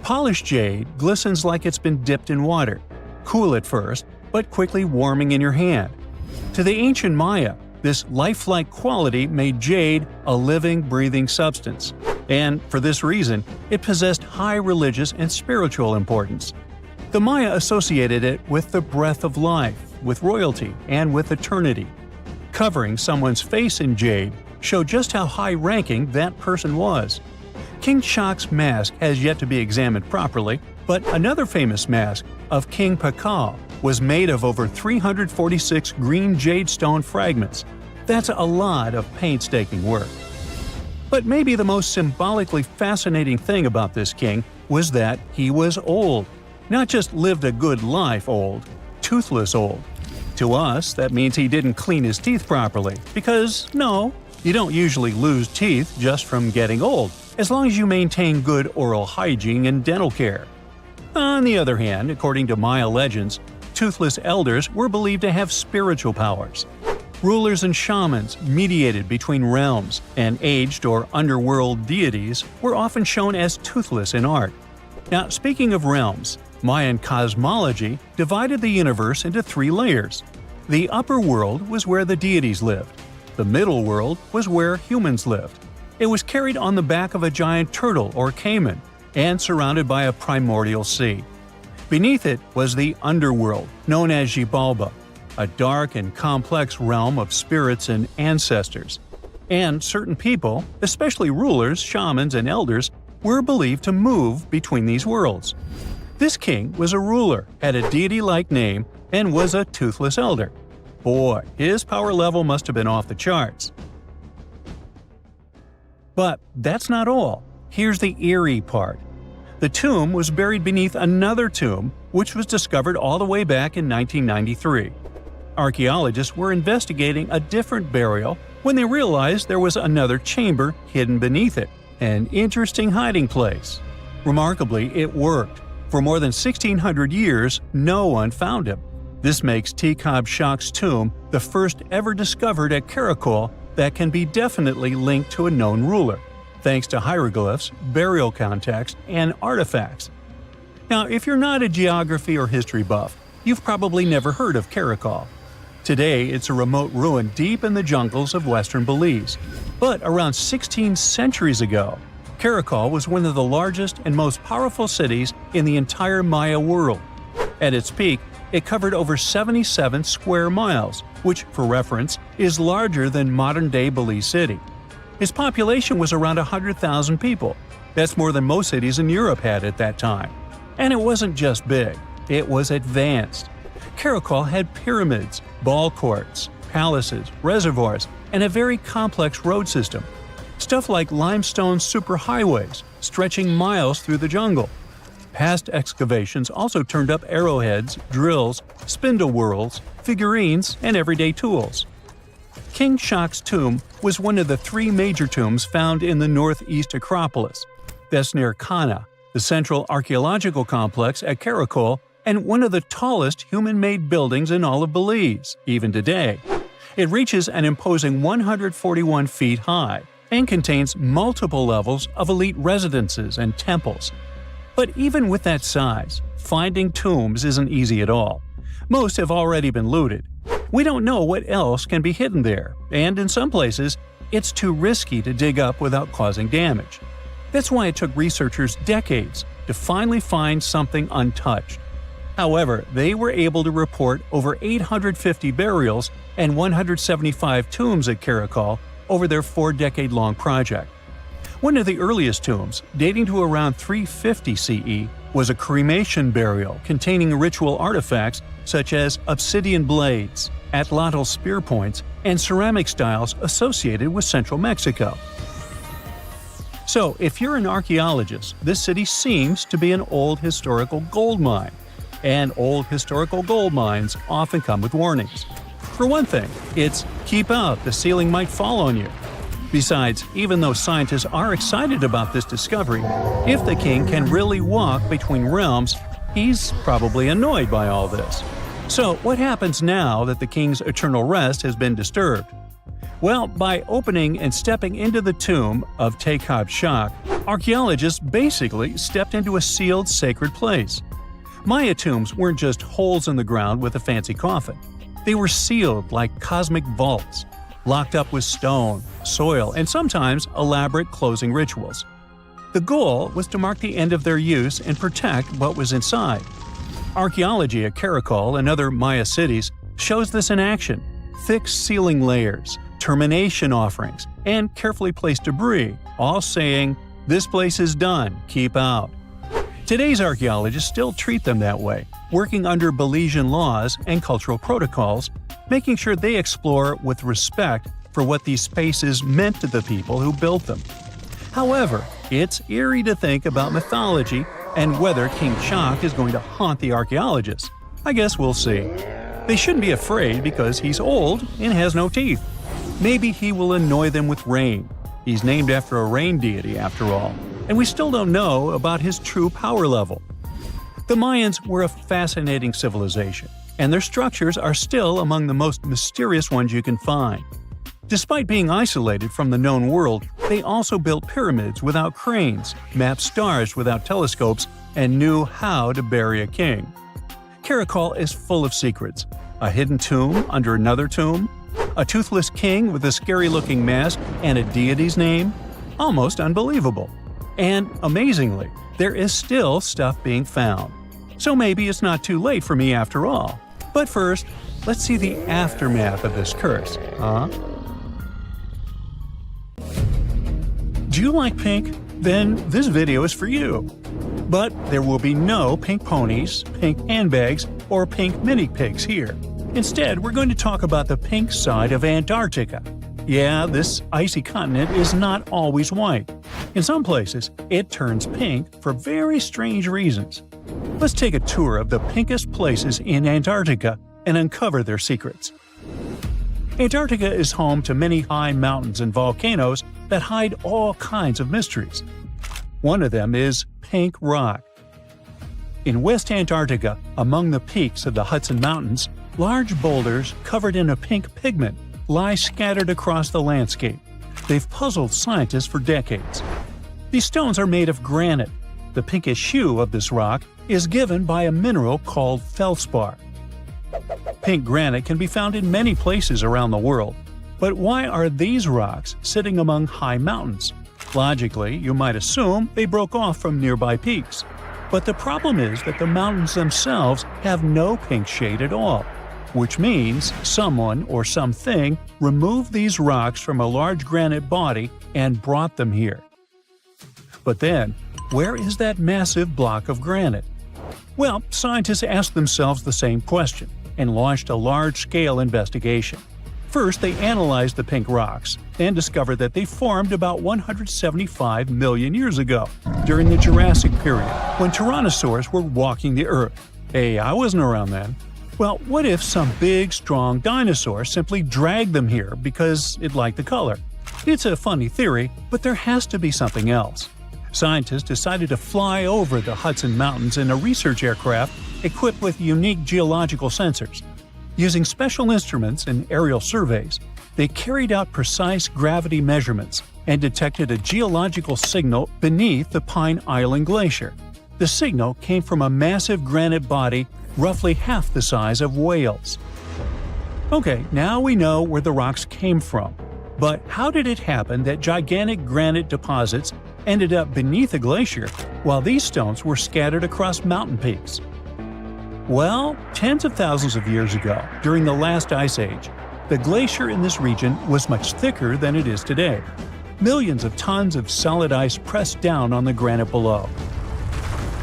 Polished jade glistens like it's been dipped in water, cool at first, but quickly warming in your hand. To the ancient Maya, this lifelike quality made jade a living, breathing substance. And for this reason, it possessed high religious and spiritual importance. The Maya associated it with the breath of life, with royalty, and with eternity. Covering someone's face in jade showed just how high-ranking that person was. King Shak's mask has yet to be examined properly, but another famous mask of King Pakal was made of over 346 green jade stone fragments. That's a lot of painstaking work. But maybe the most symbolically fascinating thing about this king was that he was old. Not just lived a good life old, toothless old. To us, that means he didn't clean his teeth properly, because no, you don't usually lose teeth just from getting old, as long as you maintain good oral hygiene and dental care. On the other hand, according to Maya legends, toothless elders were believed to have spiritual powers. Rulers and shamans mediated between realms, and aged or underworld deities were often shown as toothless in art. Now, speaking of realms, Mayan cosmology divided the universe into three layers. The upper world was where the deities lived. The middle world was where humans lived. It was carried on the back of a giant turtle or caiman, and surrounded by a primordial sea. Beneath it was the underworld, known as Xibalba, a dark and complex realm of spirits and ancestors. And certain people, especially rulers, shamans, and elders, were believed to move between these worlds. This king was a ruler, had a deity-like name, and was a toothless elder. boy, his power level must have been off the charts. But that's not all. Here's the eerie part. The tomb was buried beneath another tomb, which was discovered all the way back in 1993. Archaeologists were investigating a different burial when they realized there was another chamber hidden beneath it, an interesting hiding place. Remarkably, it worked. For more than 1,600 years, no one found him. This makes Tekhab Shak's tomb the first ever discovered at Karakol that can be definitely linked to a known ruler, thanks to hieroglyphs, burial context, and artifacts. Now, if you're not a geography or history buff, you've probably never heard of Karakol. Today, it's a remote ruin deep in the jungles of western Belize. But around 16 centuries ago, Karakol was one of the largest and most powerful cities in the entire Maya world. At its peak, it covered over 77 square miles, which, for reference, is larger than modern-day Belize City. Its population was around 100,000 people. That's more than most cities in Europe had at that time. And it wasn't just big, it was advanced. Karakol had pyramids, ball courts, palaces, reservoirs, and a very complex road system. Stuff like limestone superhighways stretching miles through the jungle. Past excavations also turned up arrowheads, drills, spindle whorls, figurines, and everyday tools. King Shak's tomb was one of the three major tombs found in the northeast Acropolis. That's near Kana, the central archaeological complex at Karakol, and one of the tallest human-made buildings in all of Belize, even today. It reaches an imposing 141 feet high and contains multiple levels of elite residences and temples. But even with that size, finding tombs isn't easy at all. Most have already been looted. We don't know what else can be hidden there, and in some places, it's too risky to dig up without causing damage. That's why it took researchers decades to finally find something untouched. However, they were able to report over 850 burials and 175 tombs at Karakol over their 4-decade-long project. One of the earliest tombs, dating to around 350 CE, was a cremation burial containing ritual artifacts such as obsidian blades, atlatl spear points, and ceramic styles associated with central Mexico. So, if you're an archaeologist, this city seems to be an old historical gold mine. And old historical gold mines often come with warnings. For one thing, it's "keep out, the ceiling might fall on you." Besides, even though scientists are excited about this discovery, if the king can really walk between realms, he's probably annoyed by all this. So, what happens now that the king's eternal rest has been disturbed? Well, by opening and stepping into the tomb of Tekhab Shak, archaeologists basically stepped into a sealed sacred place. Maya tombs weren't just holes in the ground with a fancy coffin. They were sealed like cosmic vaults, locked up with stone, soil, and sometimes elaborate closing rituals. The goal was to mark the end of their use and protect what was inside. Archaeology at Karakol and other Maya cities shows this in action: thick ceiling layers, termination offerings, and carefully placed debris, all saying, "This place is done, keep out." Today's archaeologists still treat them that way, working under Belizean laws and cultural protocols, making sure they explore with respect for what these spaces meant to the people who built them. However, it's eerie to think about mythology and whether King Shak is going to haunt the archaeologists. I guess we'll see. They shouldn't be afraid because he's old and has no teeth. Maybe he will annoy them with rain. He's named after a rain deity, after all, and we still don't know about his true power level. The Mayans were a fascinating civilization, and their structures are still among the most mysterious ones you can find. Despite being isolated from the known world, they also built pyramids without cranes, mapped stars without telescopes, and knew how to bury a king. Karakol is full of secrets: a hidden tomb under another tomb, a toothless king with a scary-looking mask and a deity's name. Almost unbelievable. And amazingly, there is still stuff being found. So maybe it's not too late for me after all. But first, let's see the aftermath of this curse, huh? Do you like pink? Then this video is for you. But there will be no pink ponies, pink handbags, or pink mini pigs here. Instead, we're going to talk about the pink side of Antarctica. Yeah, this icy continent is not always white. In some places, it turns pink for very strange reasons. Let's take a tour of the pinkest places in Antarctica and uncover their secrets. Antarctica is home to many high mountains and volcanoes that hide all kinds of mysteries. One of them is pink rock. In West Antarctica, among the peaks of the Hudson Mountains, large boulders covered in a pink pigment lie scattered across the landscape. They've puzzled scientists for decades. These stones are made of granite. The pinkish hue of this rock is given by a mineral called feldspar. Pink granite can be found in many places around the world. But why are these rocks sitting among high mountains? Logically, you might assume they broke off from nearby peaks. But the problem is that the mountains themselves have no pink shade at all, which means someone or something removed these rocks from a large granite body and brought them here. But then, where is that massive block of granite? Well, scientists asked themselves the same question and launched a large-scale investigation. First, they analyzed the pink rocks and discovered that they formed about 175 million years ago, during the Jurassic period, when tyrannosaurs were walking the Earth. Hey, I wasn't around then. Well, what if some big, strong dinosaur simply dragged them here because it liked the color? It's a funny theory, but there has to be something else. Scientists decided to fly over the Hudson Mountains in a research aircraft equipped with unique geological sensors. Using special instruments and aerial surveys, they carried out precise gravity measurements and detected a geological signal beneath the Pine Island Glacier. The signal came from a massive granite body roughly half the size of Wales. Okay, now we know where the rocks came from. But how did it happen that gigantic granite deposits ended up beneath a glacier while these stones were scattered across mountain peaks? Well, tens of thousands of years ago, during the last ice age, the glacier in this region was much thicker than it is today. Millions of tons of solid ice pressed down on the granite below.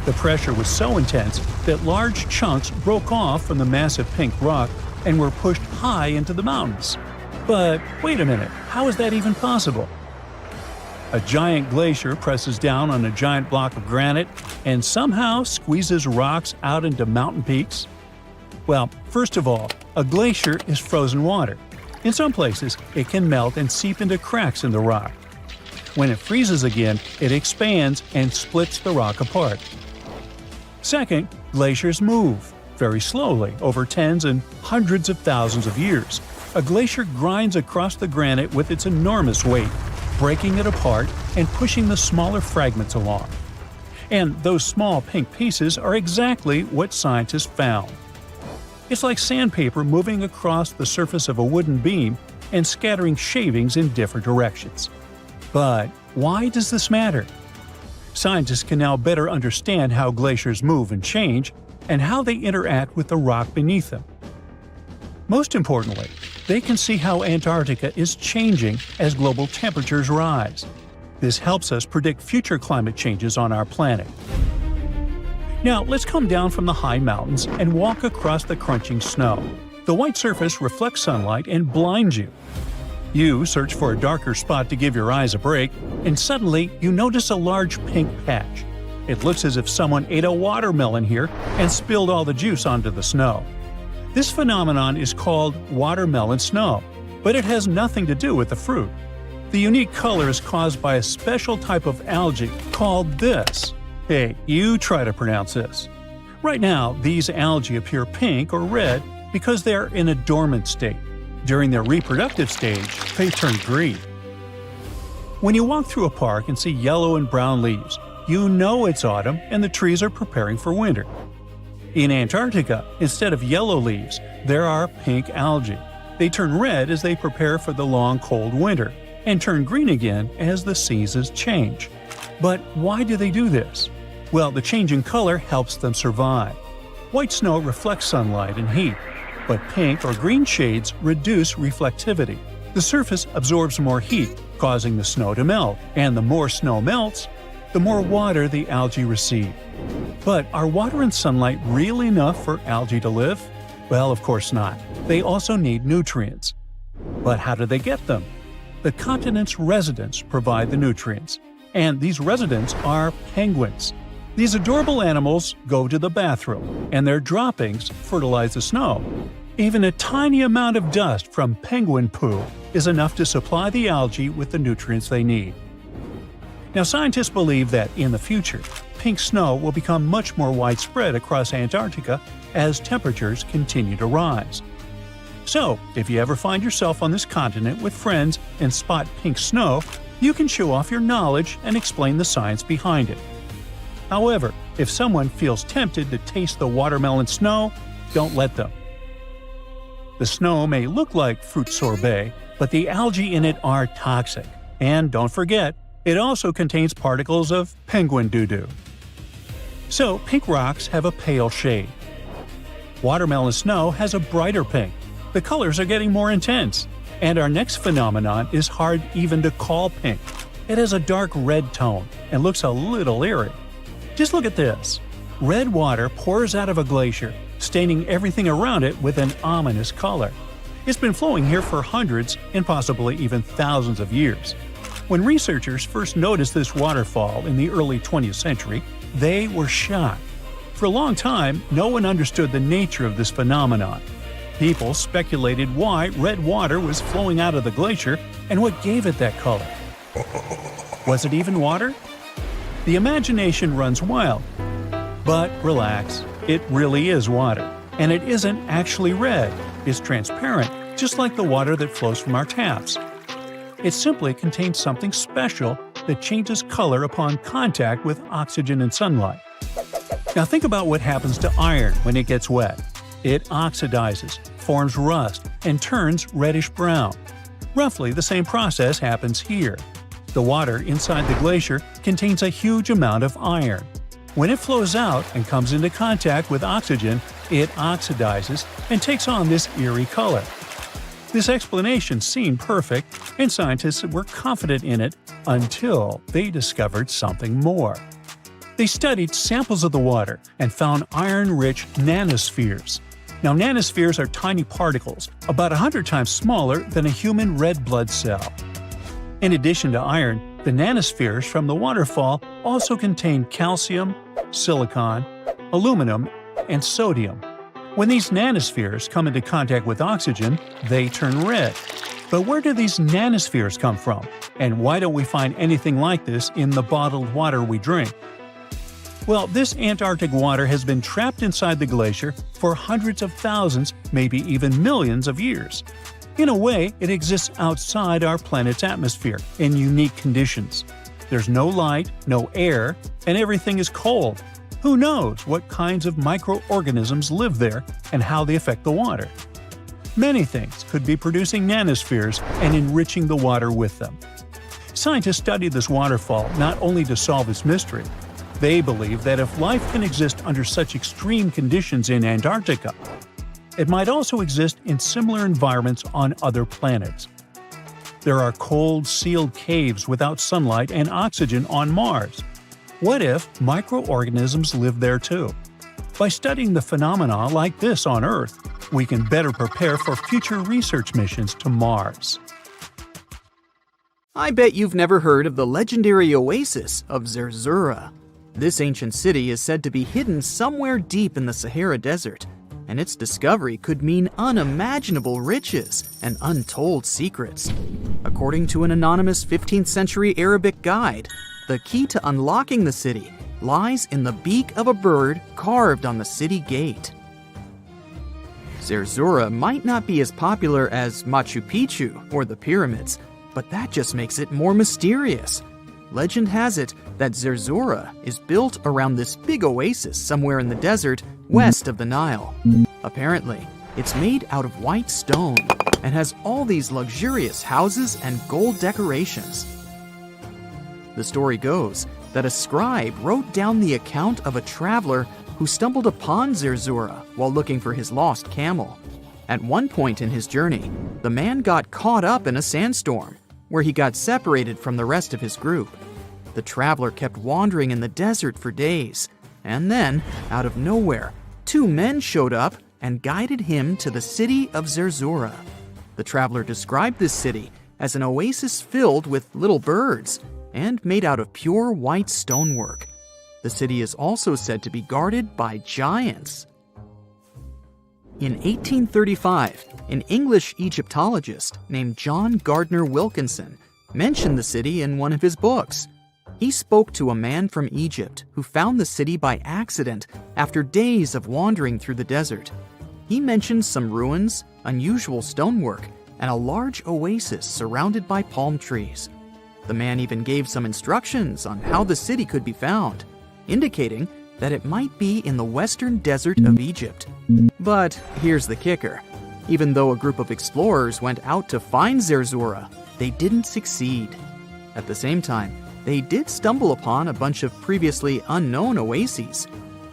The pressure was so intense that large chunks broke off from the massive pink rock and were pushed high into the mountains. But wait a minute, how is that even possible? A giant glacier presses down on a giant block of granite and somehow squeezes rocks out into mountain peaks? Well, first of all, a glacier is frozen water. In some places, it can melt and seep into cracks in the rock. When it freezes again, it expands and splits the rock apart. Second, glaciers move very slowly over tens and hundreds of thousands of years. A glacier grinds across the granite with its enormous weight, breaking it apart and pushing the smaller fragments along. And those small pink pieces are exactly what scientists found. It's like sandpaper moving across the surface of a wooden beam and scattering shavings in different directions. But why does this matter? Scientists can now better understand how glaciers move and change, and how they interact with the rock beneath them. Most importantly, they can see how Antarctica is changing as global temperatures rise. This helps us predict future climate changes on our planet. Now, let's come down from the high mountains and walk across the crunching snow. The white surface reflects sunlight and blinds you. You search for a darker spot to give your eyes a break, and suddenly you notice a large pink patch. It looks as if someone ate a watermelon here and spilled all the juice onto the snow. This phenomenon is called watermelon snow, but it has nothing to do with the fruit. The unique color is caused by a special type of algae called this. Hey, you try to pronounce this. Right now, these algae appear pink or red because they are in a dormant state. During their reproductive stage, they turn green. When you walk through a park and see yellow and brown leaves, you know it's autumn and the trees are preparing for winter. In Antarctica, instead of yellow leaves, there are pink algae. They turn red as they prepare for the long cold winter, and turn green again as the seasons change. But why do they do this? Well, the change in color helps them survive. White snow reflects sunlight and heat, but pink or green shades reduce reflectivity. The surface absorbs more heat, causing the snow to melt, and the more snow melts, the more water the algae receive. But are water and sunlight really enough for algae to live? Well, of course not. They also need nutrients. But how do they get them? The continent's residents provide the nutrients, and these residents are penguins. These adorable animals go to the bathroom, and their droppings fertilize the snow. Even a tiny amount of dust from penguin poo is enough to supply the algae with the nutrients they need. Now, scientists believe that in the future, pink snow will become much more widespread across Antarctica as temperatures continue to rise. So, if you ever find yourself on this continent with friends and spot pink snow, you can show off your knowledge and explain the science behind it. However, if someone feels tempted to taste the watermelon snow, don't let them. The snow may look like fruit sorbet, but the algae in it are toxic. And don't forget, it also contains particles of penguin doo-doo. So, pink rocks have a pale shade. Watermelon snow has a brighter pink. The colors are getting more intense. And our next phenomenon is hard even to call pink. It has a dark red tone and looks a little eerie. Just look at this. Red water pours out of a glacier, staining everything around it with an ominous color. It's been flowing here for hundreds and possibly even thousands of years. When researchers first noticed this waterfall in the early 20th century, they were shocked. For a long time, no one understood the nature of this phenomenon. People speculated why red water was flowing out of the glacier and what gave it that color. Was it even water? The imagination runs wild. But relax, it really is water. And it isn't actually red. It's transparent, just like the water that flows from our taps. It simply contains something special that changes color upon contact with oxygen and sunlight. Now think about what happens to iron when it gets wet. It oxidizes, forms rust, and turns reddish-brown. Roughly the same process happens here. The water inside the glacier contains a huge amount of iron. When it flows out and comes into contact with oxygen, it oxidizes and takes on this eerie color. This explanation seemed perfect, and scientists were confident in it until they discovered something more. They studied samples of the water and found iron-rich nanospheres. Now, nanospheres are tiny particles, about 100 times smaller than a human red blood cell. In addition to iron, the nanospheres from the waterfall also contain calcium, silicon, aluminum, and sodium. When these nanospheres come into contact with oxygen, they turn red. But where do these nanospheres come from? And why don't we find anything like this in the bottled water we drink? Well, this Antarctic water has been trapped inside the glacier for hundreds of thousands, maybe even millions of years. In a way, it exists outside our planet's atmosphere in unique conditions. There's no light, no air, and everything is cold. Who knows what kinds of microorganisms live there and how they affect the water? Many things could be producing nanospheres and enriching the water with them. Scientists studied this waterfall not only to solve its mystery. They believe that if life can exist under such extreme conditions in Antarctica, it might also exist in similar environments on other planets. There are cold, sealed caves without sunlight and oxygen on Mars. What if microorganisms live there too? By studying the phenomena like this on Earth, we can better prepare for future research missions to Mars. I bet you've never heard of the legendary oasis of Zerzura. This ancient city is said to be hidden somewhere deep in the Sahara Desert, and its discovery could mean unimaginable riches and untold secrets. According to an anonymous 15th century Arabic guide, the key to unlocking the city lies in the beak of a bird carved on the city gate. Zerzura might not be as popular as Machu Picchu or the pyramids, but that just makes it more mysterious. Legend has it that Zerzura is built around this big oasis somewhere in the desert west of the Nile. Apparently, it's made out of white stone and has all these luxurious houses and gold decorations. The story goes that a scribe wrote down the account of a traveler who stumbled upon Zerzura while looking for his lost camel. At one point in his journey, the man got caught up in a sandstorm, where he got separated from the rest of his group. The traveler kept wandering in the desert for days, and then, out of nowhere, two men showed up and guided him to the city of Zerzura. The traveler described this city as an oasis filled with little birds and made out of pure white stonework. The city is also said to be guarded by giants. In 1835, an English Egyptologist named John Gardner Wilkinson mentioned the city in one of his books. He spoke to a man from Egypt who found the city by accident after days of wandering through the desert. He mentioned some ruins, unusual stonework, and a large oasis surrounded by palm trees. The man even gave some instructions on how the city could be found, indicating that it might be in the western desert of Egypt. But here's the kicker. Even though a group of explorers went out to find Zerzura, they didn't succeed. At the same time, they did stumble upon a bunch of previously unknown oases.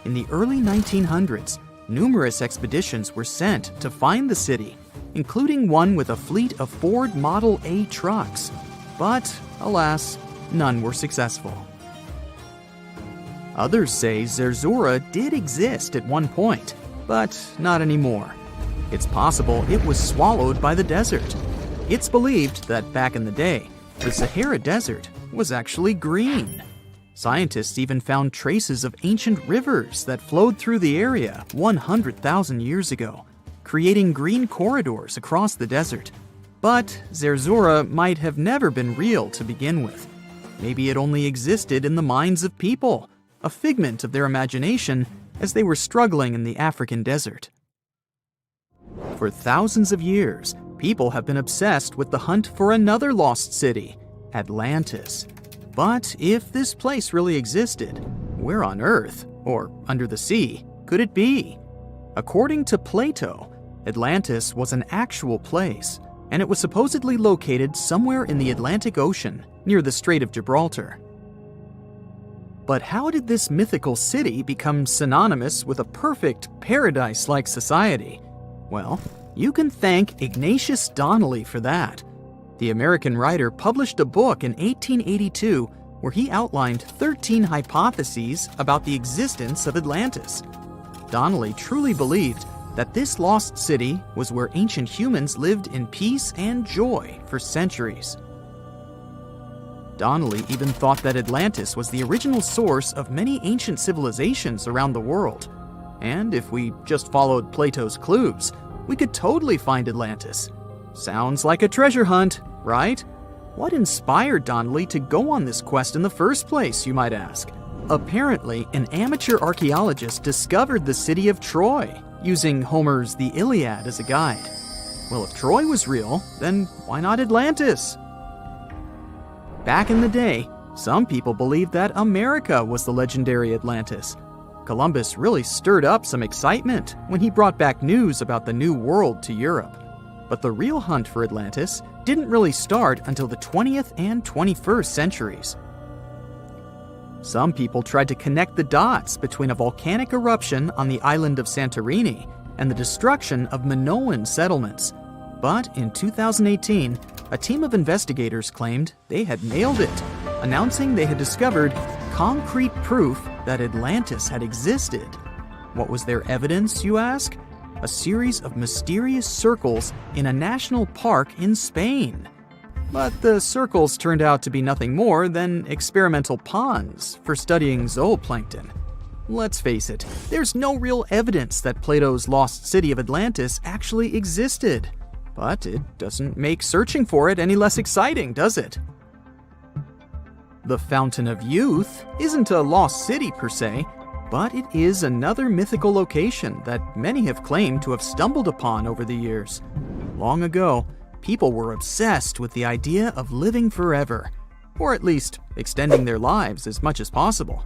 In the early 1900s, numerous expeditions were sent to find the city, including one with a fleet of Ford Model A trucks. But, alas, none were successful. Others say Zerzura did exist at one point, but not anymore. It's possible it was swallowed by the desert. It's believed that back in the day, the Sahara Desert was actually green. Scientists even found traces of ancient rivers that flowed through the area 100,000 years ago, creating green corridors across the desert. But Zerzura might have never been real to begin with. Maybe it only existed in the minds of people, a figment of their imagination as they were struggling in the African desert. For thousands of years, people have been obsessed with the hunt for another lost city, Atlantis. But if this place really existed, where on Earth, or under the sea, could it be? According to Plato, Atlantis was an actual place, and it was supposedly located somewhere in the Atlantic Ocean, near the Strait of Gibraltar. But how did this mythical city become synonymous with a perfect paradise-like society? Well, you can thank Ignatius Donnelly for that. The American writer published a book in 1882 where he outlined 13 hypotheses about the existence of Atlantis. Donnelly truly believed that this lost city was where ancient humans lived in peace and joy for centuries. Donnelly even thought that Atlantis was the original source of many ancient civilizations around the world. And if we just followed Plato's clues, we could totally find Atlantis. Sounds like a treasure hunt, right? What inspired Donnelly to go on this quest in the first place, you might ask? Apparently, an amateur archaeologist discovered the city of Troy, using Homer's The Iliad as a guide. Well, if Troy was real, then why not Atlantis? Back in the day, some people believed that America was the legendary Atlantis. Columbus really stirred up some excitement when he brought back news about the New World to Europe. But the real hunt for Atlantis didn't really start until the 20th and 21st centuries. Some people tried to connect the dots between a volcanic eruption on the island of Santorini and the destruction of Minoan settlements. But in 2018, a team of investigators claimed they had nailed it, announcing they had discovered concrete proof that Atlantis had existed. What was their evidence, you ask? A series of mysterious circles in a national park in Spain. But the circles turned out to be nothing more than experimental ponds for studying zooplankton. Let's face it, there's no real evidence that Plato's lost city of Atlantis actually existed. But it doesn't make searching for it any less exciting, does it? The Fountain of Youth isn't a lost city per se, but it is another mythical location that many have claimed to have stumbled upon over the years. Long ago, people were obsessed with the idea of living forever, or at least extending their lives as much as possible.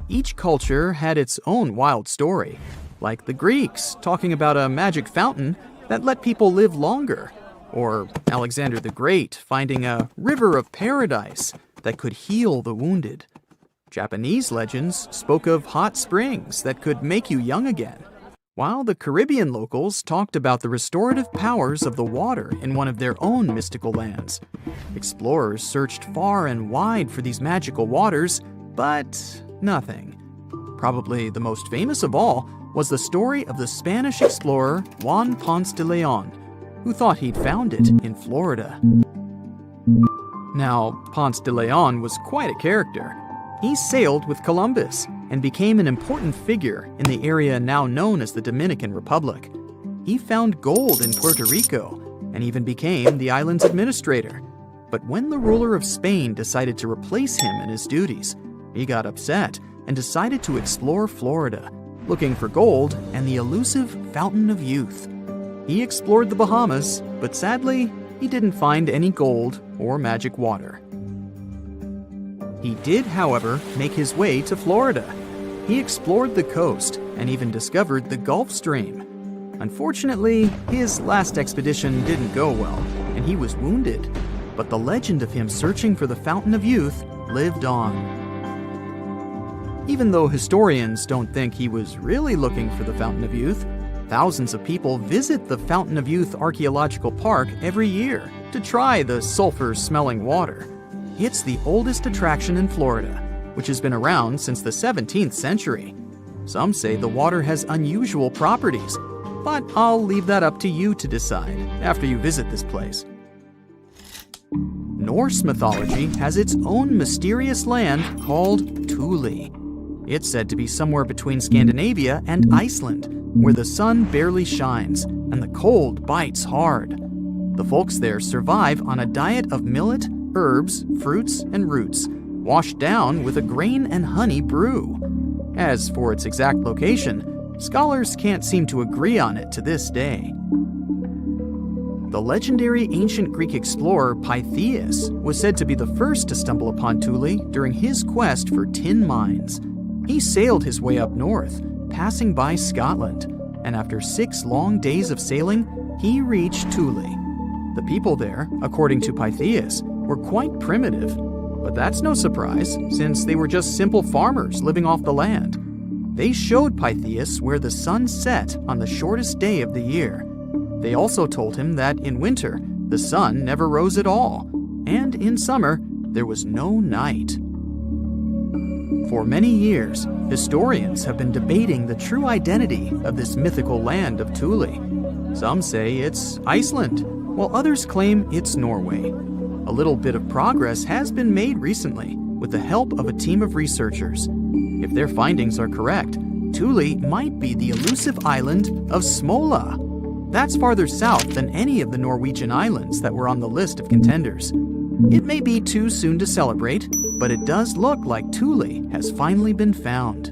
Each culture had its own wild story, like the Greeks talking about a magic fountain that let people live longer, or Alexander the Great finding a river of paradise that could heal the wounded. Japanese legends spoke of hot springs that could make you young again, while the Caribbean locals talked about the restorative powers of the water in one of their own mystical lands. Explorers searched far and wide for these magical waters, but nothing. Probably the most famous of all was the story of the Spanish explorer Juan Ponce de Leon, who thought he'd found it in Florida. Now, Ponce de Leon was quite a character. He sailed with Columbus and became an important figure in the area now known as the Dominican Republic. He found gold in Puerto Rico and even became the island's administrator. But when the ruler of Spain decided to replace him in his duties, he got upset and decided to explore Florida, looking for gold and the elusive Fountain of Youth. He explored the Bahamas, but sadly, he didn't find any gold or magic water. He did, however, make his way to Florida. He explored the coast and even discovered the Gulf Stream. Unfortunately, his last expedition didn't go well, and he was wounded. But the legend of him searching for the Fountain of Youth lived on. Even though historians don't think he was really looking for the Fountain of Youth, thousands of people visit the Fountain of Youth Archaeological Park every year to try the sulfur-smelling water. It's the oldest attraction in Florida, which has been around since the 17th century. Some say the water has unusual properties, but I'll leave that up to you to decide after you visit this place. Norse mythology has its own mysterious land called Thule. It's said to be somewhere between Scandinavia and Iceland, where the sun barely shines and the cold bites hard. The folks there survive on a diet of millet, herbs, fruits, and roots, washed down with a grain and honey brew. As for its exact location, scholars can't seem to agree on it to this day. The legendary ancient Greek explorer Pytheas was said to be the first to stumble upon Thule during his quest for tin mines. He sailed his way up north, passing by Scotland, and after 6 long days of sailing, he reached Thule. The people there, according to Pytheas, were quite primitive, but that's no surprise since they were just simple farmers living off the land. They showed Pytheas where the sun set on the shortest day of the year. They also told him that in winter, the sun never rose at all, and in summer, there was no night. For many years, historians have been debating the true identity of this mythical land of Thule. Some say it's Iceland, while others claim it's Norway. A little bit of progress has been made recently with the help of a team of researchers. If their findings are correct, Thule might be the elusive island of Smola. That's farther south than any of the Norwegian islands that were on the list of contenders. It may be too soon to celebrate, but it does look like Thule has finally been found.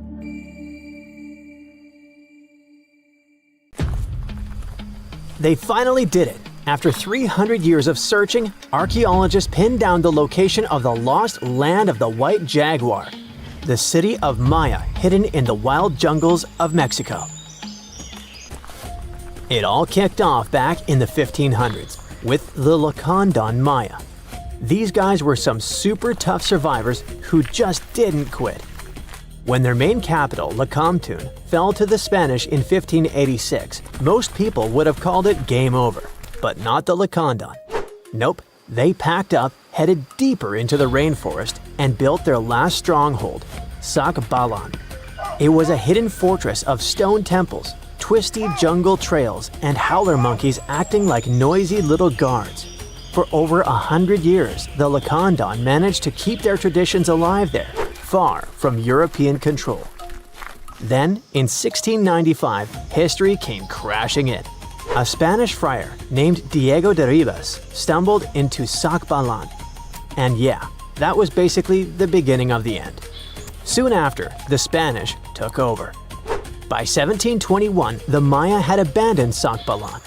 They finally did it. After 300 years of searching, archaeologists pinned down the location of the lost land of the White Jaguar, the city of Maya hidden in the wild jungles of Mexico. It all kicked off back in the 1500s with the Lacandon Maya. These guys were some super tough survivors who just didn't quit. When their main capital, Lacamtun, fell to the Spanish in 1586, most people would have called it game over, but not the Lacandon. Nope, they packed up, headed deeper into the rainforest, and built their last stronghold, Sacbalan. It was a hidden fortress of stone temples, twisty jungle trails, and howler monkeys acting like noisy little guards. For over 100 years, the Lacandon managed to keep their traditions alive there, far from European control. Then, in 1695, history came crashing in. A Spanish friar named Diego de Ribas stumbled into Sacbalan. And yeah, that was basically the beginning of the end. Soon after, the Spanish took over. By 1721, the Maya had abandoned Sacbalan.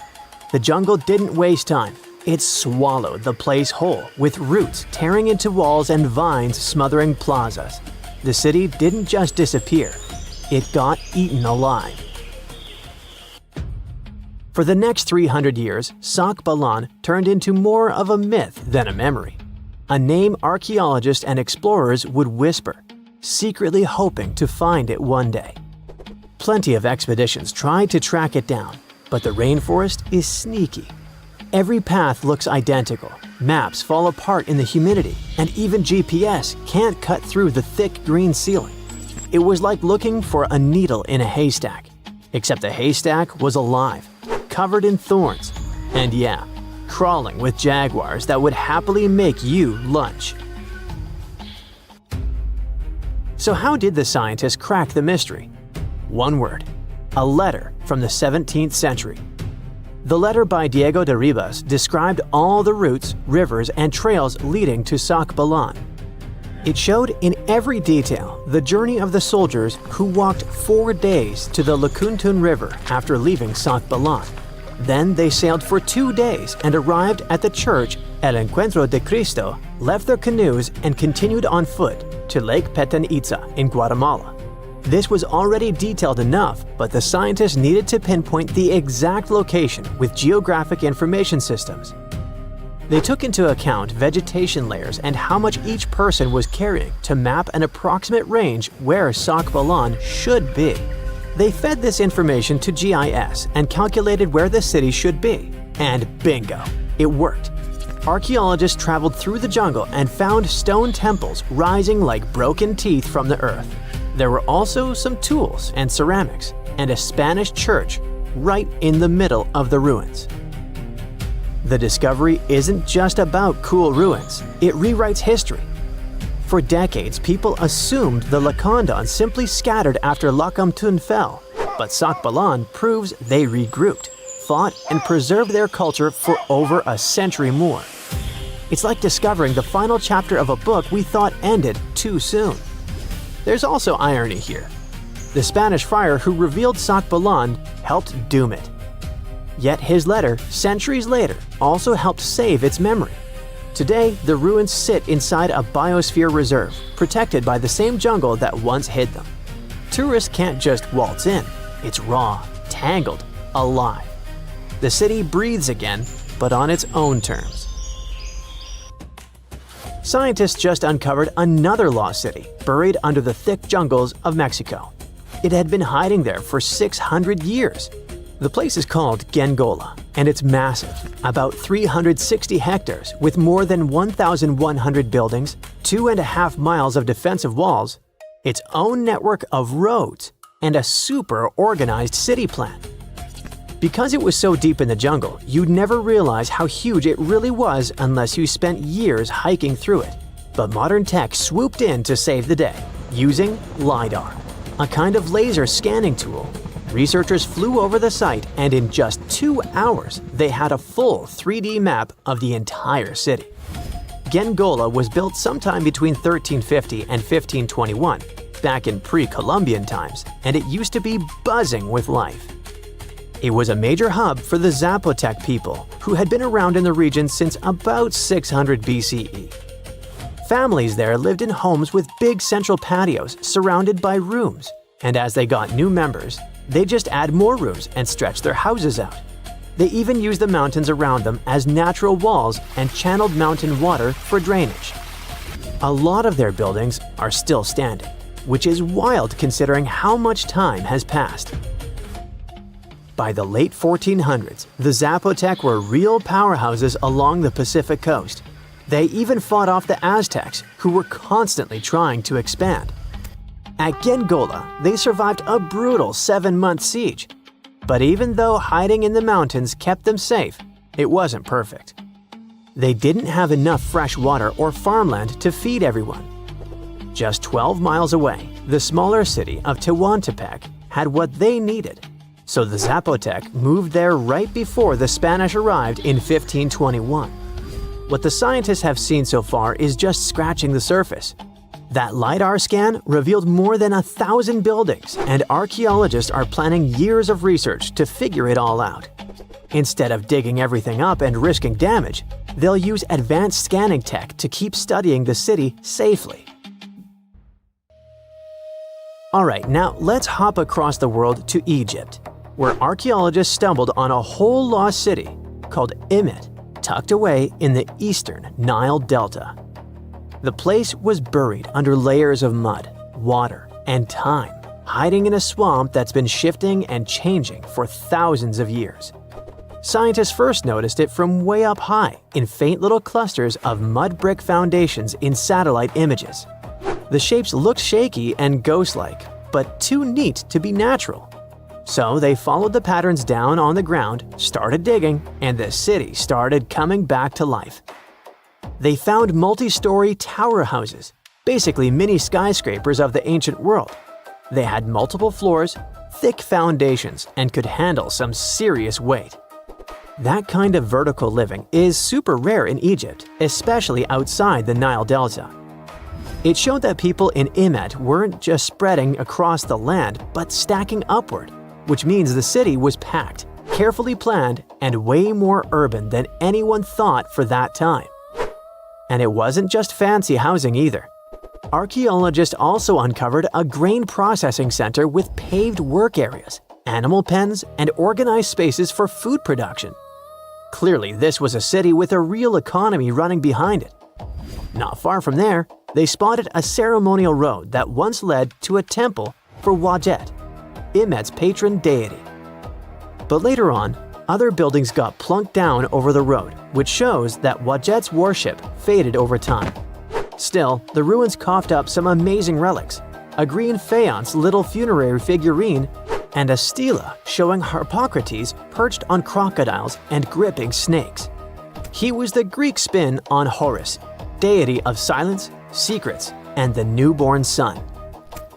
The jungle didn't waste time. It swallowed the place whole, with roots tearing into walls and vines smothering plazas. The city didn't just disappear, it got eaten alive. For the next 300 years, Sacbalan turned into more of a myth than a memory. A name archaeologists and explorers would whisper, secretly hoping to find it one day. Plenty of expeditions tried to track it down, but the rainforest is sneaky. Every path looks identical, maps fall apart in the humidity, and even GPS can't cut through the thick green ceiling. It was like looking for a needle in a haystack. Except the haystack was alive, covered in thorns, and yeah, crawling with jaguars that would happily make you lunch. So how did the scientists crack the mystery? One word: a letter from the 17th century. The letter by Diego de Ribas described all the routes, rivers, and trails leading to Sac Balan. It showed in every detail the journey of the soldiers who walked 4 days to the Lacuntun River after leaving Sac Balan. Then they sailed for 2 days and arrived at the church El Encuentro de Cristo, left their canoes, and continued on foot to Lake Petén Itzá in Guatemala. This was already detailed enough, but the scientists needed to pinpoint the exact location with geographic information systems. They took into account vegetation layers and how much each person was carrying to map an approximate range where Sac Balan should be. They fed this information to GIS and calculated where the city should be. And bingo, it worked. Archaeologists traveled through the jungle and found stone temples rising like broken teeth from the earth. There were also some tools and ceramics, and a Spanish church right in the middle of the ruins. The discovery isn't just about cool ruins, it rewrites history. For decades, people assumed the Lacandons simply scattered after Lacamtun fell, but Sac Balan proves they regrouped, fought, and preserved their culture for over a century more. It's like discovering the final chapter of a book we thought ended too soon. There's also irony here. The Spanish friar who revealed Sac Balan helped doom it. Yet his letter, centuries later, also helped save its memory. Today, the ruins sit inside a biosphere reserve, protected by the same jungle that once hid them. Tourists can't just waltz in. It's raw, tangled, alive. The city breathes again, but on its own terms. Scientists just uncovered another lost city, buried under the thick jungles of Mexico. It had been hiding there for 600 years. The place is called Gengola, and it's massive, about 360 hectares with more than 1,100 buildings, 2.5 miles of defensive walls, its own network of roads, and a super organized city plan. Because it was so deep in the jungle, you'd never realize how huge it really was unless you spent years hiking through it. But modern tech swooped in to save the day, using LiDAR, a kind of laser scanning tool. Researchers flew over the site, and in just 2 hours, they had a full 3D map of the entire city. Gengola was built sometime between 1350 and 1521, back in pre-Columbian times, and it used to be buzzing with life. It was a major hub for the Zapotec people, who had been around in the region since about 600 BCE. Families there lived in homes with big central patios surrounded by rooms, and as they got new members, they just add more rooms and stretch their houses out. They even used the mountains around them as natural walls and channeled mountain water for drainage. A lot of their buildings are still standing, which is wild considering how much time has passed. By the late 1400s, the Zapotec were real powerhouses along the Pacific coast. They even fought off the Aztecs, who were constantly trying to expand. At Gengola, they survived a brutal 7-month siege. But even though hiding in the mountains kept them safe, it wasn't perfect. They didn't have enough fresh water or farmland to feed everyone. Just 12 miles away, the smaller city of Tehuantepec had what they needed. So the Zapotec moved there right before the Spanish arrived in 1521. What the scientists have seen so far is just scratching the surface. That LiDAR scan revealed more than 1,000 buildings, and archaeologists are planning years of research to figure it all out. Instead of digging everything up and risking damage, they'll use advanced scanning tech to keep studying the city safely. Alright, now let's hop across the world to Egypt, where archaeologists stumbled on a whole lost city called Imet, tucked away in the eastern Nile Delta. The place was buried under layers of mud, water, and time, hiding in a swamp that's been shifting and changing for thousands of years. Scientists first noticed it from way up high in faint little clusters of mud brick foundations in satellite images. The shapes looked shaky and ghost-like, but too neat to be natural. So they followed the patterns down on the ground, started digging, and the city started coming back to life. They found multi-story tower houses, basically mini skyscrapers of the ancient world. They had multiple floors, thick foundations, and could handle some serious weight. That kind of vertical living is super rare in Egypt, especially outside the Nile Delta. It showed that people in Imet weren't just spreading across the land, but stacking upward, which means the city was packed, carefully planned, and way more urban than anyone thought for that time. And it wasn't just fancy housing either. Archaeologists also uncovered a grain processing center with paved work areas, animal pens, and organized spaces for food production. Clearly, this was a city with a real economy running behind it. Not far from there, they spotted a ceremonial road that once led to a temple for Wadjet, Imet's patron deity. But later on, other buildings got plunked down over the road, which shows that Wadjet's worship faded over time. Still, the ruins coughed up some amazing relics, a green faience little funerary figurine, and a stela showing Harpocrates perched on crocodiles and gripping snakes. He was the Greek spin on Horus, deity of silence, secrets, and the newborn sun.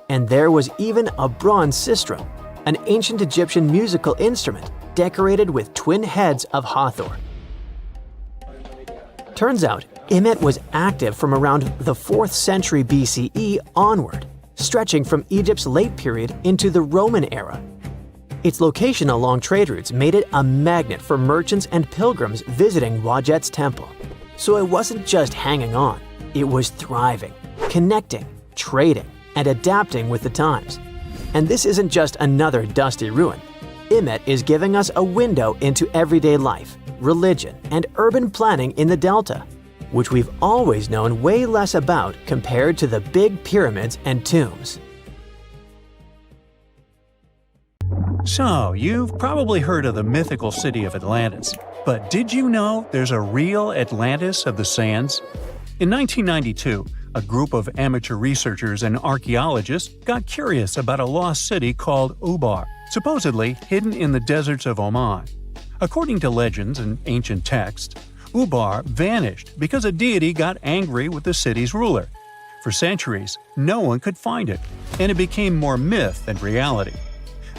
And there was even a bronze sistrum, an ancient Egyptian musical instrument decorated with twin heads of Hathor. Turns out, Imet was active from around the 4th century BCE onward, stretching from Egypt's late period into the Roman era. Its location along trade routes made it a magnet for merchants and pilgrims visiting Wadjet's temple. So it wasn't just hanging on, it was thriving, connecting, trading, and adapting with the times. And this isn't just another dusty ruin. Imet is giving us a window into everyday life, religion, and urban planning in the Delta, which we've always known way less about compared to the big pyramids and tombs. So, you've probably heard of the mythical city of Atlantis. But did you know there's a real Atlantis of the sands? In 1992, a group of amateur researchers and archaeologists got curious about a lost city called Ubar, supposedly hidden in the deserts of Oman. According to legends and ancient texts, Ubar vanished because a deity got angry with the city's ruler. For centuries, no one could find it, and it became more myth than reality.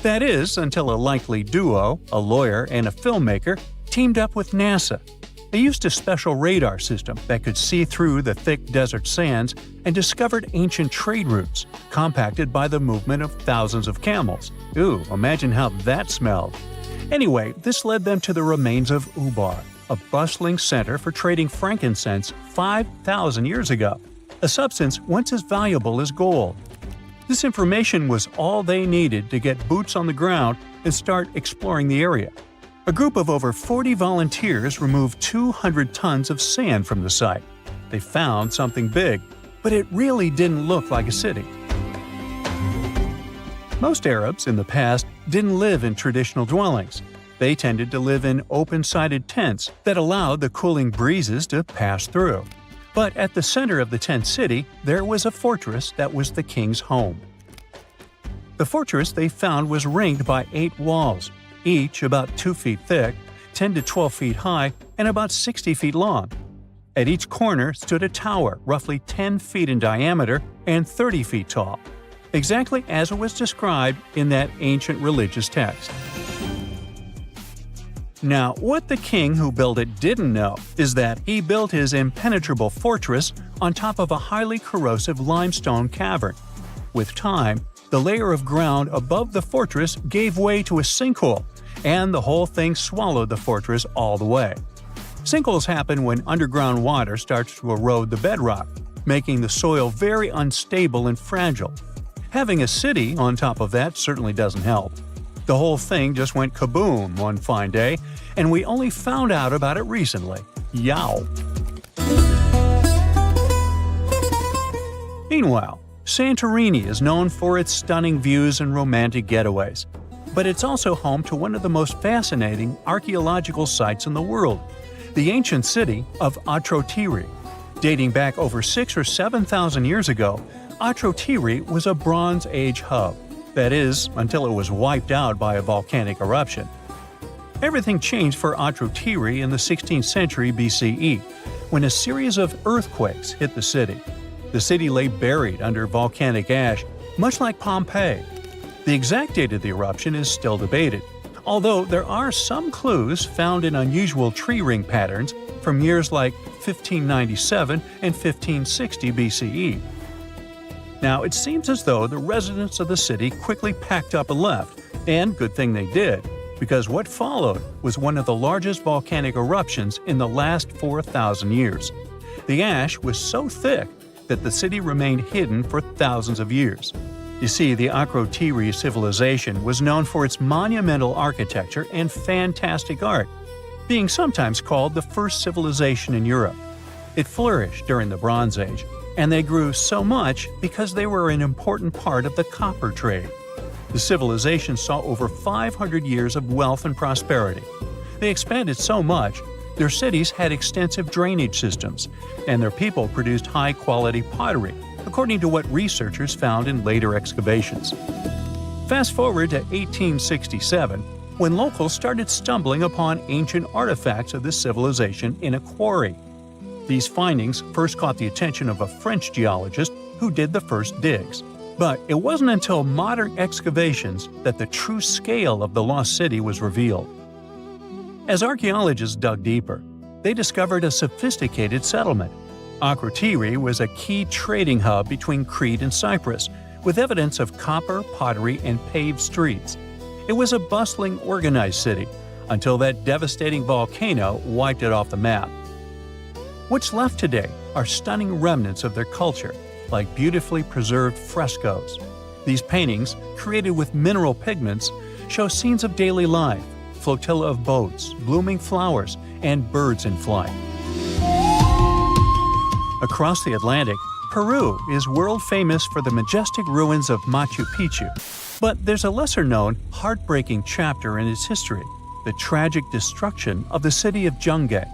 That is, until a likely duo, a lawyer and a filmmaker, teamed up with NASA. They used a special radar system that could see through the thick desert sands and discovered ancient trade routes, compacted by the movement of thousands of camels. Ooh, imagine how that smelled. Anyway, this led them to the remains of Ubar, a bustling center for trading frankincense 5,000 years ago, a substance once as valuable as gold. This information was all they needed to get boots on the ground and start exploring the area. A group of over 40 volunteers removed 200 tons of sand from the site. They found something big, but it really didn't look like a city. Most Arabs in the past didn't live in traditional dwellings. They tended to live in open-sided tents that allowed the cooling breezes to pass through. But at the center of the tent city, there was a fortress that was the king's home. The fortress they found was ringed by 8 walls, each about 2 feet thick, 10 to 12 feet high, and about 60 feet long. At each corner stood a tower roughly 10 feet in diameter and 30 feet tall, exactly as it was described in that ancient religious text. Now, what the king who built it didn't know is that he built his impenetrable fortress on top of a highly corrosive limestone cavern. With time, the layer of ground above the fortress gave way to a sinkhole, and the whole thing swallowed the fortress all the way. Sinkholes happen when underground water starts to erode the bedrock, making the soil very unstable and fragile. Having a city on top of that certainly doesn't help. The whole thing just went kaboom one fine day, and we only found out about it recently. Yow! Meanwhile, Santorini is known for its stunning views and romantic getaways. But it's also home to one of the most fascinating archaeological sites in the world, the ancient city of Atrotiri. Dating back over 6,000 or 7,000 years ago, Atrotiri was a Bronze Age hub. That is, until it was wiped out by a volcanic eruption. Everything changed for Akrotiri in the 16th century BCE, when a series of earthquakes hit the city. The city lay buried under volcanic ash, much like Pompeii. The exact date of the eruption is still debated, although there are some clues found in unusual tree ring patterns from years like 1597 and 1560 BCE. Now, it seems as though the residents of the city quickly packed up and left, and good thing they did, because what followed was one of the largest volcanic eruptions in the last 4,000 years. The ash was so thick that the city remained hidden for thousands of years. You see, the Akrotiri civilization was known for its monumental architecture and fantastic art, being sometimes called the first civilization in Europe. It flourished during the Bronze Age, and they grew so much because they were an important part of the copper trade. The civilization saw over 500 years of wealth and prosperity. They expanded so much, their cities had extensive drainage systems, and their people produced high-quality pottery, according to what researchers found in later excavations. Fast forward to 1867, when locals started stumbling upon ancient artifacts of this civilization in a quarry. These findings first caught the attention of a French geologist who did the first digs. But it wasn't until modern excavations that the true scale of the lost city was revealed. As archaeologists dug deeper, they discovered a sophisticated settlement. Akrotiri was a key trading hub between Crete and Cyprus, with evidence of copper, pottery, and paved streets. It was a bustling, organized city, until that devastating volcano wiped it off the map. What's left today are stunning remnants of their culture, like beautifully preserved frescoes. These paintings, created with mineral pigments, show scenes of daily life, flotilla of boats, blooming flowers, and birds in flight. Across the Atlantic, Peru is world-famous for the majestic ruins of Machu Picchu. But there's a lesser-known, heartbreaking chapter in its history, the tragic destruction of the city of Jungay.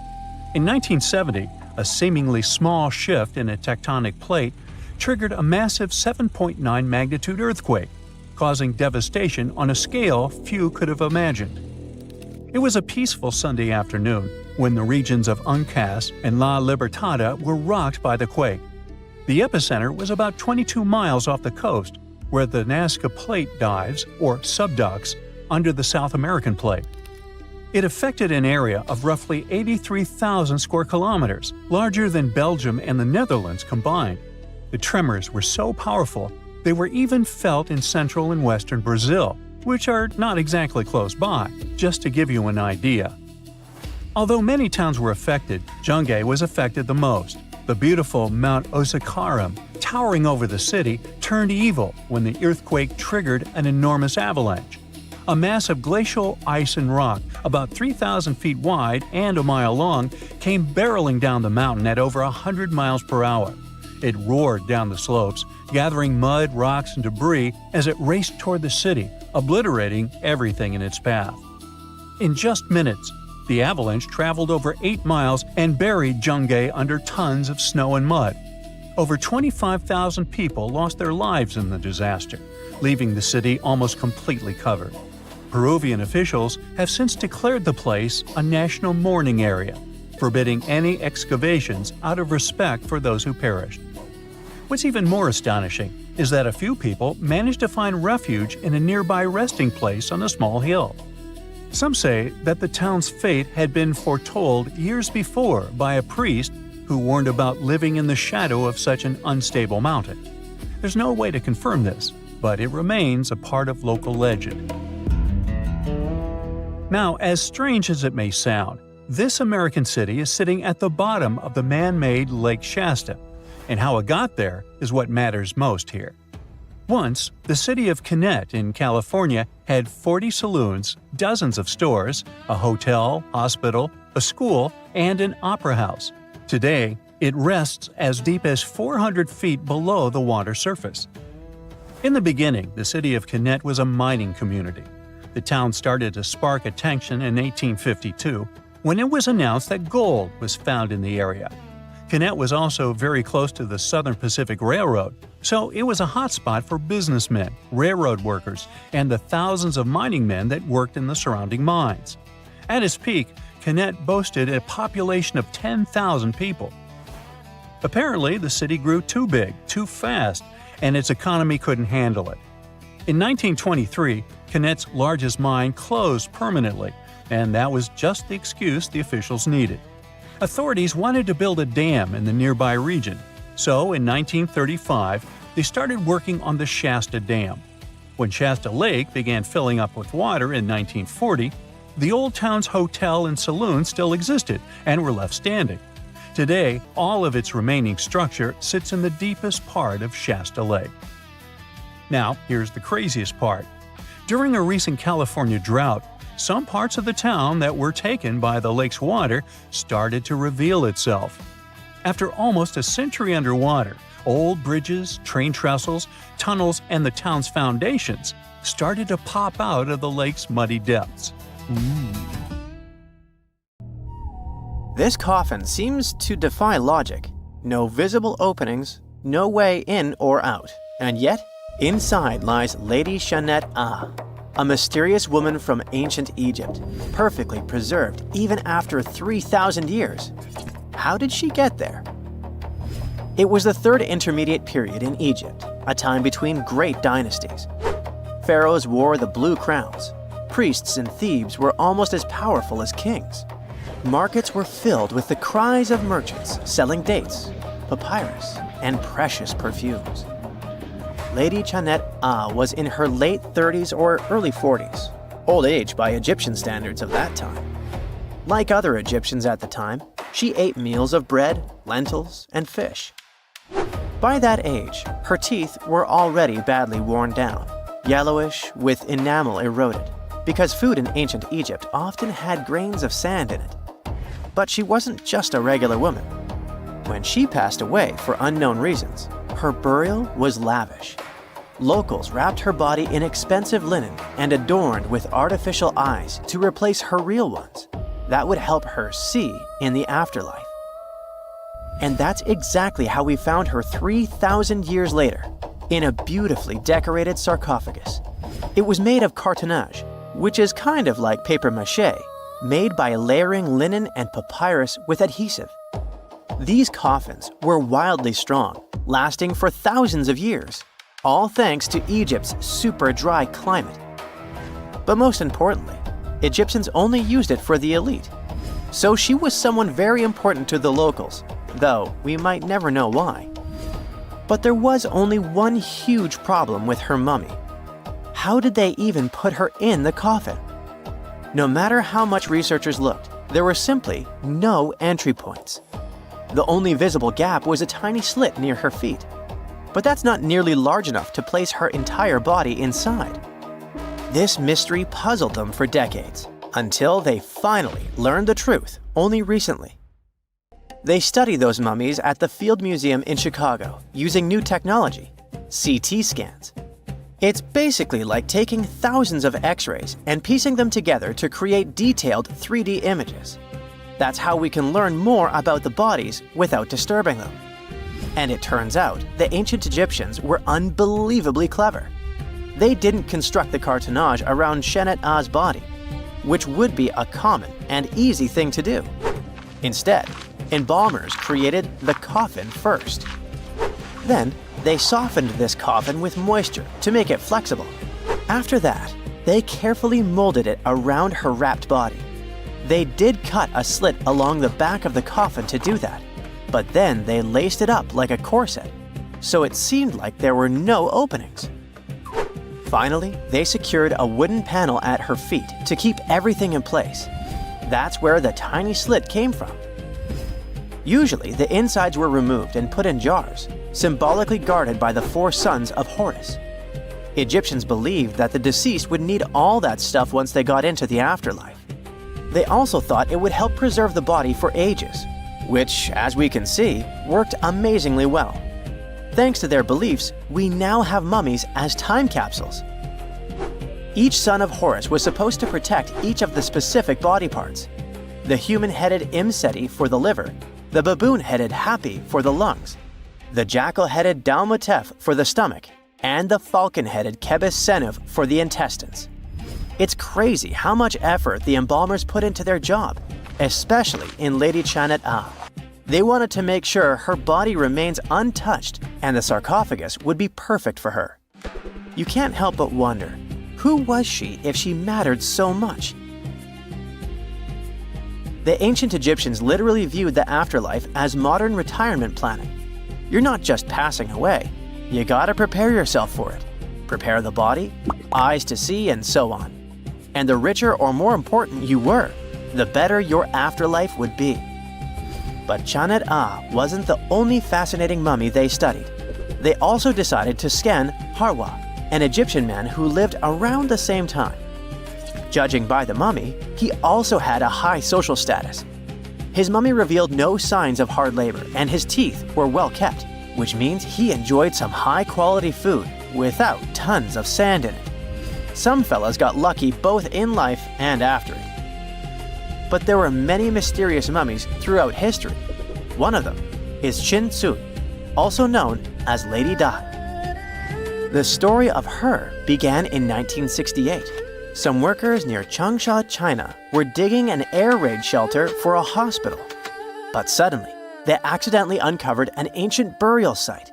In 1970, a seemingly small shift in a tectonic plate triggered a massive 7.9 magnitude earthquake, causing devastation on a scale few could have imagined. It was a peaceful Sunday afternoon when the regions of Uncas and La Libertada were rocked by the quake. The epicenter was about 22 miles off the coast, where the Nazca Plate dives, or subducts, under the South American plate. It affected an area of roughly 83,000 square kilometers, larger than Belgium and the Netherlands combined. The tremors were so powerful, they were even felt in central and western Brazil, which are not exactly close by, just to give you an idea. Although many towns were affected, Jungay was affected the most. The beautiful Mount Osakaram, towering over the city, turned evil when the earthquake triggered an enormous avalanche. A mass of glacial ice and rock, about 3,000 feet wide and a mile long, came barreling down the mountain at over 100 miles per hour. It roared down the slopes, gathering mud, rocks, and debris as it raced toward the city, obliterating everything in its path. In just minutes, the avalanche traveled over 8 miles and buried Jungay under tons of snow and mud. Over 25,000 people lost their lives in the disaster, leaving the city almost completely covered. Peruvian officials have since declared the place a national mourning area, forbidding any excavations out of respect for those who perished. What's even more astonishing is that a few people managed to find refuge in a nearby resting place on a small hill. Some say that the town's fate had been foretold years before by a priest who warned about living in the shadow of such an unstable mountain. There's no way to confirm this, but it remains a part of local legend. Now, as strange as it may sound, this American city is sitting at the bottom of the man-made Lake Shasta, and how it got there is what matters most here. Once, the city of Kinnett in California had 40 saloons, dozens of stores, a hotel, hospital, a school, and an opera house. Today, it rests as deep as 400 feet below the water surface. In the beginning, the city of Kinnett was a mining community. The town started to spark attention in 1852 when it was announced that gold was found in the area. Kennet was also very close to the Southern Pacific Railroad, so it was a hotspot for businessmen, railroad workers, and the thousands of mining men that worked in the surrounding mines. At its peak, Kennet boasted a population of 10,000 people. Apparently, the city grew too big, too fast, and its economy couldn't handle it. In 1923, Kennet's largest mine closed permanently, and that was just the excuse the officials needed. Authorities wanted to build a dam in the nearby region, so in 1935 they started working on the Shasta Dam. When Shasta Lake began filling up with water in 1940, the old town's hotel and saloon still existed and were left standing. Today, all of its remaining structure sits in the deepest part of Shasta Lake. Now, here's the craziest part. During a recent California drought, some parts of the town that were taken by the lake's water started to reveal itself. After almost a century underwater, old bridges, train trestles, tunnels, and the town's foundations started to pop out of the lake's muddy depths. This coffin seems to defy logic. No visible openings, no way in or out. And yet, inside lies Lady Shanette Ah, a mysterious woman from ancient Egypt, perfectly preserved even after 3,000 years. How did she get there? It was the third intermediate period in Egypt, a time between great dynasties. Pharaohs wore the blue crowns. Priests in Thebes were almost as powerful as kings. Markets were filled with the cries of merchants selling dates, papyrus, and precious perfumes. Lady Shanette Ah was in her late 30s or early 40s, old age by Egyptian standards of that time. Like other Egyptians at the time, she ate meals of bread, lentils, and fish. By that age, her teeth were already badly worn down, yellowish with enamel eroded, because food in ancient Egypt often had grains of sand in it. But she wasn't just a regular woman. When she passed away for unknown reasons, her burial was lavish. Locals wrapped her body in expensive linen and adorned with artificial eyes to replace her real ones. That would help her see in the afterlife. And that's exactly how we found her 3,000 years later, in a beautifully decorated sarcophagus. It was made of cartonnage, which is kind of like papier-mâché, made by layering linen and papyrus with adhesive. These coffins were wildly strong, lasting for thousands of years, all thanks to Egypt's super dry climate. But most importantly, Egyptians only used it for the elite. So she was someone very important to the locals, though we might never know why. But there was only one huge problem with her mummy. How did they even put her in the coffin? No matter how much researchers looked, there were simply no entry points. The only visible gap was a tiny slit near her feet. But that's not nearly large enough to place her entire body inside. This mystery puzzled them for decades, until they finally learned the truth only recently. They study those mummies at the Field Museum in Chicago using new technology, CT scans. It's basically like taking thousands of X-rays and piecing them together to create detailed 3D images. That's how we can learn more about the bodies without disturbing them. And it turns out the ancient Egyptians were unbelievably clever. They didn't construct the cartonnage around Shanette Ah's body, which would be a common and easy thing to do. Instead, embalmers created the coffin first. Then, they softened this coffin with moisture to make it flexible. After that, they carefully molded it around her wrapped body. They did cut a slit along the back of the coffin to do that, but then they laced it up like a corset, so it seemed like there were no openings. Finally, they secured a wooden panel at her feet to keep everything in place. That's where the tiny slit came from. Usually, the insides were removed and put in jars, symbolically guarded by the 4 sons of Horus. Egyptians believed that the deceased would need all that stuff once they got into the afterlife. They also thought it would help preserve the body for ages, which, as we can see, worked amazingly well. Thanks to their beliefs, we now have mummies as time capsules. Each son of Horus was supposed to protect each of the specific body parts. The human-headed Imseti for the liver, the baboon-headed Hapi for the lungs, the jackal-headed Dalmatef for the stomach, and the falcon-headed Kebis Senuf for the intestines. It's crazy how much effort the embalmers put into their job, especially in Lady Chanet A. They wanted to make sure her body remains untouched and the sarcophagus would be perfect for her. You can't help but wonder, who was she if she mattered so much? The ancient Egyptians literally viewed the afterlife as modern retirement planning. You're not just passing away, you gotta prepare yourself for it. Prepare the body, eyes to see, and so on. And the richer or more important you were, the better your afterlife would be. But Chanet A wasn't the only fascinating mummy they studied. They also decided to scan Harwa, an Egyptian man who lived around the same time. Judging by the mummy, he also had a high social status. His mummy revealed no signs of hard labor, and his teeth were well kept, which means he enjoyed some high-quality food without tons of sand in it. Some fellas got lucky both in life and after it. But there were many mysterious mummies throughout history. One of them is Chin Tzu, also known as Lady Dai. The story of her began in 1968. Some workers near Changsha, China, were digging an air raid shelter for a hospital. But suddenly, they accidentally uncovered an ancient burial site.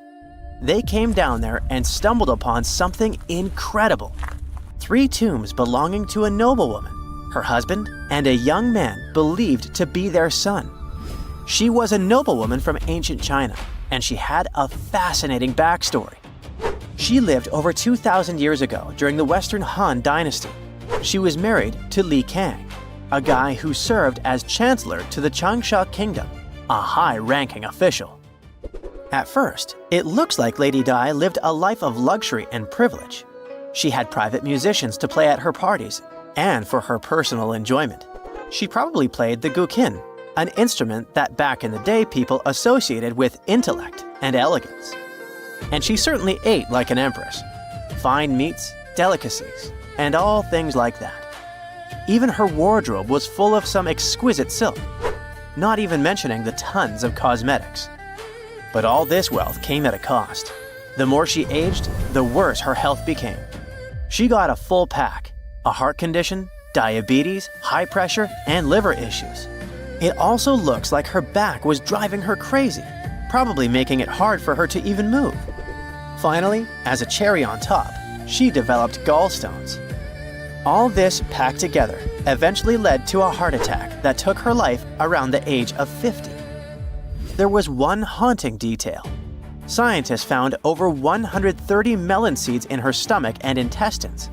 They came down there and stumbled upon something incredible. 3 tombs belonging to a noblewoman, her husband, and a young man believed to be their son. She was a noblewoman from ancient China, and she had a fascinating backstory. She lived over 2,000 years ago during the Western Han Dynasty. She was married to Li Kang, a guy who served as chancellor to the Changsha Kingdom, a high-ranking official. At first, it looks like Lady Dai lived a life of luxury and privilege. She had private musicians to play at her parties, and for her personal enjoyment. She probably played the guqin, an instrument that back in the day people associated with intellect and elegance. And she certainly ate like an empress. Fine meats, delicacies, and all things like that. Even her wardrobe was full of some exquisite silk, not even mentioning the tons of cosmetics. But all this wealth came at a cost. The more she aged, the worse her health became. She got a full pack: a heart condition, diabetes, high pressure, and liver issues. It also looks like her back was driving her crazy, probably making it hard for her to even move. Finally, as a cherry on top, she developed gallstones. All this packed together eventually led to a heart attack that took her life around the age of 50. There was one haunting detail. Scientists found over 130 melon seeds in her stomach and intestines.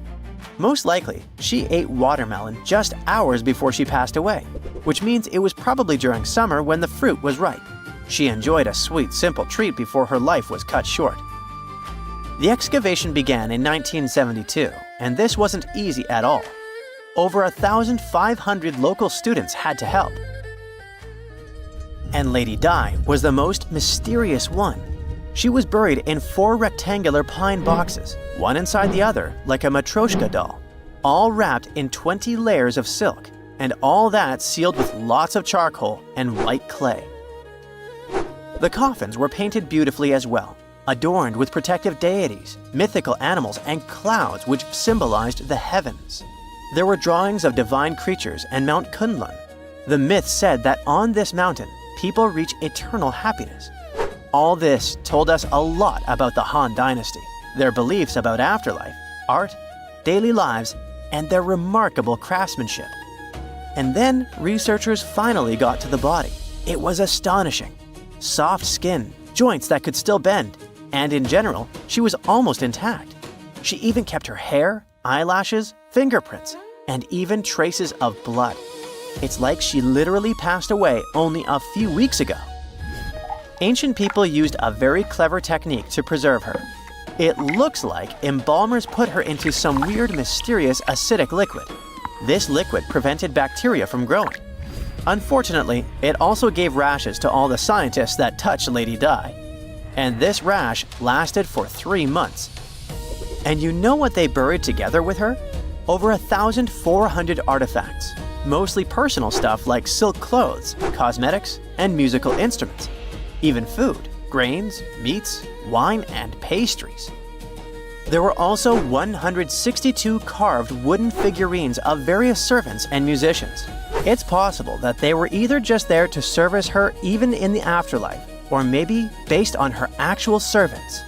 Most likely, she ate watermelon just hours before she passed away, which means it was probably during summer when the fruit was ripe. She enjoyed a sweet, simple treat before her life was cut short. The excavation began in 1972, and this wasn't easy at all. Over 1,500 local students had to help. And Lady Dai was the most mysterious one. She was buried in 4 rectangular pine boxes, one inside the other like a Matryoshka doll, all wrapped in 20 layers of silk, and all that sealed with lots of charcoal and white clay. The coffins were painted beautifully as well, adorned with protective deities, mythical animals, and clouds which symbolized the heavens. There were drawings of divine creatures and Mount Kunlun. The myth said that on this mountain, people reach eternal happiness. All this told us a lot about the Han Dynasty, their beliefs about afterlife, art, daily lives, and their remarkable craftsmanship. And then researchers finally got to the body. It was astonishing. Soft skin, joints that could still bend, and in general, she was almost intact. She even kept her hair, eyelashes, fingerprints, and even traces of blood. It's like she literally passed away only a few weeks ago. Ancient people used a very clever technique to preserve her. It looks like embalmers put her into some weird, mysterious acidic liquid. This liquid prevented bacteria from growing. Unfortunately, it also gave rashes to all the scientists that touched Lady Dai. And this rash lasted for 3 months. And you know what they buried together with her? Over 1,400 artifacts. mostly personal stuff like silk clothes, cosmetics, and musical instruments. Even food, grains, meats, wine, and pastries. There were also 162 carved wooden figurines of various servants and musicians. It's possible that they were either just there to service her even in the afterlife, or maybe based on her actual servants.